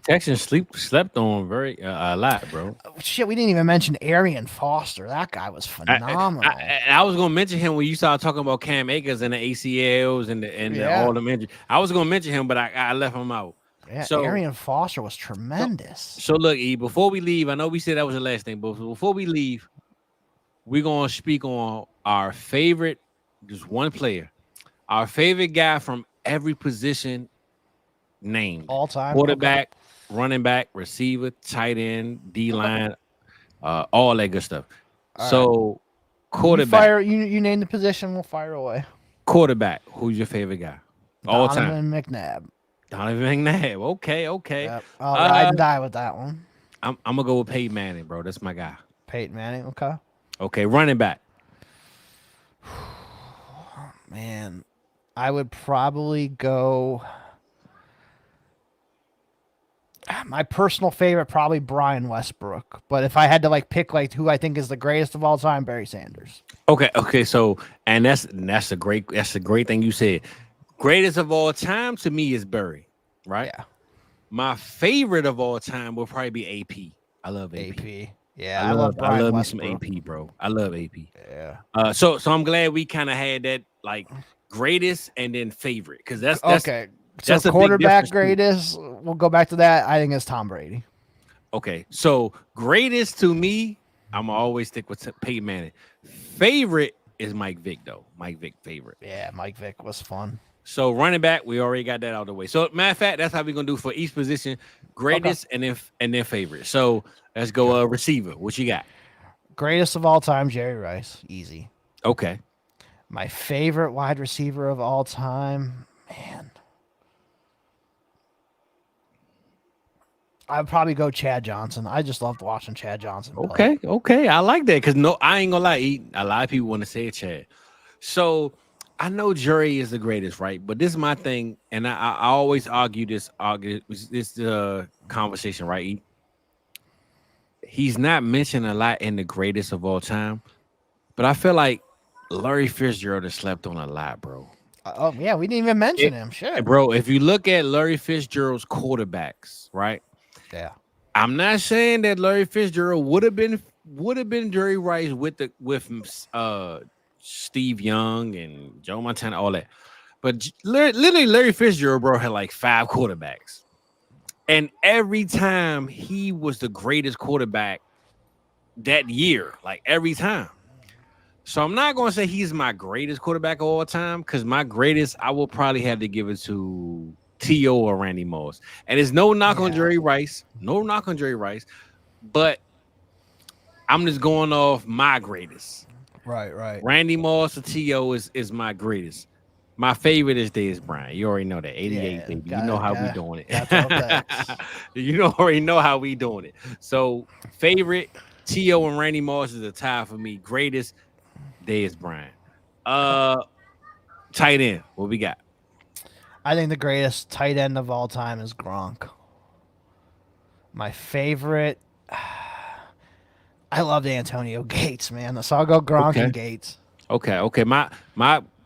slept on very a lot, bro. Shit, we didn't even mention Arian Foster. That guy was phenomenal. I was gonna mention him when you started talking about Cam Akers and the ACLs and all the injuries. I was gonna mention him, but I left him out. Yeah, so Arian Foster was tremendous. So look, E, before we leave, I know we said that was the last thing, but before we leave, we're gonna speak on our favorite, just one player, our favorite guy from every position named. All time. Quarterback, running back, receiver, tight end, D-line, all that good stuff. So quarterback. You name the position, we'll fire away. Quarterback, who's your favorite guy? All time. Donovan McNabb. Okay. Yep. I'll ride and die with that one. I'm gonna go with Peyton Manning, bro. That's my guy. Peyton Manning, okay. Running back. Man, I would probably go. My personal favorite, probably Brian Westbrook. But if I had to pick who I think is the greatest of all time, Barry Sanders. Okay. So, and that's a great thing you said. Greatest of all time to me is Barry, right? Yeah. My favorite of all time will probably be AP. I love AP. Yeah, I love me some AP, bro. I love AP. Yeah. So I'm glad we kind of had that greatest and then favorite, because that's okay. So quarterback greatest, we'll go back to that. I think it's Tom Brady. Okay, so greatest to me, I'm always stick with Peyton Manning. Favorite is Mike Vick, though. Mike Vick favorite. Yeah, Mike Vick was fun. So running back, we already got that out of the way. So matter of fact, that's how we're gonna do for each position: greatest and then favorite. So let's go receiver. What you got? Greatest of all time, Jerry Rice. Easy. Okay. My favorite wide receiver of all time, man. I'd probably go Chad Johnson. I just loved watching Chad Johnson play. Okay. I like that, because I ain't gonna lie, a lot of people want to say Chad. So I know Jerry is the greatest, right? But this is my thing, and I always argue this conversation, right? He's not mentioned a lot in the greatest of all time, but I feel like Larry Fitzgerald has slept on a lot, bro. Oh yeah, we didn't even mention him. Shit, bro. If you look at Larry Fitzgerald's quarterbacks, right? Yeah. I'm not saying that Larry Fitzgerald would have been Jerry Rice with Steve Young and Joe Montana, all that. But literally Larry Fitzgerald, bro, had 5 quarterbacks. And every time he was the greatest quarterback that year, every time. So I'm not going to say he's my greatest quarterback of all time, because my greatest, I will probably have to give it to T.O. or Randy Moss. And there's no knock on Jerry Rice. No knock on Jerry Rice. But I'm just going off my greatest. Right. Randy Moss or T.O. is my greatest. My favorite is Dez Bryant. You already know that. 88, baby. You know how we doing it. You already know how we doing it. So favorite, T.O. and Randy Moss is a tie for me. Greatest, Dez Bryant. Tight end, what we got? I think the greatest tight end of all time is Gronk. My favorite, I loved Antonio Gates, man. So I'll go Gronk and Gates. Okay. My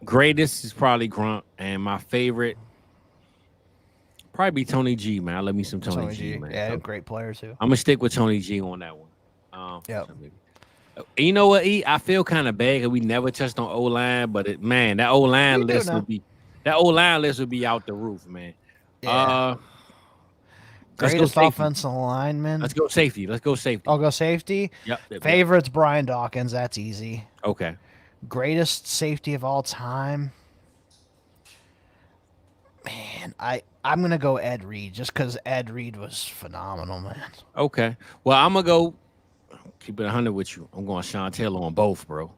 greatest is probably Gronk, and my favorite probably be Tony G, man. I love me some Tony G, man. Yeah, great player too. I'm gonna stick with Tony G on that one. Yeah. You know what, E? I feel kind of bad because we never touched on O-line, but that O-line list would be out the roof, man. Yeah. Greatest offensive lineman. Let's go safety. I'll go safety. Yep. Favorite's Brian Dawkins. That's easy. Okay. Greatest safety of all time. Man, I'm gonna go Ed Reed just because Ed Reed was phenomenal, man. Okay. Well, I'm gonna go keep it 100 with you. I'm going Sean Taylor on both, bro.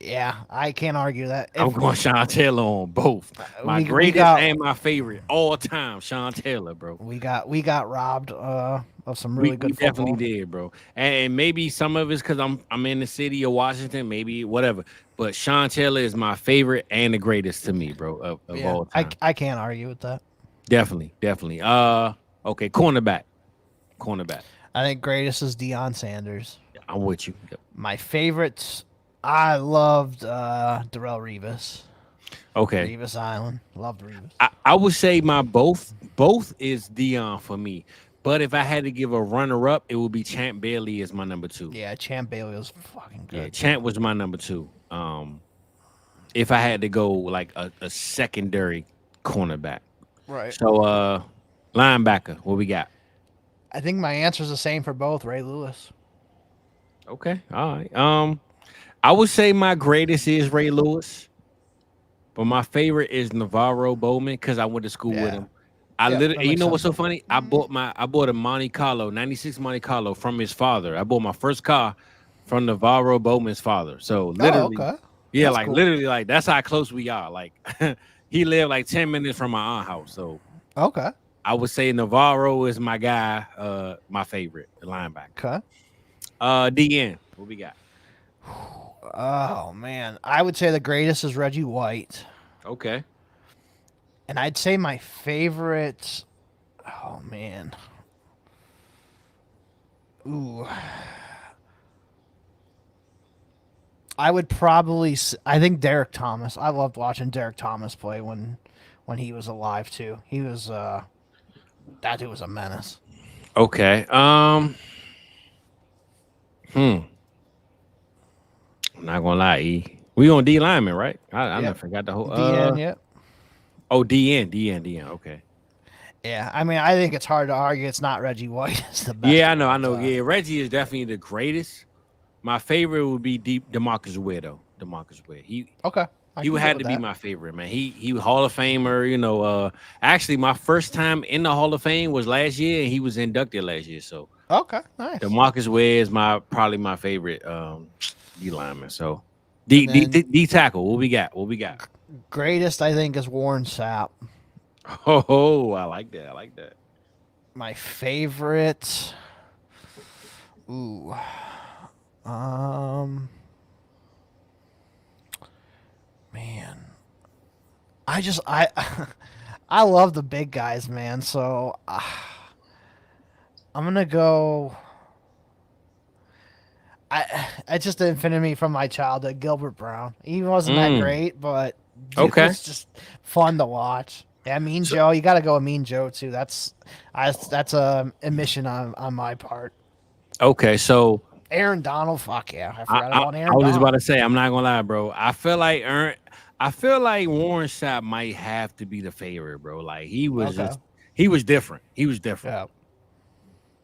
Yeah, I can't argue that. I'm going Sean Taylor on both. My greatest and my favorite all time, Sean Taylor, bro. We got robbed of some really good football. We definitely did, bro. And maybe some of it's because I'm in the city of Washington, maybe whatever. But Sean Taylor is my favorite and the greatest to me, bro, of all time. I can't argue with that. Definitely. Okay, cornerback. I think greatest is Deion Sanders. I'm with you. Yep. My favorites, I loved Darrell Revis. Okay. Revis Island. Loved Revis. I would say my both is Dion for me. But if I had to give a runner up, it would be Champ Bailey as my number 2. Yeah, Champ Bailey was fucking good. Yeah, Champ was my number 2. If I had to go like a secondary cornerback. Right. So linebacker, what we got? I think my answer is the same for both. Ray Lewis. Okay. All right. I would say my greatest is Ray Lewis. But my favorite is Navarro Bowman because I went to school with him. I literally, you know what's so funny? I bought a Monte Carlo, 96 Monte Carlo from his father. I bought my first car from Navarro Bowman's father. So literally, yeah, that's like cool. Literally, like that's how close we are. Like he lived like 10 minutes from my aunt's house. So I would say Navarro is my guy, my favorite linebacker. DN, what we got? Oh man, I would say the greatest is Reggie White. Okay. And I'd say my favorite. Oh man. Ooh. I would probably. I think Derek Thomas. I loved watching Derek Thomas play when he was alive too. He was that dude was a menace. Okay. I'm not gonna lie, E. We on D lineman, right? I never forgot the whole DN, yep. Oh, DN. Okay. Yeah, I mean, I think it's hard to argue it's not Reggie White. It's the best. Yeah, I know. Yeah, Reggie is definitely the greatest. My favorite would be DeMarcus Ware, though. DeMarcus Ware. He would have to be my favorite, man. He was Hall of Famer. You know, actually, my first time in the Hall of Fame was last year, and he was inducted last year. So nice. DeMarcus Ware is probably my favorite D lineman. So D tackle. What we got? Greatest, I think, is Warren Sapp. Oh, I like that. My favorite. Ooh. Man. I I love the big guys, man. So I'm gonna go. I just the epitome from my childhood, Gilbert Brown. He wasn't that great, but it was just fun to watch. Yeah, Mean Joe. You got to go with Mean Joe too. That's a mission on my part. Okay, so Aaron Donald. Fuck yeah, I forgot about Aaron. I was just about to say, I'm not gonna lie, bro. I feel like Warren Sapp might have to be the favorite, bro. Like he was different. Yeah.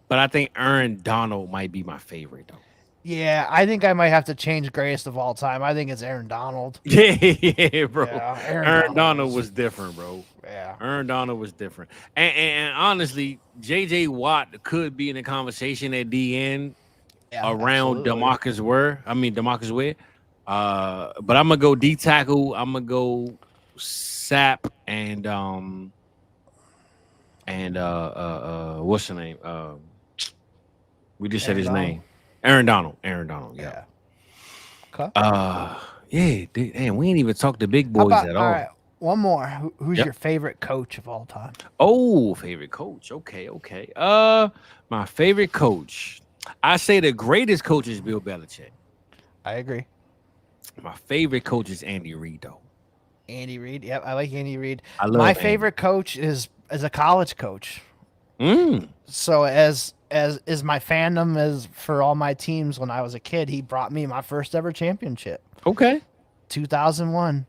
But I think Aaron Donald might be my favorite though. Yeah, I think I might have to change greatest of all time. I think it's Aaron Donald. Yeah, bro. Yeah, Aaron Donald was different, bro. Yeah. Aaron Donald was different. And honestly, J.J. Watt could be in the conversation at the end around DeMarcus Ware. But I'm going to go D tackle. I'm going to go Sapp and what's the name? We just said his name. Aaron Donald. Yeah. Okay. Yeah. Damn, we ain't even talked to big boys at all. All right. One more. Who's your favorite coach of all time? Oh, favorite coach. Okay. My favorite coach. I say the greatest coach is Bill Belichick. I agree. My favorite coach is Andy Reid, though. Andy Reid. Yep, I like Andy Reid. My favorite coach is a college coach. So as my fandom is for all my teams when I was a kid, he brought me my first ever championship. Okay. 2001,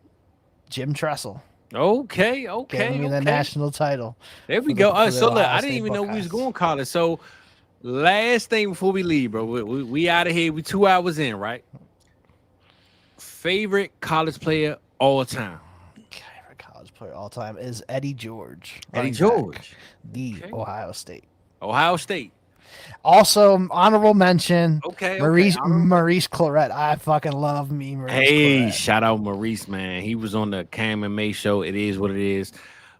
Jim Tressel. Okay. Gave me the national title. There we go. So look, I didn't even know we was going college. So last thing before we leave, bro, we out of here. We 2 hours in, right? Favorite college player all time. Favorite college player all time is Eddie George. Eddie George. Ohio State. Also, honorable mention. Maurice Clarett. I fucking love me, Maurice. Hey, shout out Maurice, man. He was on the Cam and May show. It is what it is.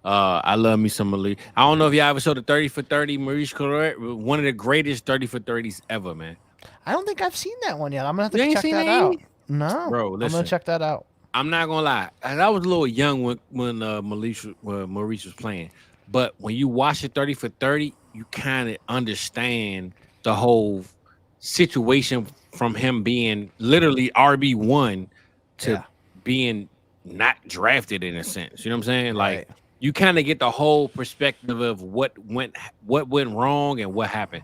I love me some Maurice. I don't know if y'all ever saw the 30 for 30 Maurice Clarett. One of the greatest 30 for 30s ever, man. I don't think I've seen that one yet. I'm gonna have to check that out. No, bro, listen, I'm gonna check that out. I'm not gonna lie. I was a little young when Maurice was playing, but when you watch it 30 for 30, you kind of understand the whole situation from him being literally RB1 to being not drafted in a sense. You know what I'm saying? Like you kind of get the whole perspective of what went wrong and what happened.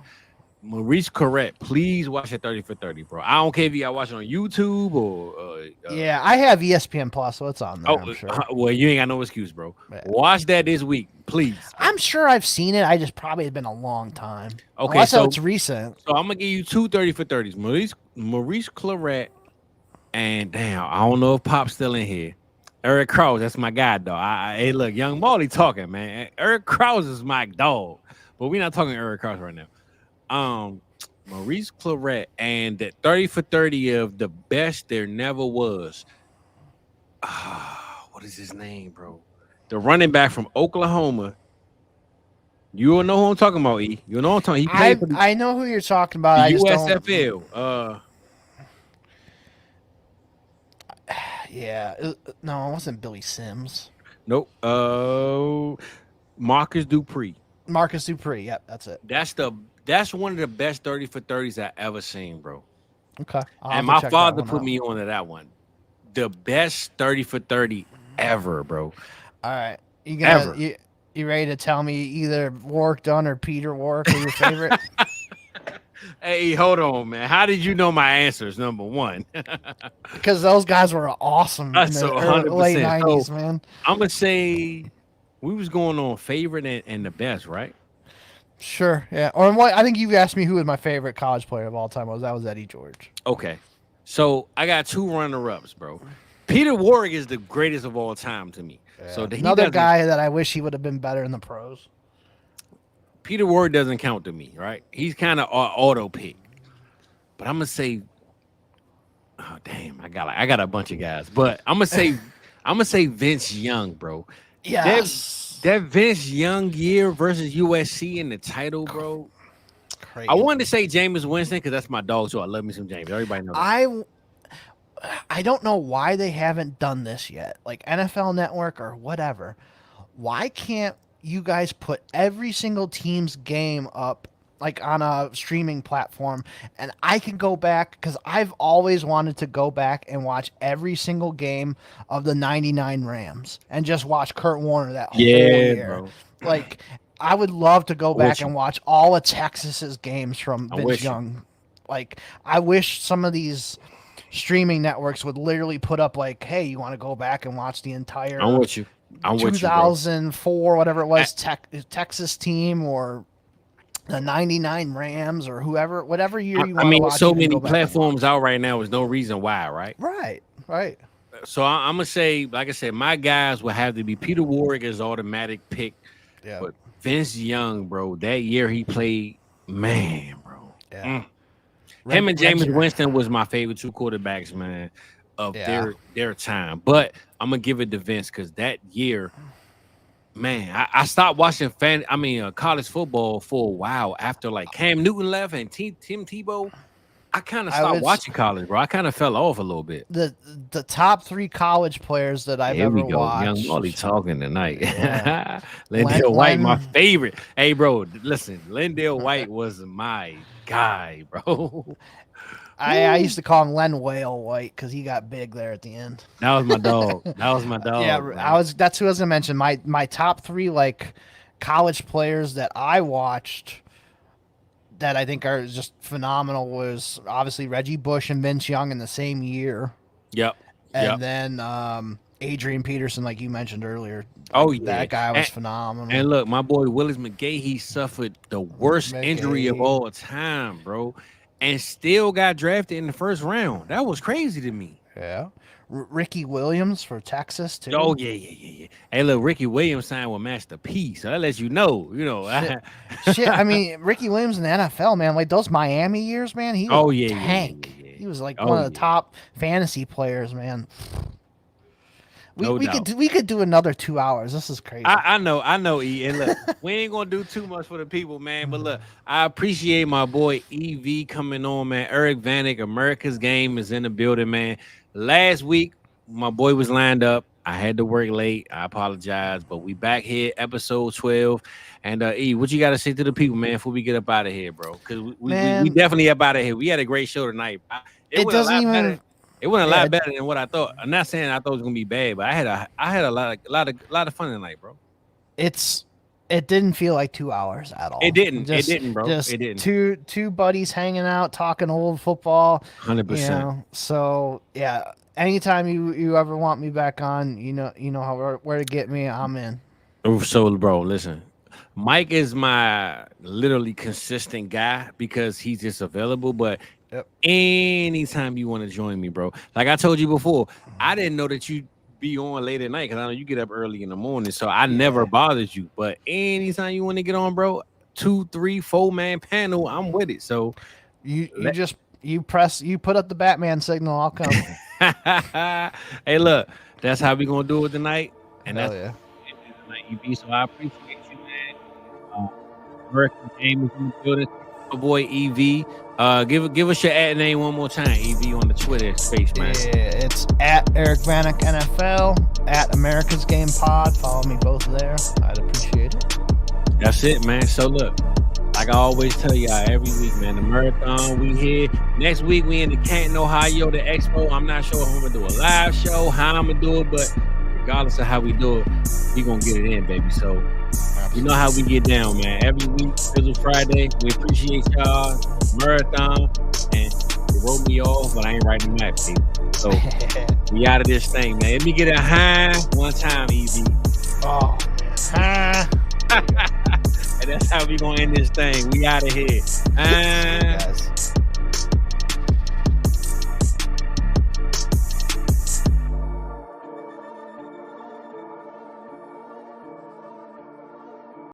Maurice Correct, please watch it 30 for 30, bro. I don't care if you got watch it on YouTube or I have ESPN Plus, so it's on there. I'm sure. Well, you ain't got no excuse, bro. Watch that this week, please. I'm sure I've seen it. I just probably it's been a long time. Okay, unless so it's recent. So I'm gonna give you 2 30 for 30s. Maurice Claret, and damn, I don't know if Pop's still in here. Eric Krause, that's my guy, dog. Hey, look, Young Molly talking, man. Eric Krause is my dog, but we're not talking Eric Krause right now. Maurice Claret and that 30 for 30 of the best there never was. What is his name, bro? The running back from Oklahoma. You will know who I'm talking about, E. You know what I'm talking. He played for I know who you're talking about. The USFL. No, it wasn't Billy Sims. Nope. Marcus Dupree. Yep, that's it. That's one of the best 30 for 30s I ever seen, bro. Okay. And my father put me on to that one. The best 30 for 30 ever, bro. All right. You ready to tell me either Warwick Dunn or Peter Warwick are your favorite? Hey, hold on, man. How did you know my answers? Number one. Because those guys were awesome in the late 90s, man. I'm going to say we was going on favorite and the best, right? Sure, yeah. Or I think you asked me who was my favorite college player of all time. That was Eddie George. Okay. So I got 2 runner-ups, bro. Peter Warwick is the greatest of all time to me. Yeah. So another guy that I wish he would have been better in the pros. Peter Warwick doesn't count to me, right? He's kind of auto pick. But I'm gonna say, oh damn, I got a bunch of guys. But I'm gonna say Vince Young, bro. Yes. That Vince Young year versus USC in the title, bro. Crazy. I wanted to say Jameis Winston because that's my dog, so I love me some James. Everybody knows. I don't know why they haven't done this yet, like NFL Network or whatever. Why can't you guys put every single team's game up like on a streaming platform, and I can go back because I've always wanted to go back and watch every single game of the '99 Rams and just watch Kurt Warner that whole year. Bro. Like I would love to go back and watch all of Texas's games from Vince Young. Like I wish some of these streaming networks would literally put up like, hey, you want to go back and watch the entire 2004 whatever it was Texas team or the '99 Rams or whatever year you want to watch. So many platforms out right now is no reason why, right? Right. So I'm gonna say, like I said, my guys will have to be Peter Warwick as automatic pick. Yeah. But Vince Young, bro, that year he played, man, bro. Yeah. Him and Jameis Winston was my favorite 2 quarterbacks, man, of their time. But I'm gonna give it to Vince because that year, man, I stopped watching college football for a while after like Cam Newton left and Tim Tebow. I kind of stopped watching college, bro. I kind of fell off a little bit. The top 3 college players that I've ever watched. Young Molly talking tonight. Yeah. Lindale White, my favorite. Hey, bro, listen, Lindale White was my guy, bro. I used to call him Len Whale White because he got big there at the end. That was my dog. Yeah, bro. That's who I was gonna mention. My top 3 like college players that I watched that I think are just phenomenal was obviously Reggie Bush and Vince Young in the same year. Yep. And then Adrian Peterson, like you mentioned earlier. Oh, yeah. That guy was phenomenal. And look, my boy Willis McGahee, he suffered the worst injury of all time, bro, and still got drafted in the first round. That was crazy to me. Yeah. Ricky Williams for Texas, too. Oh, yeah. Hey, look, Ricky Williams signed with Master P, so that lets you know. Shit, I mean, Ricky Williams in the NFL, man, like those Miami years, man, he was a tank. Yeah. He was like one of the top fantasy players, man. We could do another 2 hours. This is crazy. I know, E. And look, we ain't gonna do too much for the people, man. But look, I appreciate my boy EV coming on, man. Eric Vanek, America's Game is in the building, man. Last week, my boy was lined up. I had to work late. I apologize, but we back here, episode 12. And E, what you got to say to the people, man, before we get up out of here, bro? Because we definitely up out of here. We had a great show tonight. It went a lot better. It went a lot better than what I thought. I'm not saying I thought it was gonna be bad, but I had a lot of fun tonight, bro. It didn't feel like 2 hours at all. It didn't, bro. Just it didn't. Two buddies hanging out, talking old football. 100%. So yeah, anytime you ever want me back on, you know where to get me. I'm in. So, bro, listen. Mike is my literally consistent guy because he's just available. But anytime you want to join me, bro, like I told you before, I didn't know that you'd be on late at night because I know you get up early in the morning. So I never bothered you. But anytime you want to get on, bro, 2, 3, 4-man panel, I'm with it. So you put up the Batman signal, I'll come. Hey, look, that's how we gonna do it tonight. And Hell that's tonight, EB. So I appreciate you, man. American game is in the building. My boy EV. Give us your ad name one more time, EV, on the Twitter space, man. Yeah, it's at Eric Vanek NFL, at America's Game Pod. Follow me both there. I'd appreciate it. That's it, man. So look, like I always tell y'all every week, man, the marathon, we here. Next week, we in the Canton, Ohio, the expo. I'm not sure if I'm going to do a live show, how I'm going to do it, but regardless of how we do it, we going to get it in, baby. So you know how we get down, man. Every week, Fizzle Friday. We appreciate y'all. Marathon. And they wrote me off, but I ain't writing the map, baby. So we out of this thing, man. Let me get a high one time, easy. Oh, man. And that's how we gonna end this thing. We out of here.